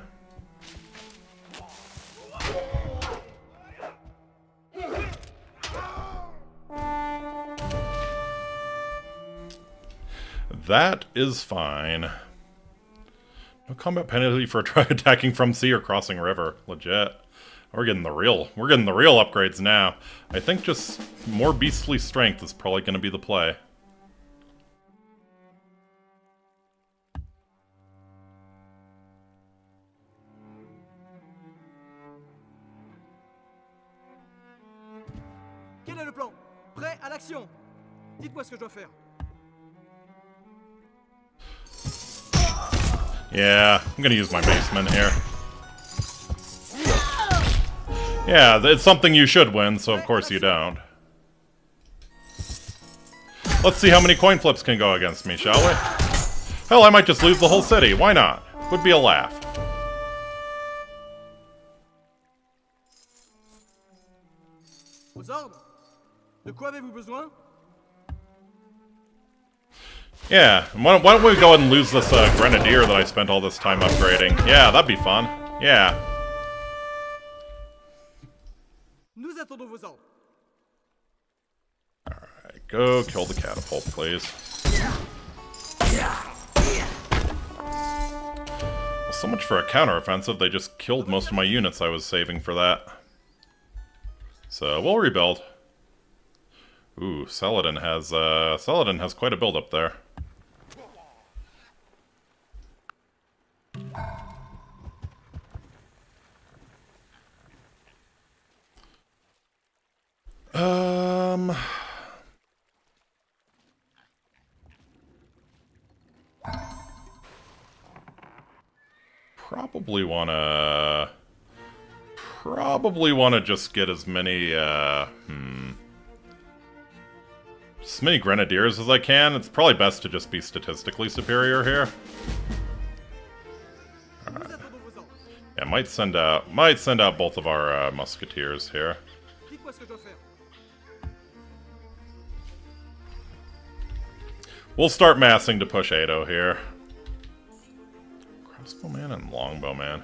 That is fine. No combat penalty for attacking from sea or crossing river. Legit. We're getting the real upgrades now. I think just more beastly strength is probably going to be the play. Quel est le plan? Prêt à l'action. Dites-moi ce que je dois faire. Yeah, I'm gonna use my basement here. Yeah, it's something you should win, so of course you don't. Let's see how many coin flips can go against me, shall we? Hell, I might just lose the whole city. Why not? Would be a laugh. Aux ordres. De quoi avez-vous besoin? Yeah, why don't we go ahead and lose this Grenadier that I spent all this time upgrading? Yeah, that'd be fun. Yeah. Nous attendons vos ordres. Alright, go kill the catapult, please. Well, so much for a counteroffensive, they just killed most of my units I was saving for that. So, we'll rebuild. Ooh, Saladin has quite a build up there. Probably wanna just get as many, as many grenadiers as I can. It's probably best to just be statistically superior here. Yeah, might send out both of our musketeers here. We'll start massing to push Edo here. Crossbowman and longbowman.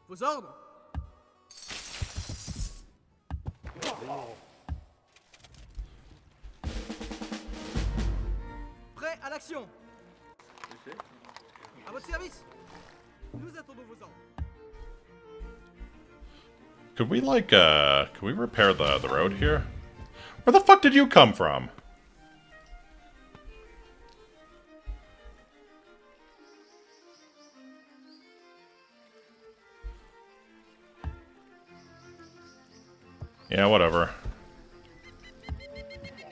Vos ordres. Prêt à l'action. À votre service. Nous attendons vos ordres. Could we, like, could we repair the road here? Where the fuck did you come from? Yeah, whatever.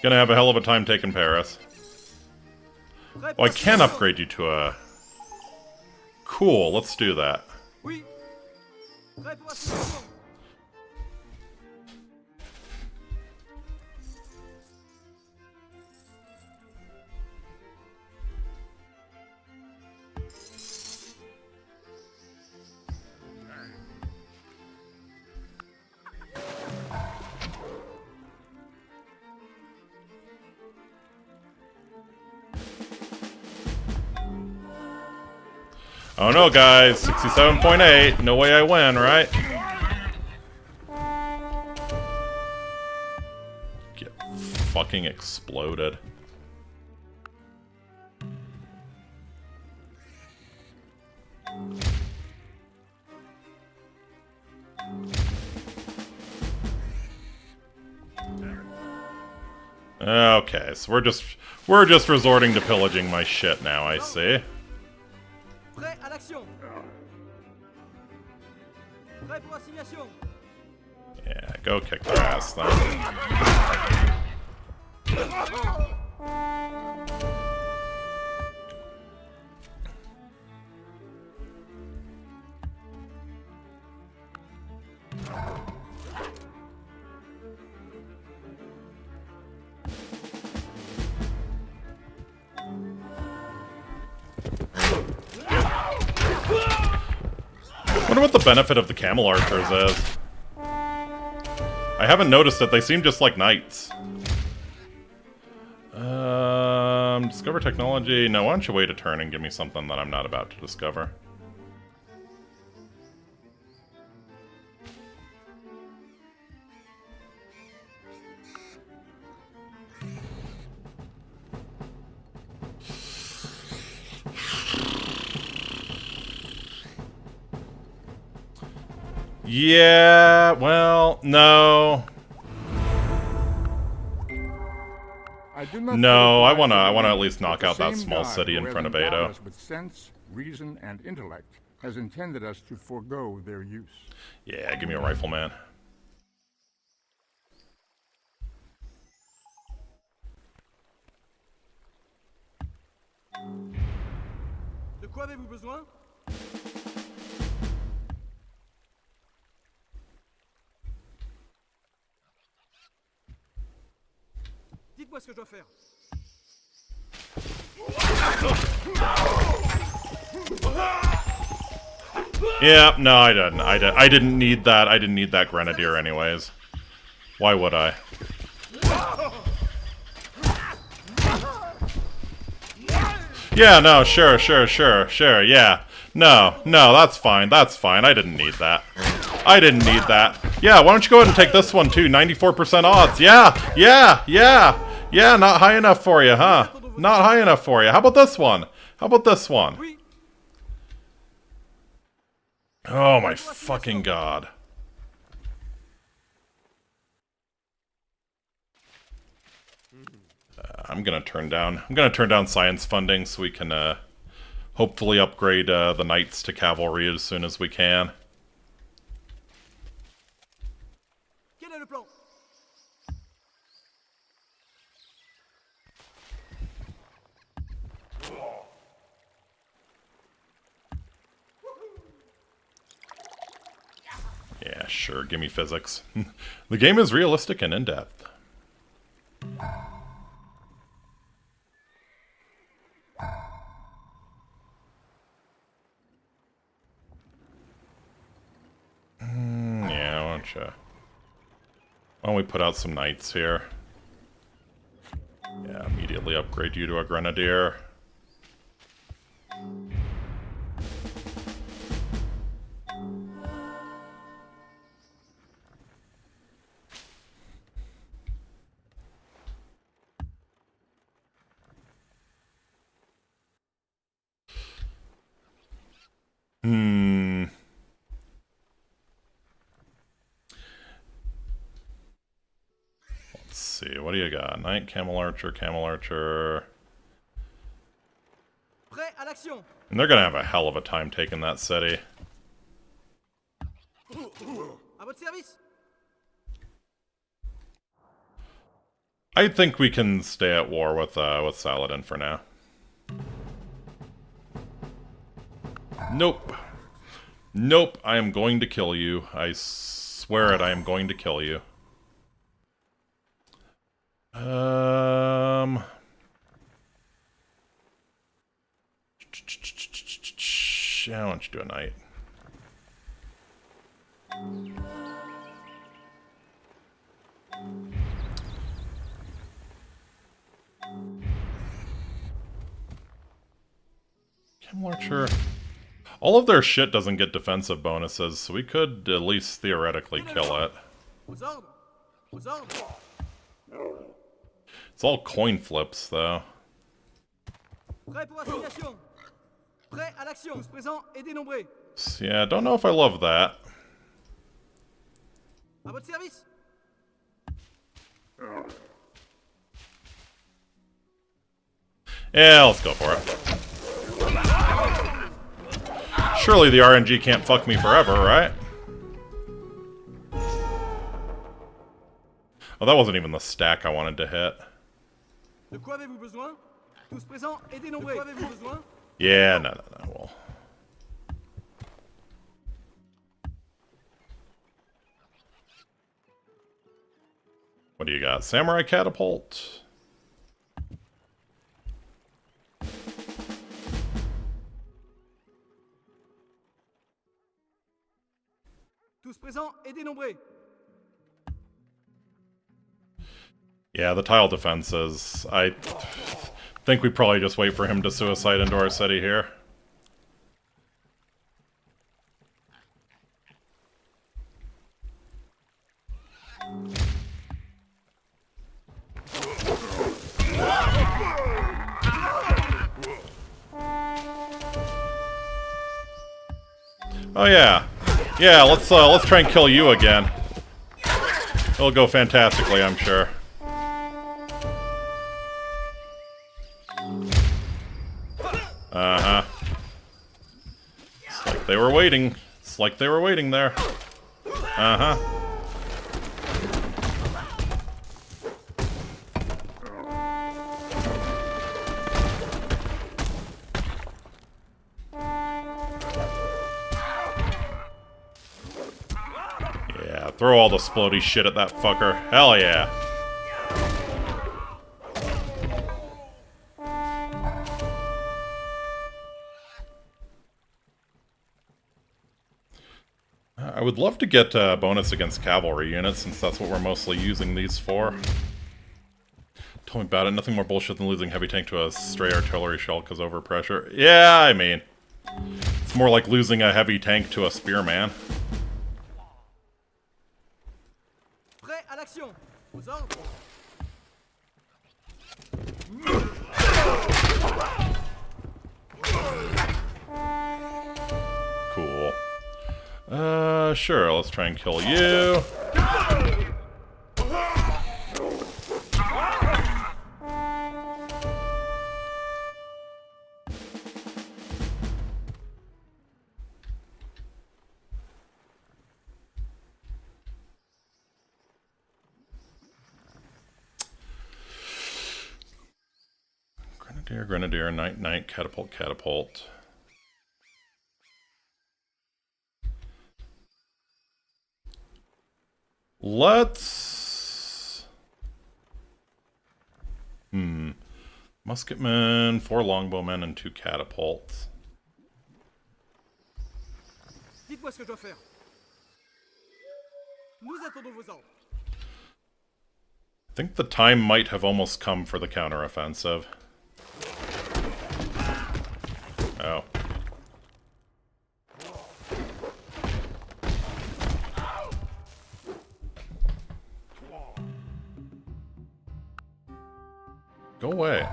Gonna have a hell of a time taking Paris. Oh, I can upgrade you to a... Cool, let's do that. Oui. Prêt pour assignation. Oh no, guys, 67.8. No way I win, right? Get fucking exploded. Okay, so we're just resorting to pillaging my shit now, I see. Prêt à l'action. Prêt pour assignation. Yeah, go kick their ass then. I wonder what the benefit of the camel archers is. I haven't noticed it. They seem just like knights. Discover technology. No, why don't you wait a turn and give me something that I'm not about to discover? Yeah, well, no. No, I wanna at least knock out that small city in front of Edo. With sense, reason, and intellect, has intended us to forego their use. Yeah, give me a rifleman. De quoi avez-vous besoin? Dites-moi ce que je dois faire. Yeah, no, I didn't. I didn't need that. I didn't need that grenadier anyways. Why would I? Yeah, no, sure, yeah. No, that's fine, I didn't need that. I didn't need that. Yeah, why don't you go ahead and take this one too, 94% odds. Yeah, not high enough for you, huh? Not high enough for you. How about this one? Oh my fucking god. I'm gonna turn down science funding so we can hopefully upgrade the knights to cavalry as soon as we can. Quel est le plan? Yeah, Sure, gimme physics. The game is realistic and in-depth. Yeah, why don't we put out some knights here? Yeah, immediately upgrade you to a grenadier. Let's see, what do you got? Knight, camel archer, camel archer. Prêt à l'action. And they're gonna have a hell of a time taking that city. À votre service. I think we can stay at war with Saladin for now. Nope. Nope, I am going to kill you. I swear it, I am going to kill you. Yeah, why don't you do a knight? Camel archer. All of their shit doesn't get defensive bonuses, so we could at least theoretically kill it. Aux ordres. Aux ordres. It's all coin flips, though. Prêt pour assignation. Prêt à l'action. Tous présents et dénombrés. So, yeah, don't know if I love that. À votre service. Yeah, let's go for it. Surely the RNG can't fuck me forever, right? Oh, that wasn't even the stack I wanted to hit. De quoi avez-vous besoin? Tous présents et dénombrés. De quoi avez-vous besoin? Yeah, no. Well. What do you got? Samurai catapult? Tous présents et dénombrés. Yeah, the tile defenses. I think we probably just wait for him to suicide into our city here. Oh yeah. Yeah, let's try and kill you again. It'll go fantastically, I'm sure. Uh-huh. It's like they were waiting. It's like they were waiting there. Uh-huh. Yeah, throw all the splody shit at that fucker. Hell yeah. I would love to get a bonus against cavalry units, since that's what we're mostly using these for. Tell me about it. Nothing more bullshit than losing heavy tank to a stray artillery shell because overpressure. Yeah, I mean, it's more like losing a heavy tank to a spearman. Prêt à l'action. Aux ordres. Cool. Sure, let's try and kill you. Grenadier, grenadier, knight, knight, catapult, catapult. Let's... Musketmen, 4 longbowmen, and 2 catapults. Dites-moi ce que je dois faire. Nous attendons vos ordres. I think the time might have almost come for the counteroffensive. Oh. Go away.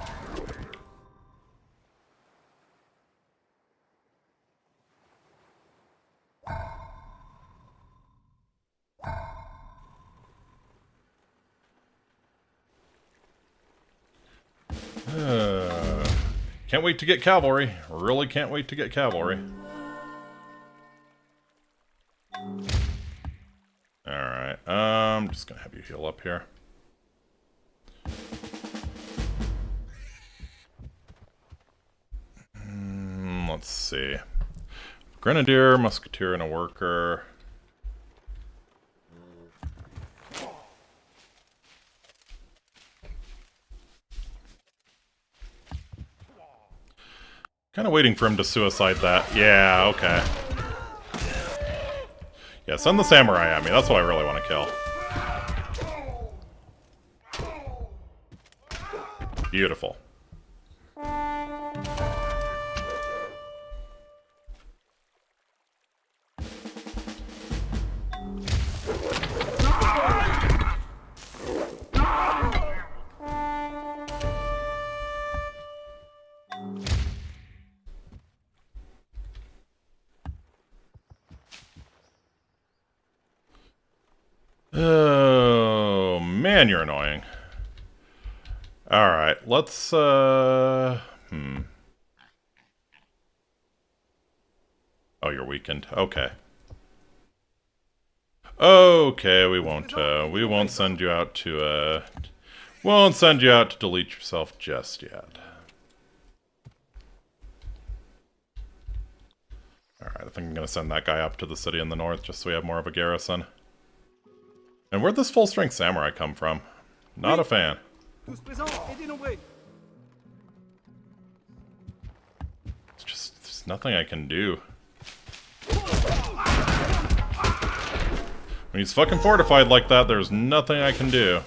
Can't wait to get cavalry. Really can't wait to get cavalry. Alright, I'm just gonna have you heal up here. Let's see. Grenadier, musketeer, and a worker. Kind of waiting for him to suicide that. Yeah, okay. Yeah, send the samurai at me. That's what I really want to kill. Beautiful. Oh, man, you're annoying. Alright, let's, Oh, you're weakened. Okay. Okay, we won't send you out to, won't send you out to delete yourself just yet. Alright, I think I'm gonna send that guy up to the city in the north just so we have more of a garrison. And where'd this full-strength samurai come from? Not a fan. Tous présents et dénombrés. It's just, there's nothing I can do. When he's fucking fortified like that, there's nothing I can do.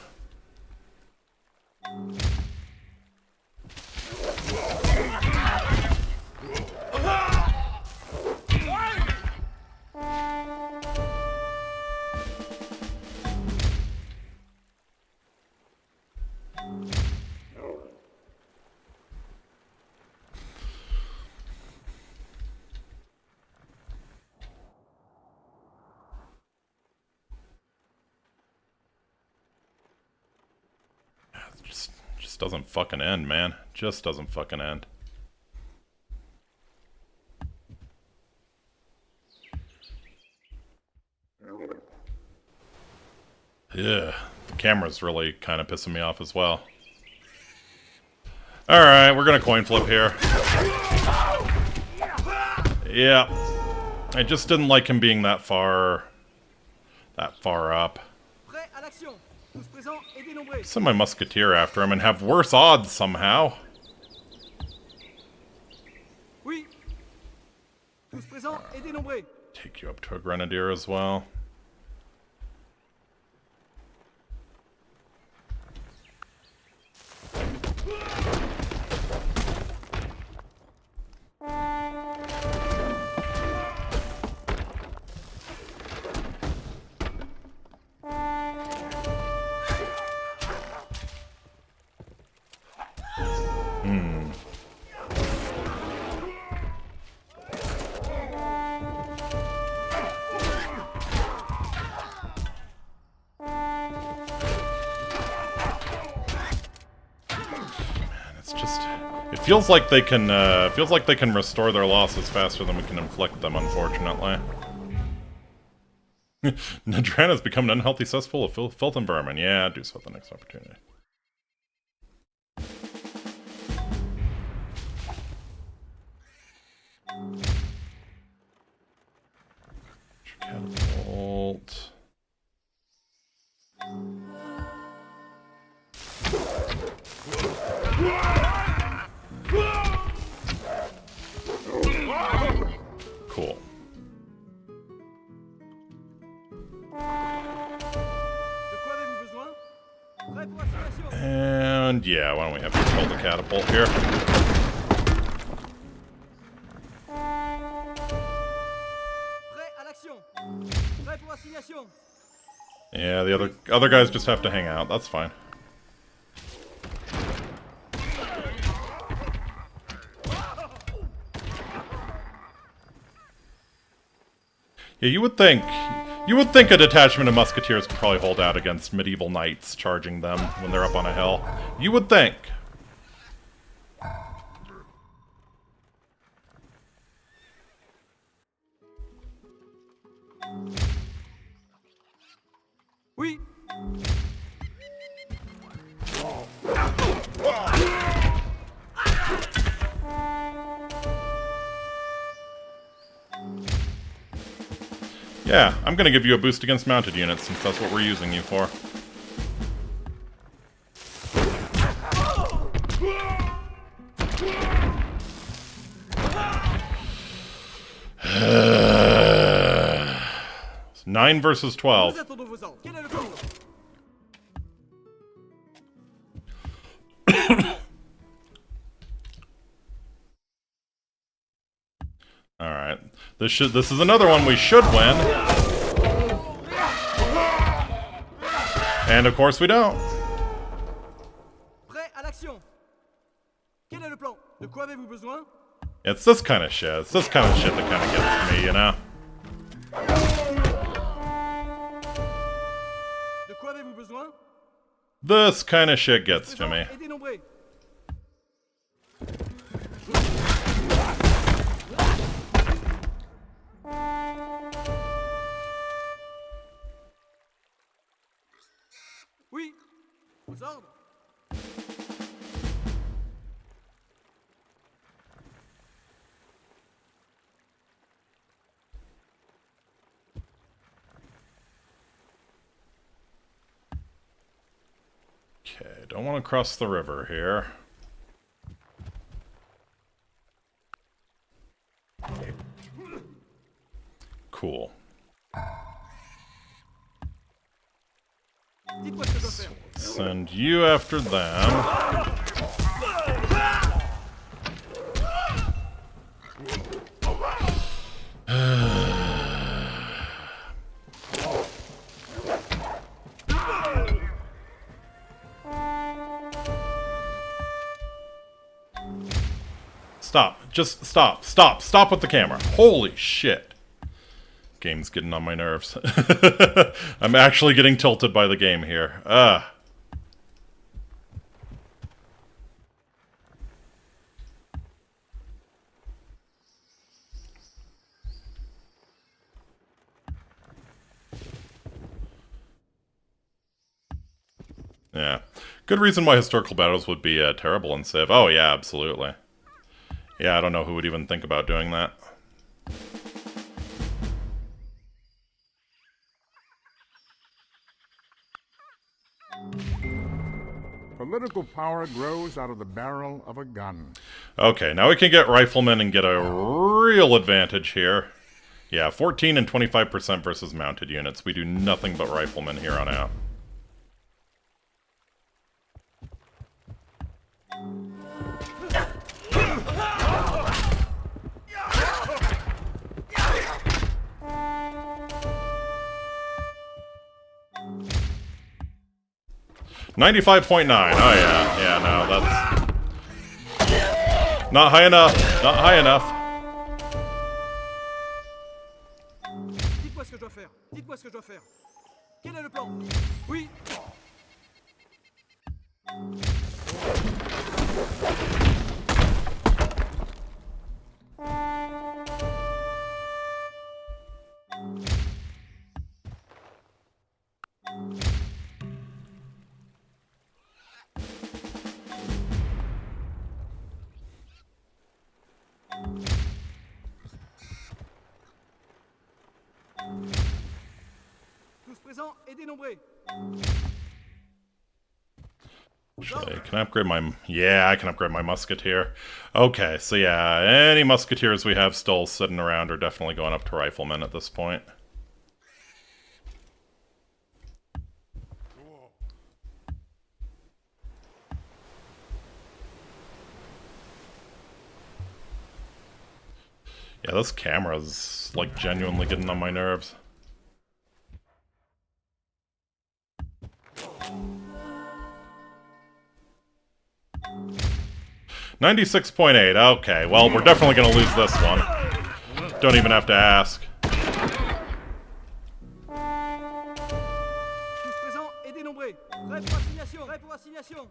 Just doesn't fucking end, man. Just doesn't fucking end. Yeah, the camera's really kind of pissing me off as well. Alright, we're gonna coin flip here. Yeah. I just didn't like him being that far up. Prêt à l'action. Tous présents et dénombrés. Send my musketeer after him and have worse odds somehow. Oui. Tous présents et dénombrés. Take you up to a grenadier as well. Feels like they can restore their losses faster than we can inflict them, unfortunately. Nadrana's become an unhealthy cesspool of filth and vermin. Yeah, do so at the next opportunity. Catapult. Yeah, why don't we have you kill the catapult here? Prêt à l'action. Prêt pour assignation. Yeah, the other guys just have to hang out. That's fine. Yeah, you would think a detachment of musketeers could probably hold out against medieval knights charging them when they're up on a hill. You would think. Oui. Yeah, I'm gonna give you a boost against mounted units since that's what we're using you for. It's 9 versus 12. Nous attendons vos ordres. Quel est le plan? Alright. This is another one we should win. And of course we don't. Prêt à l'action. Quel est le plan? De quoi avez-vous besoin? It's this kind of shit. It's this kind of shit that kind of gets me, you know? De quoi avez-vous besoin? This kind of shit gets to me. Et dénombré. Oui. Vos ordres. Okay, don't want to cross the river here. Cool. Dites-moi ce que je dois faire. Send you after them. Stop. Just stop. Stop. Stop with the camera. Holy shit. Game's getting on my nerves. I'm actually getting tilted by the game here. Yeah. Good reason why historical battles would be terrible in Civ. Oh, yeah, absolutely. Yeah, I don't know who would even think about doing that. Political power grows out of the barrel of a gun. Okay, now we can get riflemen and get a real advantage here. Yeah, 14 and 25% versus mounted units. We do nothing but riflemen here on out. $95.9. Oh yeah, no, that's not high enough. Not high enough. Dites-moi ce que je dois faire. Dites-moi ce que je dois faire. Quel est le plan? Oui. Tous présents et dénombrés. Actually, can I upgrade my... Yeah, I can upgrade my musketeer. Okay, so yeah, any musketeers we have still sitting around are definitely going up to riflemen at this point. Yeah, this camera's, like, genuinely getting on my nerves. $96.8. Okay, well, we're definitely gonna lose this one. Don't even have to ask. Tous présents et dénombrés. Prêt pour assignation. Prêt pour assignation.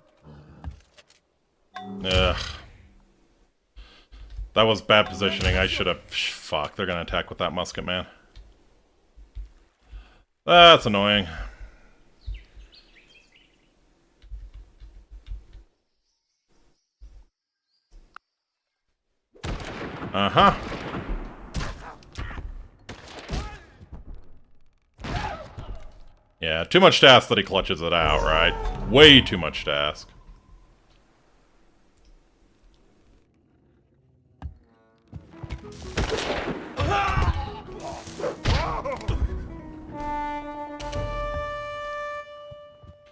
Ugh. That was bad positioning. I should have... Fuck, they're gonna attack with that musket, man. That's annoying. Uh-huh. Yeah, too much to ask that he clutches it out, right? Way too much to ask.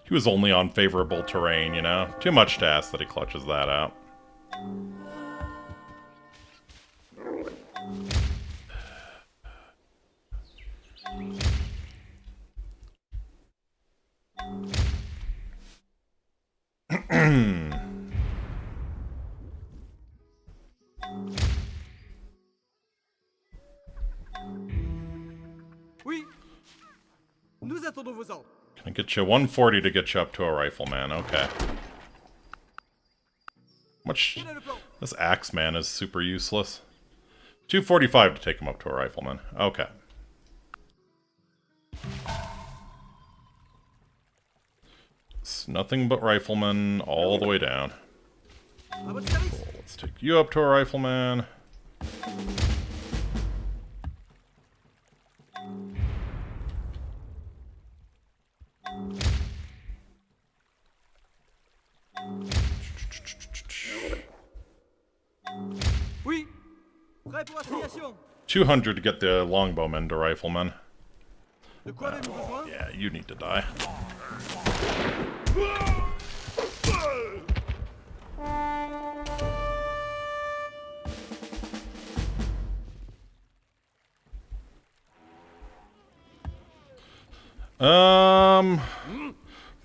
He was only on favorable terrain, you know? Too much to ask that he clutches that out. Oui. Nous attendons vos ordres. Can I get you 140 to get you up to a rifleman? Okay. Much... This Axeman is super useless. 245 to take him up to a rifleman. Okay. It's nothing but riflemen all the way down. À votre service. Cool. Let's take you up to a rifleman. Oui. Prêt pour assignation. 200 to get the longbowman to rifleman. De quoi avez-vous besoin? Yeah, you need to die.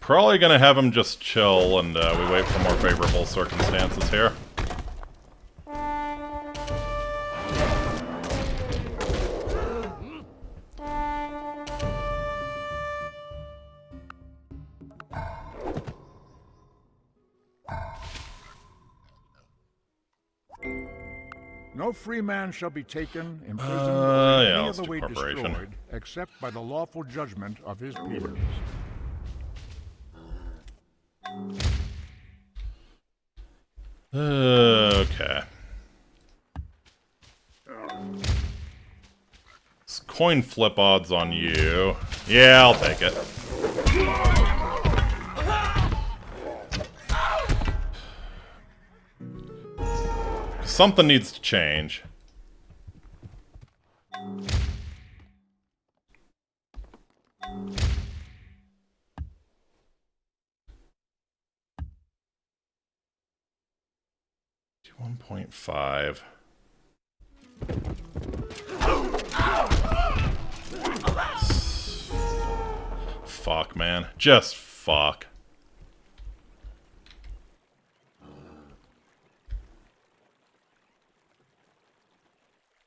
Probably gonna have him just chill and we wait for more favorable circumstances here. No free man shall be taken, imprisoned, yeah, or in any let's other do way preparation. destroyed, except by the lawful judgment of his peers. Okay. It's coin flip odds on you. Yeah, I'll take it. Something needs to change. $1.5. Fuck, man. Just fuck.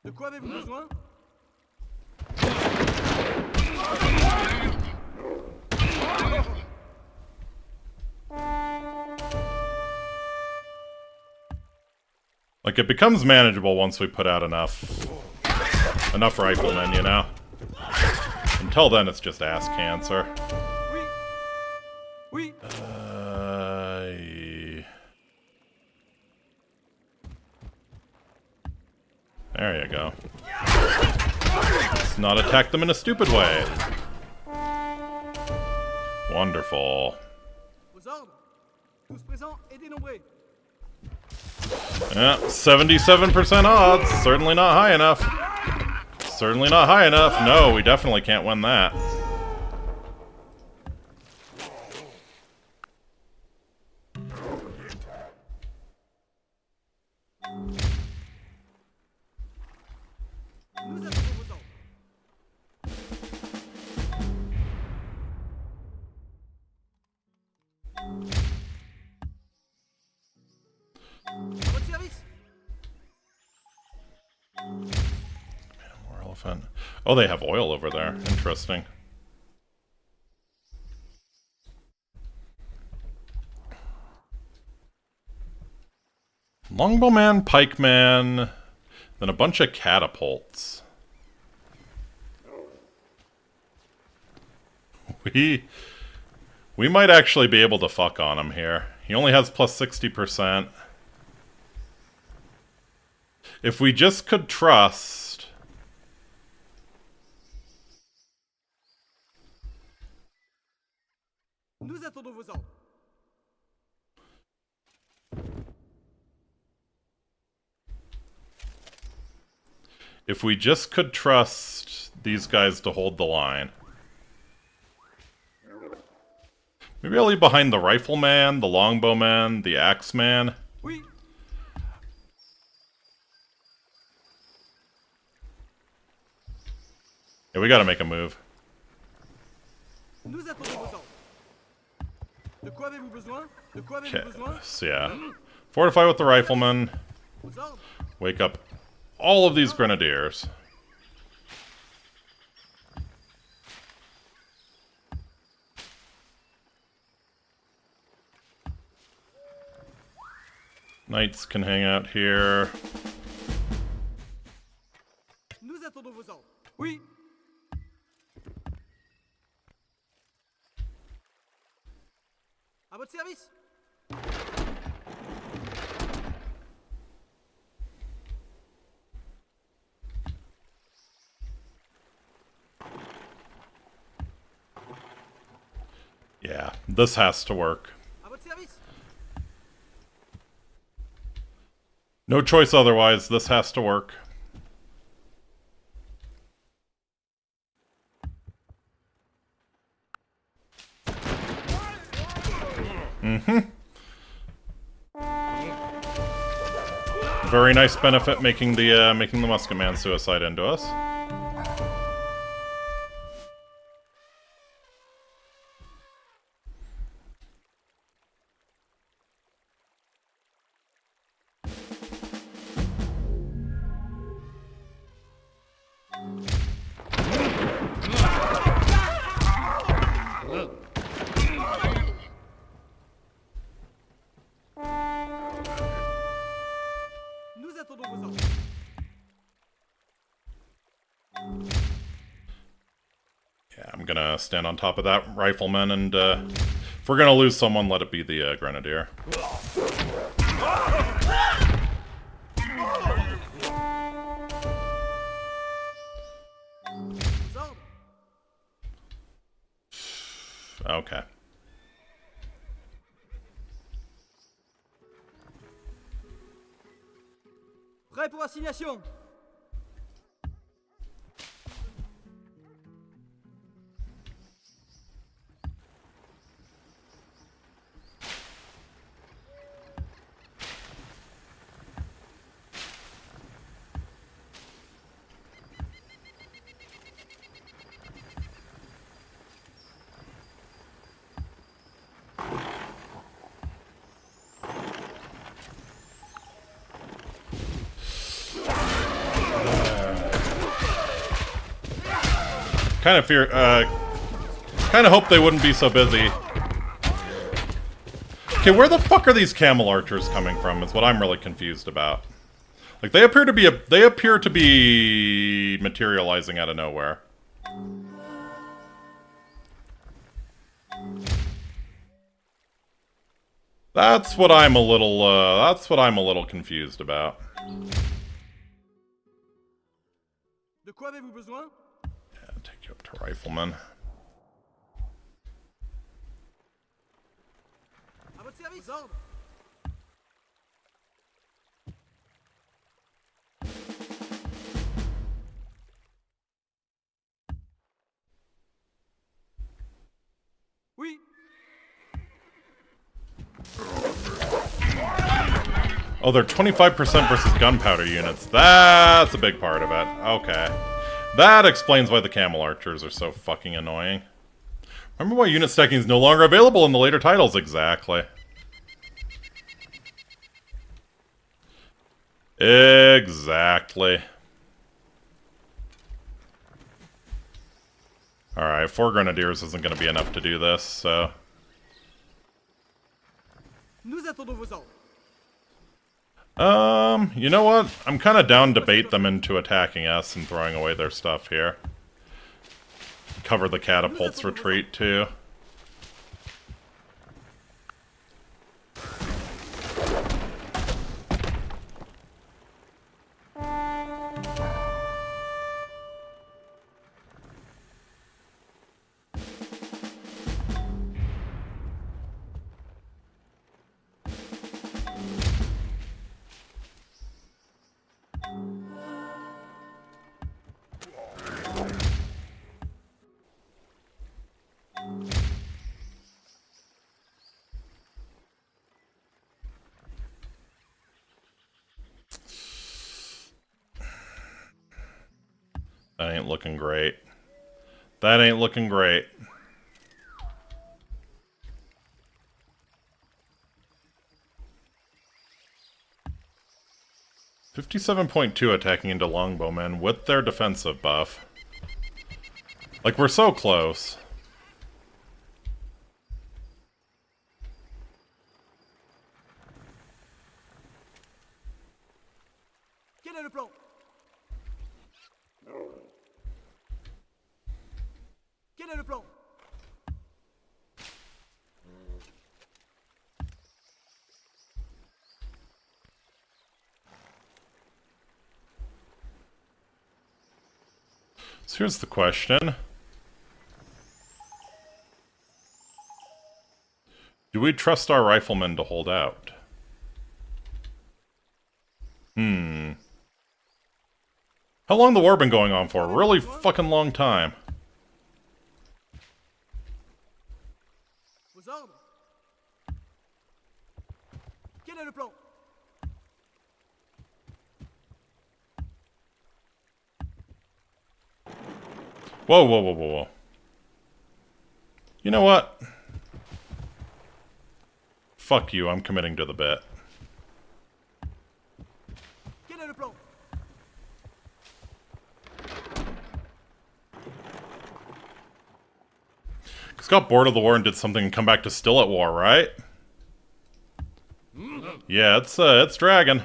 De quoi avez-vous besoin? Like, it becomes manageable once we put out enough riflemen, you know? Until then, it's just ass cancer. Oui. Oui. There you go. Let's not attack them in a stupid way. Wonderful. Vos ordres. Tous présents et dénombrés. Yeah, 77% odds. Certainly not high enough. Certainly not high enough. No, we definitely can't win that. service. More elephant. Oh, they have oil over there. Interesting. Longbowman, pikeman, then a bunch of catapults. We might actually be able to fuck on him here. He only has plus 60%. If we just could trust... Nous attendons vos ordres. If we just could trust these guys to hold the line. Maybe I'll leave behind the rifleman, the longbowman, the axeman. Oui. Yeah, we gotta make a move. Nous attendons vos ordres. De quoi avez-vous besoin? De quoi avez-vous Okay, besoin? so yeah. Fortify with the rifleman. Vos ordres? Wake up all of these grenadiers. Knights can hang out here. Nous attendons vos ordres. Oui. À votre service. Yeah, this has to work. À votre service. No choice otherwise, this has to work. Very nice benefit making the musketman suicide into us. Nous attendons vos ordres. Yeah, I'm gonna stand on top of that rifleman, and if we're gonna lose someone, let it be the grenadier. Vos ordres. Okay. Prêt pour assignation. Kind of hope they wouldn't be so busy. Okay, where the fuck are these camel archers coming from? Is what I'm really confused about. Like they appear to be materializing out of nowhere. That's what I'm a little confused about. De quoi avez-vous besoin? Yeah, take you up to rifleman. À votre service. Vos ordres. Oui. Oh, they're 25% versus gunpowder units. That's a big part of it. Okay. That explains why the camel archers are so fucking annoying. Remember why unit stacking is no longer available in the later titles? Exactly. Exactly. Alright, 4 grenadiers isn't going to be enough to do this, so... Nous attendons vos ordres. You know what? I'm kind of down to bait them into attacking us and throwing away their stuff here. Cover the catapult's retreat, too. That ain't looking great. That ain't looking great. .2 attacking into longbowmen with their defensive buff. Like, we're so close. Quel est le plan? Quel est le plan? So here's the question. Do we trust our riflemen to hold out? How long the war been going on for? Really fucking long time. Vos ordres? Quel est le plan? Whoa, whoa, whoa, whoa, whoa. You know what? Fuck you, I'm committing to the bet. Quel est le plan? Cause got bored of the war and did something and come back to still at war, right? Yeah, it's dragging.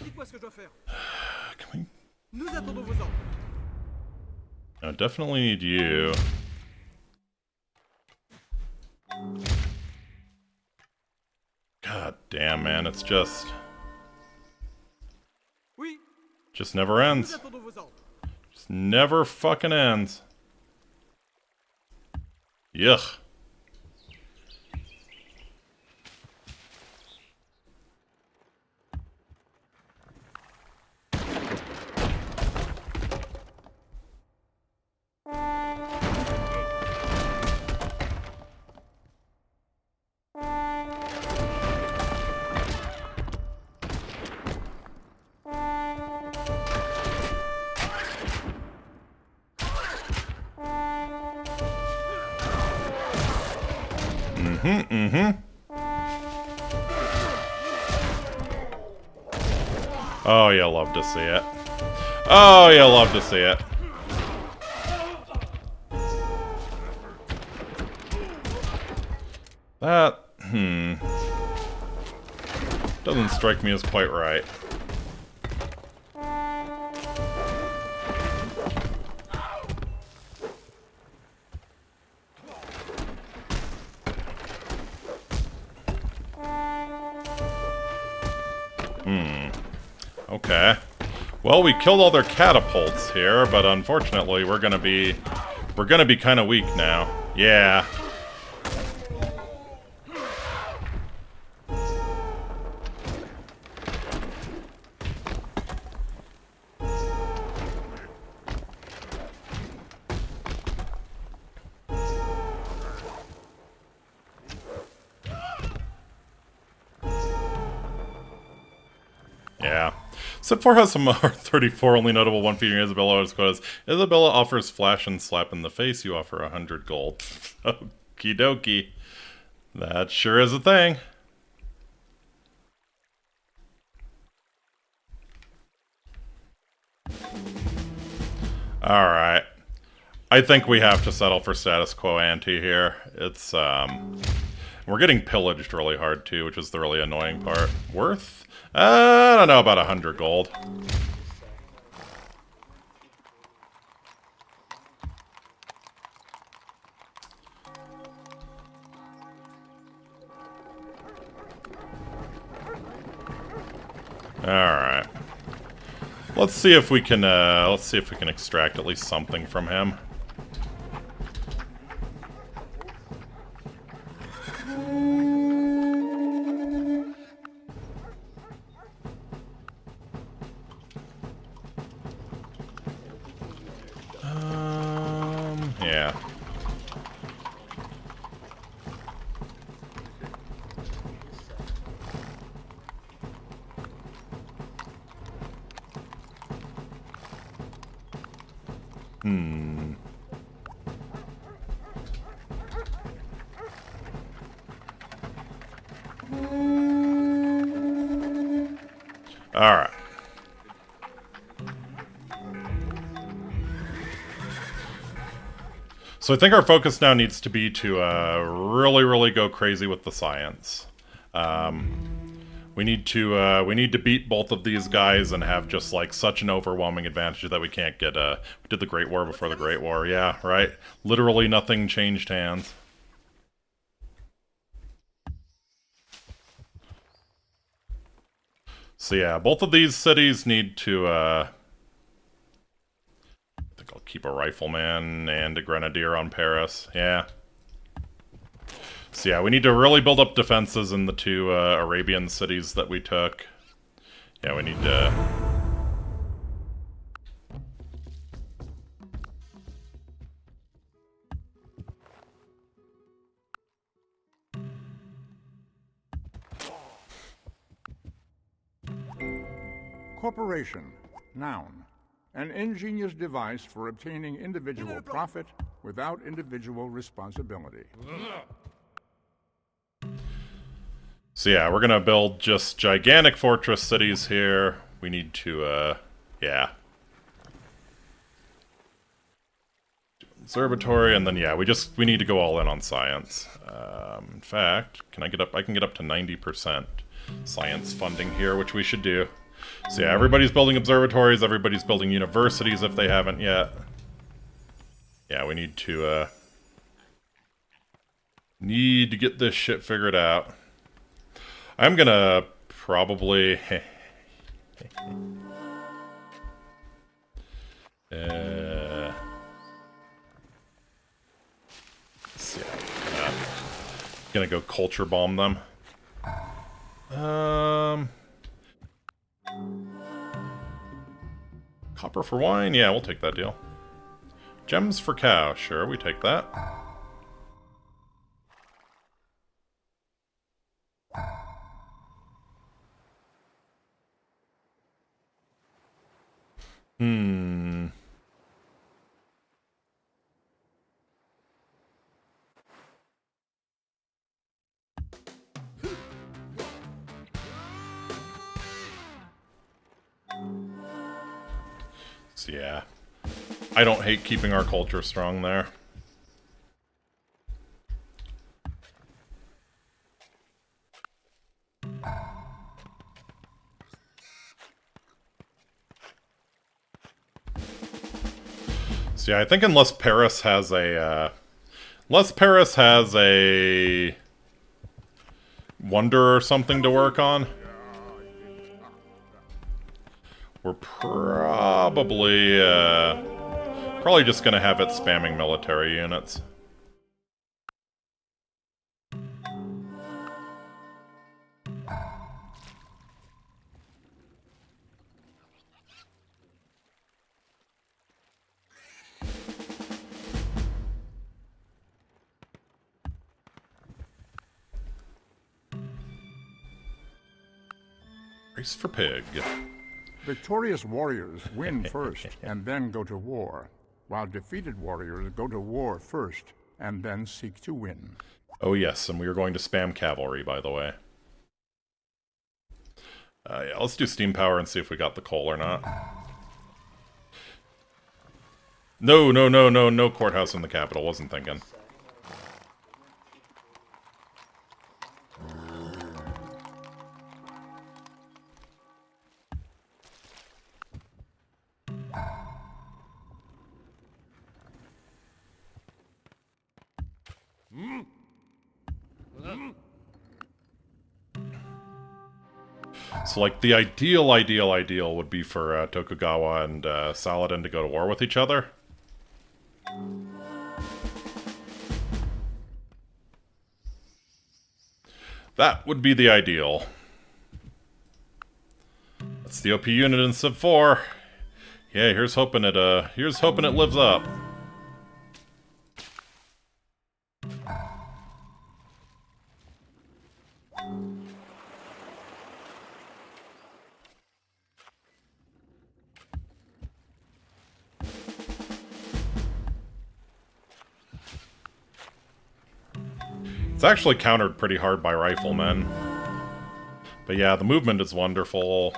Dites-moi ce que je dois faire. Can Nous attendons vos ordres. we... I definitely need you. God damn, man, it's just Oui, never nous ends. attendons vos ordres. Just never fucking ends. Yuck. Oh, you'll love to see it. Oh, you'll love to see it. That, doesn't strike me as quite right. Okay. Well, we killed all their catapults here, but unfortunately we're gonna be kind of weak now. Yeah. yeah. Step 4 has some R34, only notable one featuring Isabella quotas. Isabella offers flash and slap in the face, you offer 100 gold. Okie dokie. That sure is a thing. Alright. I think we have to settle for status quo ante here. It's, we're getting pillaged really hard too, which is the really annoying part. Worth? I don't know, about 100 gold. Alright. Let's see if we can extract at least something from him. Yeah. Alright. So I think our focus now needs to be to really go crazy with the science. We need to beat both of these guys and have just like such an overwhelming advantage that we can't get. We did the Great War before the Great War, yeah, right. Literally nothing changed hands. So yeah, both of these cities need to. I think I'll keep a rifleman and a grenadier on Paris. Yeah. So yeah, we need to really build up defenses in the two Arabian cities that we took. Yeah, we need to... Corporation, noun. An ingenious device for obtaining individual profit without individual responsibility. So yeah, we're gonna build just gigantic fortress cities here. We need to, yeah. Observatory, and then yeah, we need to go all in on science. In fact, I can get up to 90% science funding here, which we should do. So yeah, everybody's building observatories, everybody's building universities if they haven't yet. Yeah, we need to get this shit figured out. I'm gonna probably... so yeah, gonna go culture bomb them. Copper for wine? Yeah, we'll take that deal. Gems for cow? Sure, we take that. So yeah, I don't hate keeping our culture strong there. So yeah, I think unless Paris has a wonder or something to work on, we're probably just gonna have it spamming military units. Race for pig. Victorious warriors win first and then go to war, while defeated warriors go to war first and then seek to win. Oh yes, and we are going to spam cavalry, by the way. Yeah, let's do steam power and see if we got the coal or not. No courthouse in the capital, wasn't thinking. So, like, the ideal would be for Tokugawa and Saladin to go to war with each other. That would be the ideal. That's the OP unit in Civ 4. Yeah, here's hoping it lives up. It's actually countered pretty hard by riflemen. But yeah, the movement is wonderful.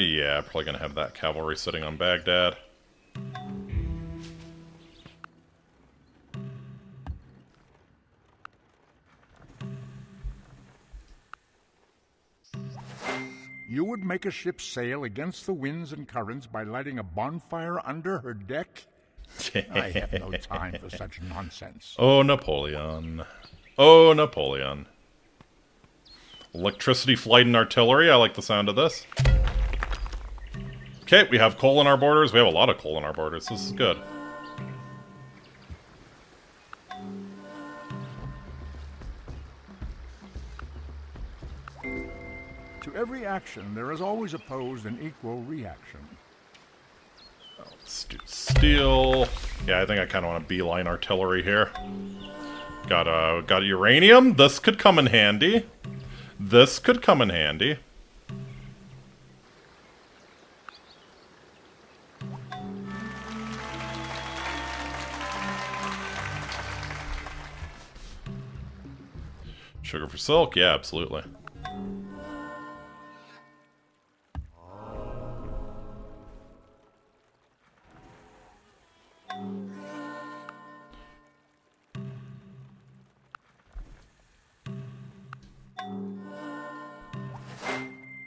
Yeah, probably gonna have that cavalry sitting on Baghdad. You would make a ship sail against the winds and currents by lighting a bonfire under her deck? I have no time for such nonsense. Oh, Napoleon. Oh, Napoleon. Electricity, flight, and artillery. I like the sound of this. Okay, we have coal in our borders. We have a lot of coal in our borders. This is good. To every action, there is always opposed an equal reaction. Let's do steel. Yeah, I think I kind of want to beeline artillery here. Got uranium. This could come in handy. This could come in handy. Sugar for silk? Yeah, absolutely.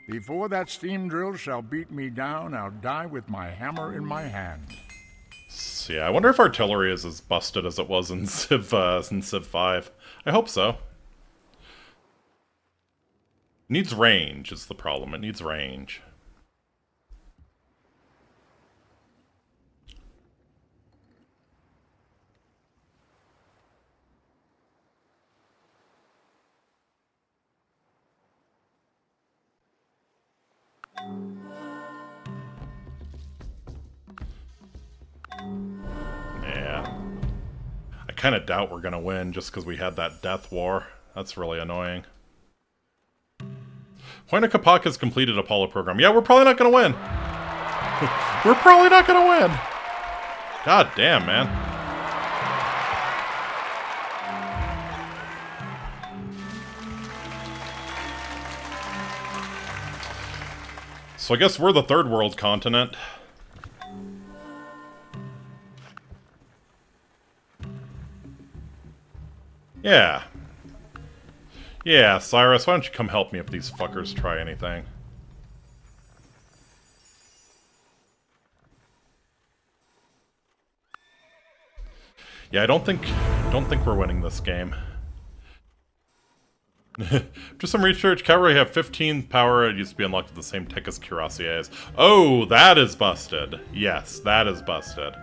Before that steam drill shall beat me down, I'll die with my hammer in my hand. So, yeah, I wonder if artillery is as busted as it was in Civ 5. I hope so. Needs range is the problem. It needs range. Yeah. I kind of doubt we're going to win just because we had that death war. That's really annoying. Point of Kapak has completed Apollo program. Yeah, we're probably not going to win. We're probably not going to win. God damn, man. So I guess we're the third world continent. Yeah. Yeah, Cyrus, why don't you come help me if these fuckers try anything? Yeah, I don't think we're winning this game. After some research, cavalry have 15 power. It used to be unlocked at the same tech as cuirassiers. Oh, that is busted. Yes, that is busted.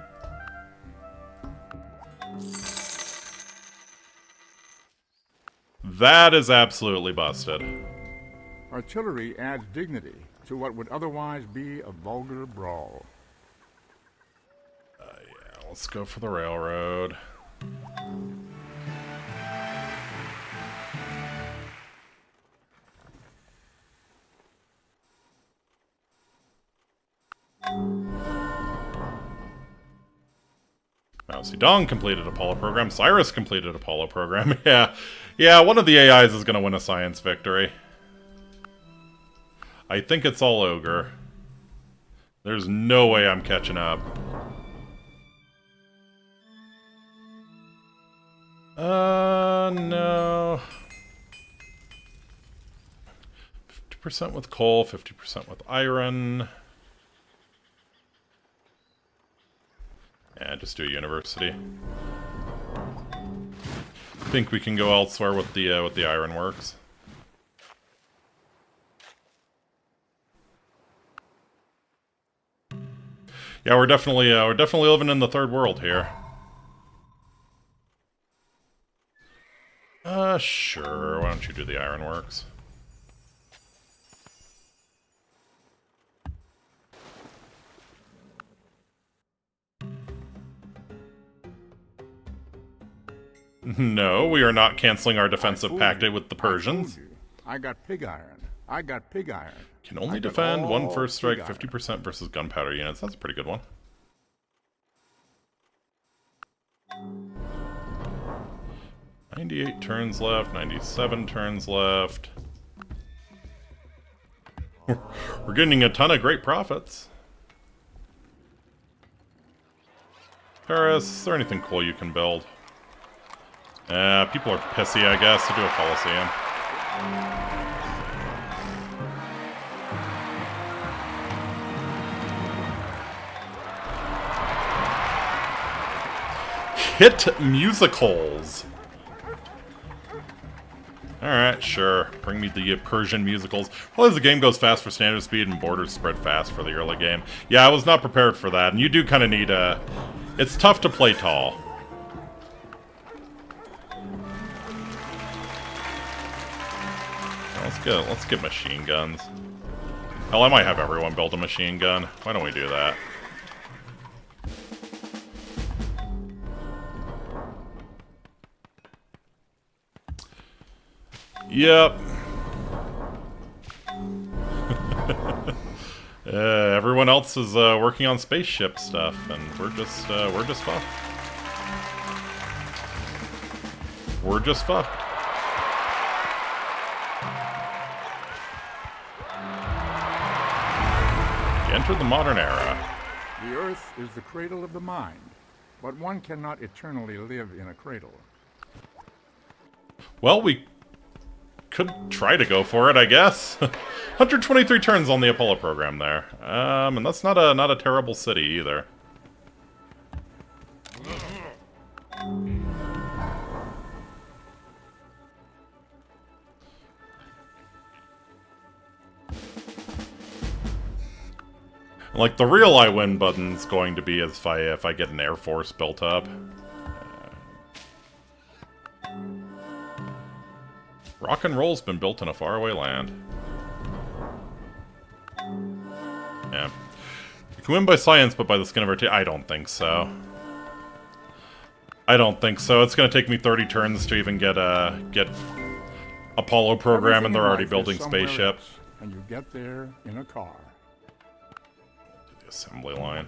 That is absolutely busted. Artillery adds dignity to what would otherwise be a vulgar brawl. Yeah, let's go for the railroad. Mao Zedong completed Apollo program. Cyrus completed Apollo program. Yeah, one of the AIs is going to win a science victory. I think it's all Ogre. There's no way I'm catching up. No. 50% with coal, 50% with iron. Yeah, just do a university. Think we can go elsewhere with the ironworks. Yeah, we're definitely living in the third world here. Sure. Why don't you do the ironworks? No, we are not canceling our defensive pact with the Persians. I got pig iron. I got pig iron. Can only defend one first strike, 50% versus gunpowder units. That's a pretty good one. $98 turns left, 97 turns left. We're getting a ton of great profits. Paris, is there anything cool you can build? People are pissy, I guess, to do a Coliseum. Hit musicals. Alright, sure. Bring me the Persian musicals. Well, as the game goes fast for standard speed and borders spread fast for the early game. Yeah, I was not prepared for that, and you do kind of need a... It's tough to play tall. Let's get machine guns. Hell, I might have everyone build a machine gun. Why don't we do that? Yep. Everyone else is working on spaceship stuff, and we're just fucked. We're just fucked. Enter the modern era. The Earth is the cradle of the mind, but one cannot eternally live in a cradle. Well, we could try to go for it, I guess. 123 turns on the Apollo program there. And that's not a terrible city either. Like, the real I win button's going to be if I get an Air Force built up. Rock and roll's been built in a faraway land. Yeah. You can win by science, but by the skin of our teeth? I don't think so. I don't think so. It's going to take me 30 turns to even get Apollo program, and they're already building spaceship. And you get there in a car. The assembly line.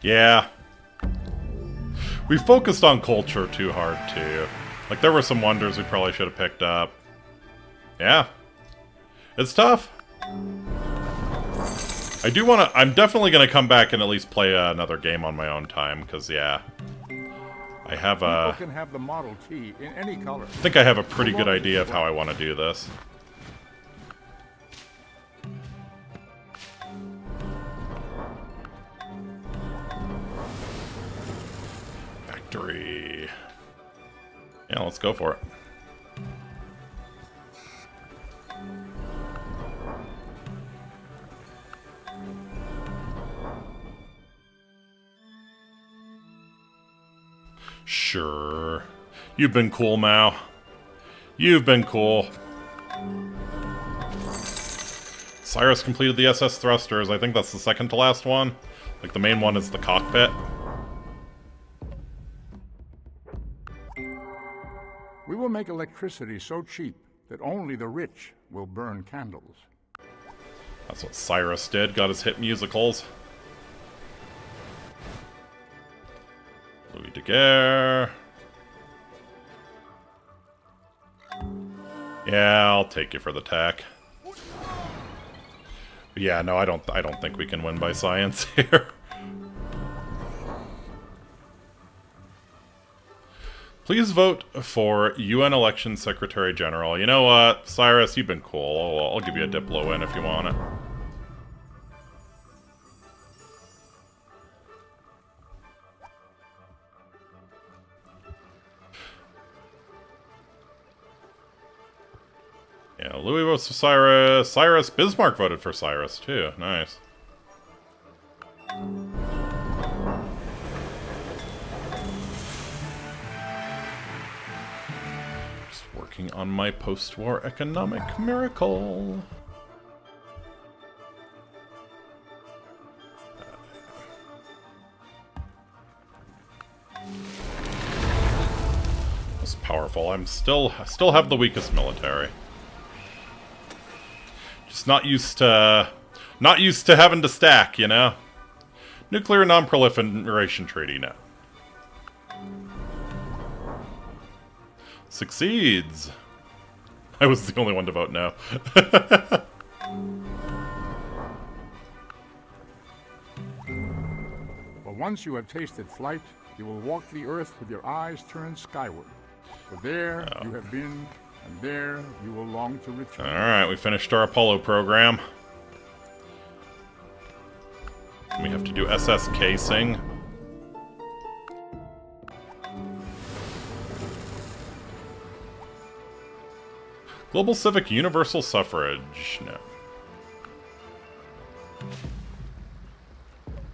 Yeah. We focused on culture too hard, too. Like, there were some wonders we probably should have picked up. Yeah. It's tough. I do want to... I'm definitely going to come back and at least play another game on my own time, because, yeah. I have a... People can have the Model T in any color. I think I have a pretty good idea of how I want to do this. Yeah, let's go for it. Sure. You've been cool, Mao. You've been cool. Cyrus completed the SS thrusters. I think that's the second to last one. Like, the main one is the cockpit. We will make electricity so cheap that only the rich will burn candles. That's what Cyrus did. Got his hit musicals. Louis Daguerre. Yeah, I'll take you for the tack. Yeah, no, I don't think we can win by science here. Please vote for UN Election Secretary General. You know what, Cyrus, you've been cool. I'll give you a Diplo win if you want it. Yeah, Louis votes for Cyrus. Cyrus, Bismarck voted for Cyrus, too. Nice. Just working on my post-war economic miracle. Most powerful. I still have the weakest military. Just not used to having to stack, you know? Nuclear non-proliferation treaty now. Succeeds. I was the only one to vote no. For once you have tasted flight, you will walk the earth with your eyes turned skyward. For there you have been, and there you will long to return. Alright, we finished our Apollo program. We have to do SS casing. Global Civic Universal Suffrage. No.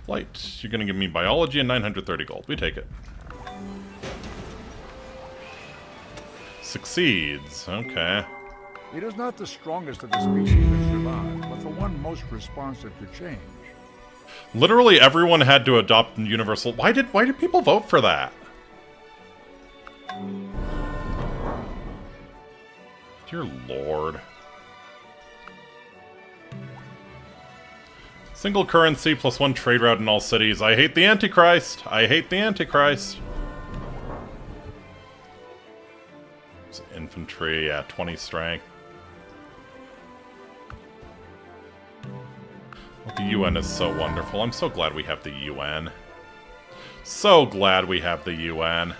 Flight. You're gonna give me biology and 930 gold. We take it. Succeeds. Okay. It is not the strongest of the species that survive, but the one most responsive to change. Literally everyone had to adopt universal. Why did people vote for that? Dear Lord. Single currency plus one trade route in all cities. I hate the Antichrist. I hate the Antichrist. It's infantry, yeah, 20 strength. Well, the UN is so wonderful. I'm so glad we have the UN. So glad we have the UN.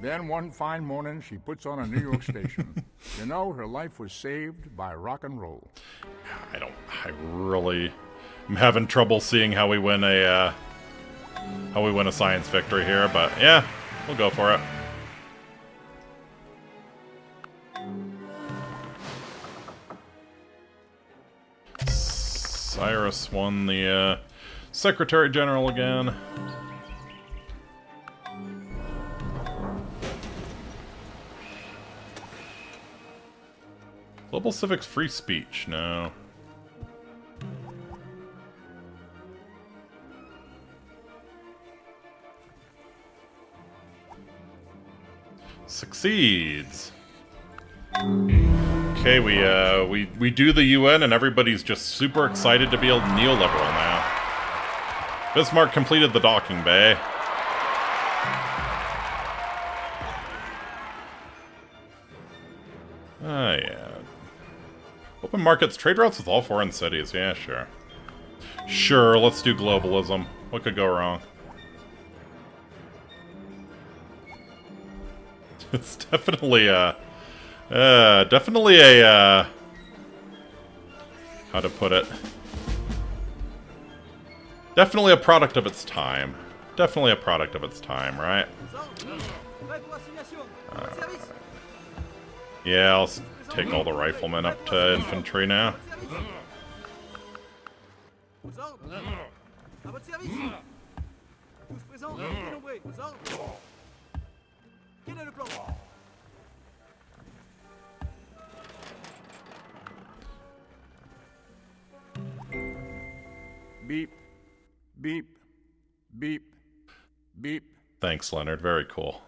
Then one fine morning, she puts on a New York station. You know, her life was saved by rock and roll. I really am having trouble seeing how we win a science victory here, but yeah, we'll go for it. Cyrus won the Secretary General again. Global Civics free speech, no. Succeeds. Okay, we do the UN and everybody's just super excited to be a neoliberal now. Bismarck completed the docking bay. Ah, yeah. Open markets, trade routes with all foreign cities. Yeah, sure. Sure, let's do globalism. What could go wrong? It's definitely Definitely a, how to put it? Definitely a product of its time. Definitely a product of its time, right? Yeah, I'll take all the riflemen up to infantry now. Beep, beep, beep, beep. Thanks, Leonard. Very cool.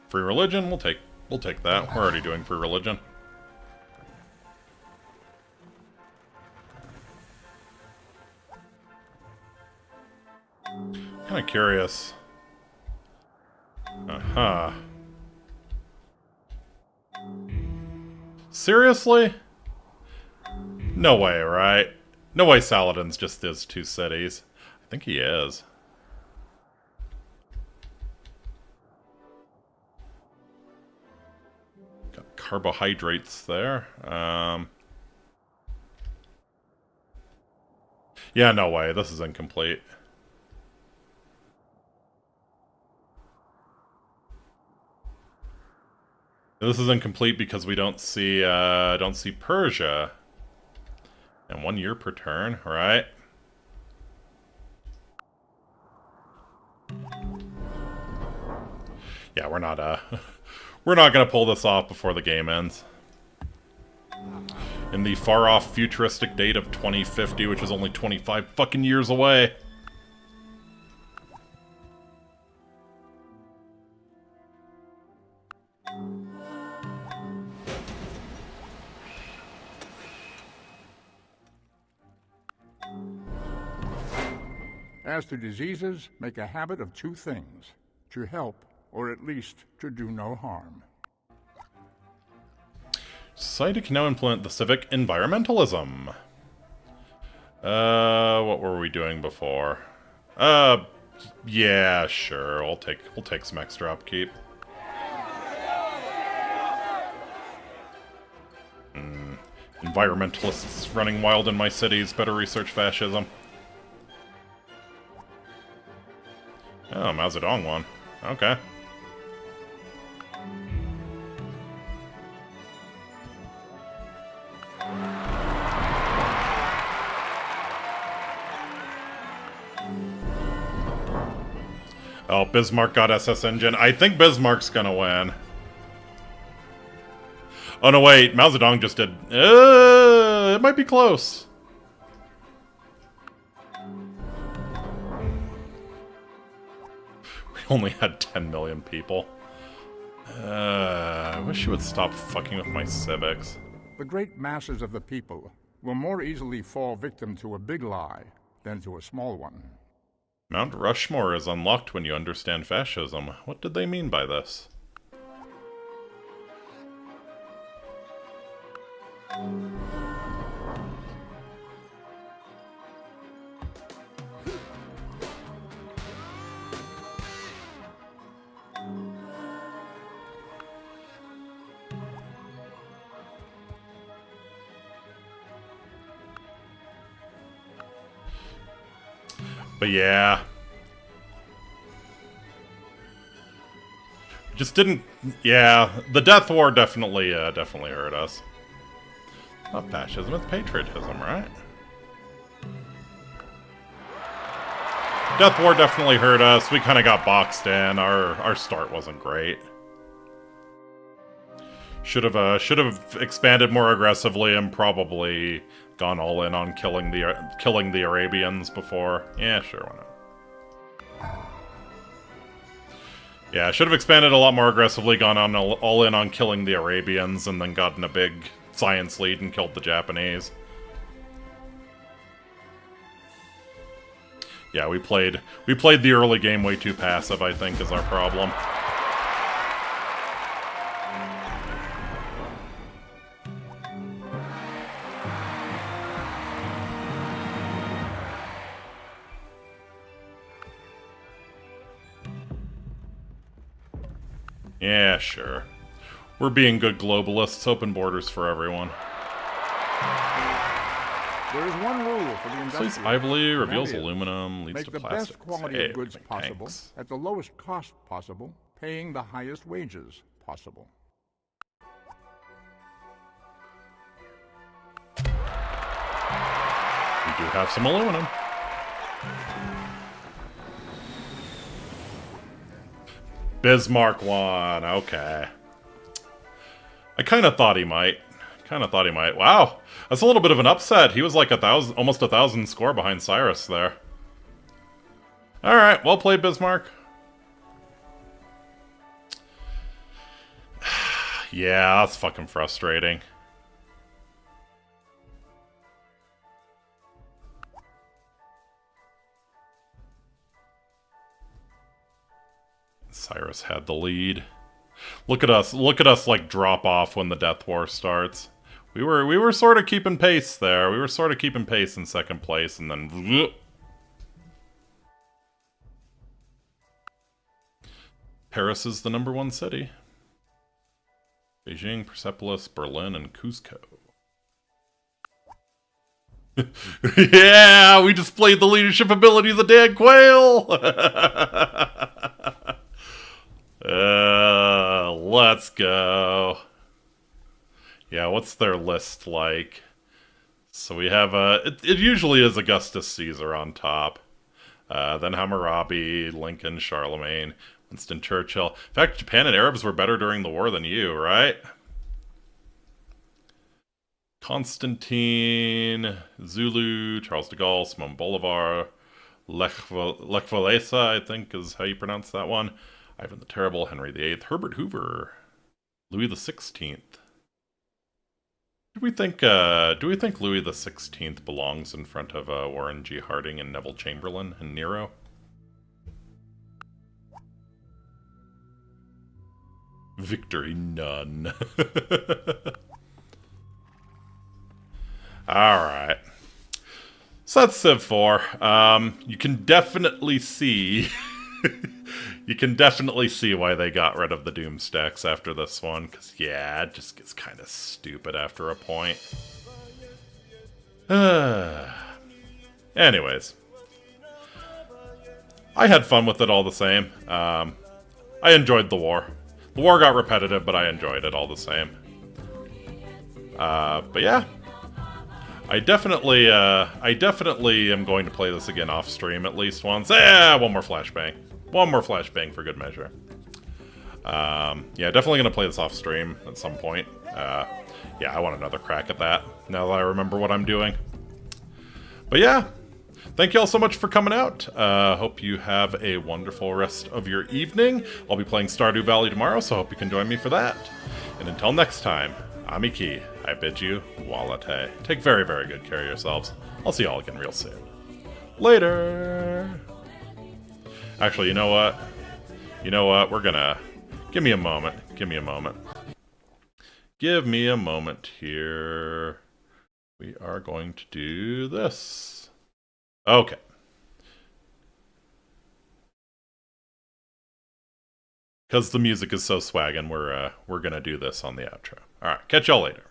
Free religion, we'll take that. We're already doing free religion. Kind of curious. Seriously? No way, right? No way Saladin's just those two cities. I think he is. Got carbohydrates there. Yeah, no way. This is incomplete. This is incomplete because we don't see Persia. And 1 year per turn, right? Yeah, we're not we're not gonna pull this off before the game ends. In the far-off futuristic date of 2050, which is only 25 fucking years away. As to diseases, make a habit of two things: to help, or at least to do no harm. Society can now implement the civic environmentalism. What were we doing before? Yeah, sure. We'll take some extra upkeep. Environmentalists running wild in my cities. Better research fascism. Oh, Mao Zedong won. Okay. Oh, Bismarck got SS Engine. I think Bismarck's gonna win. Oh, no, wait. Mao Zedong just did... it might be close. We only had 10 million people. I wish you would stop fucking with my civics. The great masses of the people will more easily fall victim to a big lie than to a small one. Mount Rushmore is unlocked when you understand fascism. What did they mean by this? But yeah. Just didn't... Yeah, the Death War definitely hurt us. Not fascism, it's patriotism, right? Death War definitely hurt us. We kind of got boxed in. Our start wasn't great. Should have expanded more aggressively and probably gone all in on killing the Arabians before. Yeah, sure, why not? Yeah, I should have expanded a lot more aggressively, gone on all in on killing the Arabians, and then gotten a big science lead and killed the Japanese. Yeah, we played the early game way too passive, I think, is our problem. Yeah, sure. We're being good globalists. Open borders for everyone. There is one rule for the industry. Place Ivory reveals aluminum, leads Make to the plastics. best quality Hey, of goods make possible, tanks. at the lowest cost possible, paying the highest wages possible. We do have some aluminum. Bismarck won. Okay. I kind of thought he might. Wow. That's a little bit of an upset. He was like almost 1,000 score behind Cyrus there. Alright, well played, Bismarck. Yeah, that's fucking frustrating. Cyrus had the lead. Look at us like drop off when the Death War starts. We were sort of keeping pace there. We were sort of keeping pace in second place, and then Paris is the #1 city. Beijing, Persepolis, Berlin, and Cuzco. Yeah, we displayed the leadership abilities of Dan Quayle. Let's go. Yeah, what's their list like? So we have, it usually is Augustus Caesar on top. Then Hammurabi, Lincoln, Charlemagne, Winston Churchill. In fact, Japan and Arabs were better during the war than you, right? Constantine, Zulu, Charles de Gaulle, Simon Bolivar, Lech Walesa, I think is how you pronounce that one. Ivan the Terrible, Henry VIII, Herbert Hoover, Louis XVI. Do we think Louis XVI belongs in front of Warren G. Harding and Neville Chamberlain and Nero? Victory none. Alright. So that's Civ 4. You can definitely see... You can definitely see why they got rid of the Doomstacks after this one, because, yeah, it just gets kind of stupid after a point. Anyways. I had fun with it all the same. I enjoyed the war. The war got repetitive, but I enjoyed it all the same. But yeah. I definitely am going to play this again off stream at least once. One more flashbang. One more flashbang for good measure. Yeah, definitely going to play this off stream at some point. Yeah, I want another crack at that, now that I remember what I'm doing. But yeah, thank you all so much for coming out. Hope you have a wonderful rest of your evening. I'll be playing Stardew Valley tomorrow, so hope you can join me for that. And until next time, Amiki, I bid you walate. Take very, very good care of yourselves. I'll see you all again real soon. Later! Actually, you know what? We're gonna... Give me a moment. Give me a moment here. We are going to do this. Okay. Because the music is so swaggin', we're gonna do this on the outro. Alright, catch y'all later.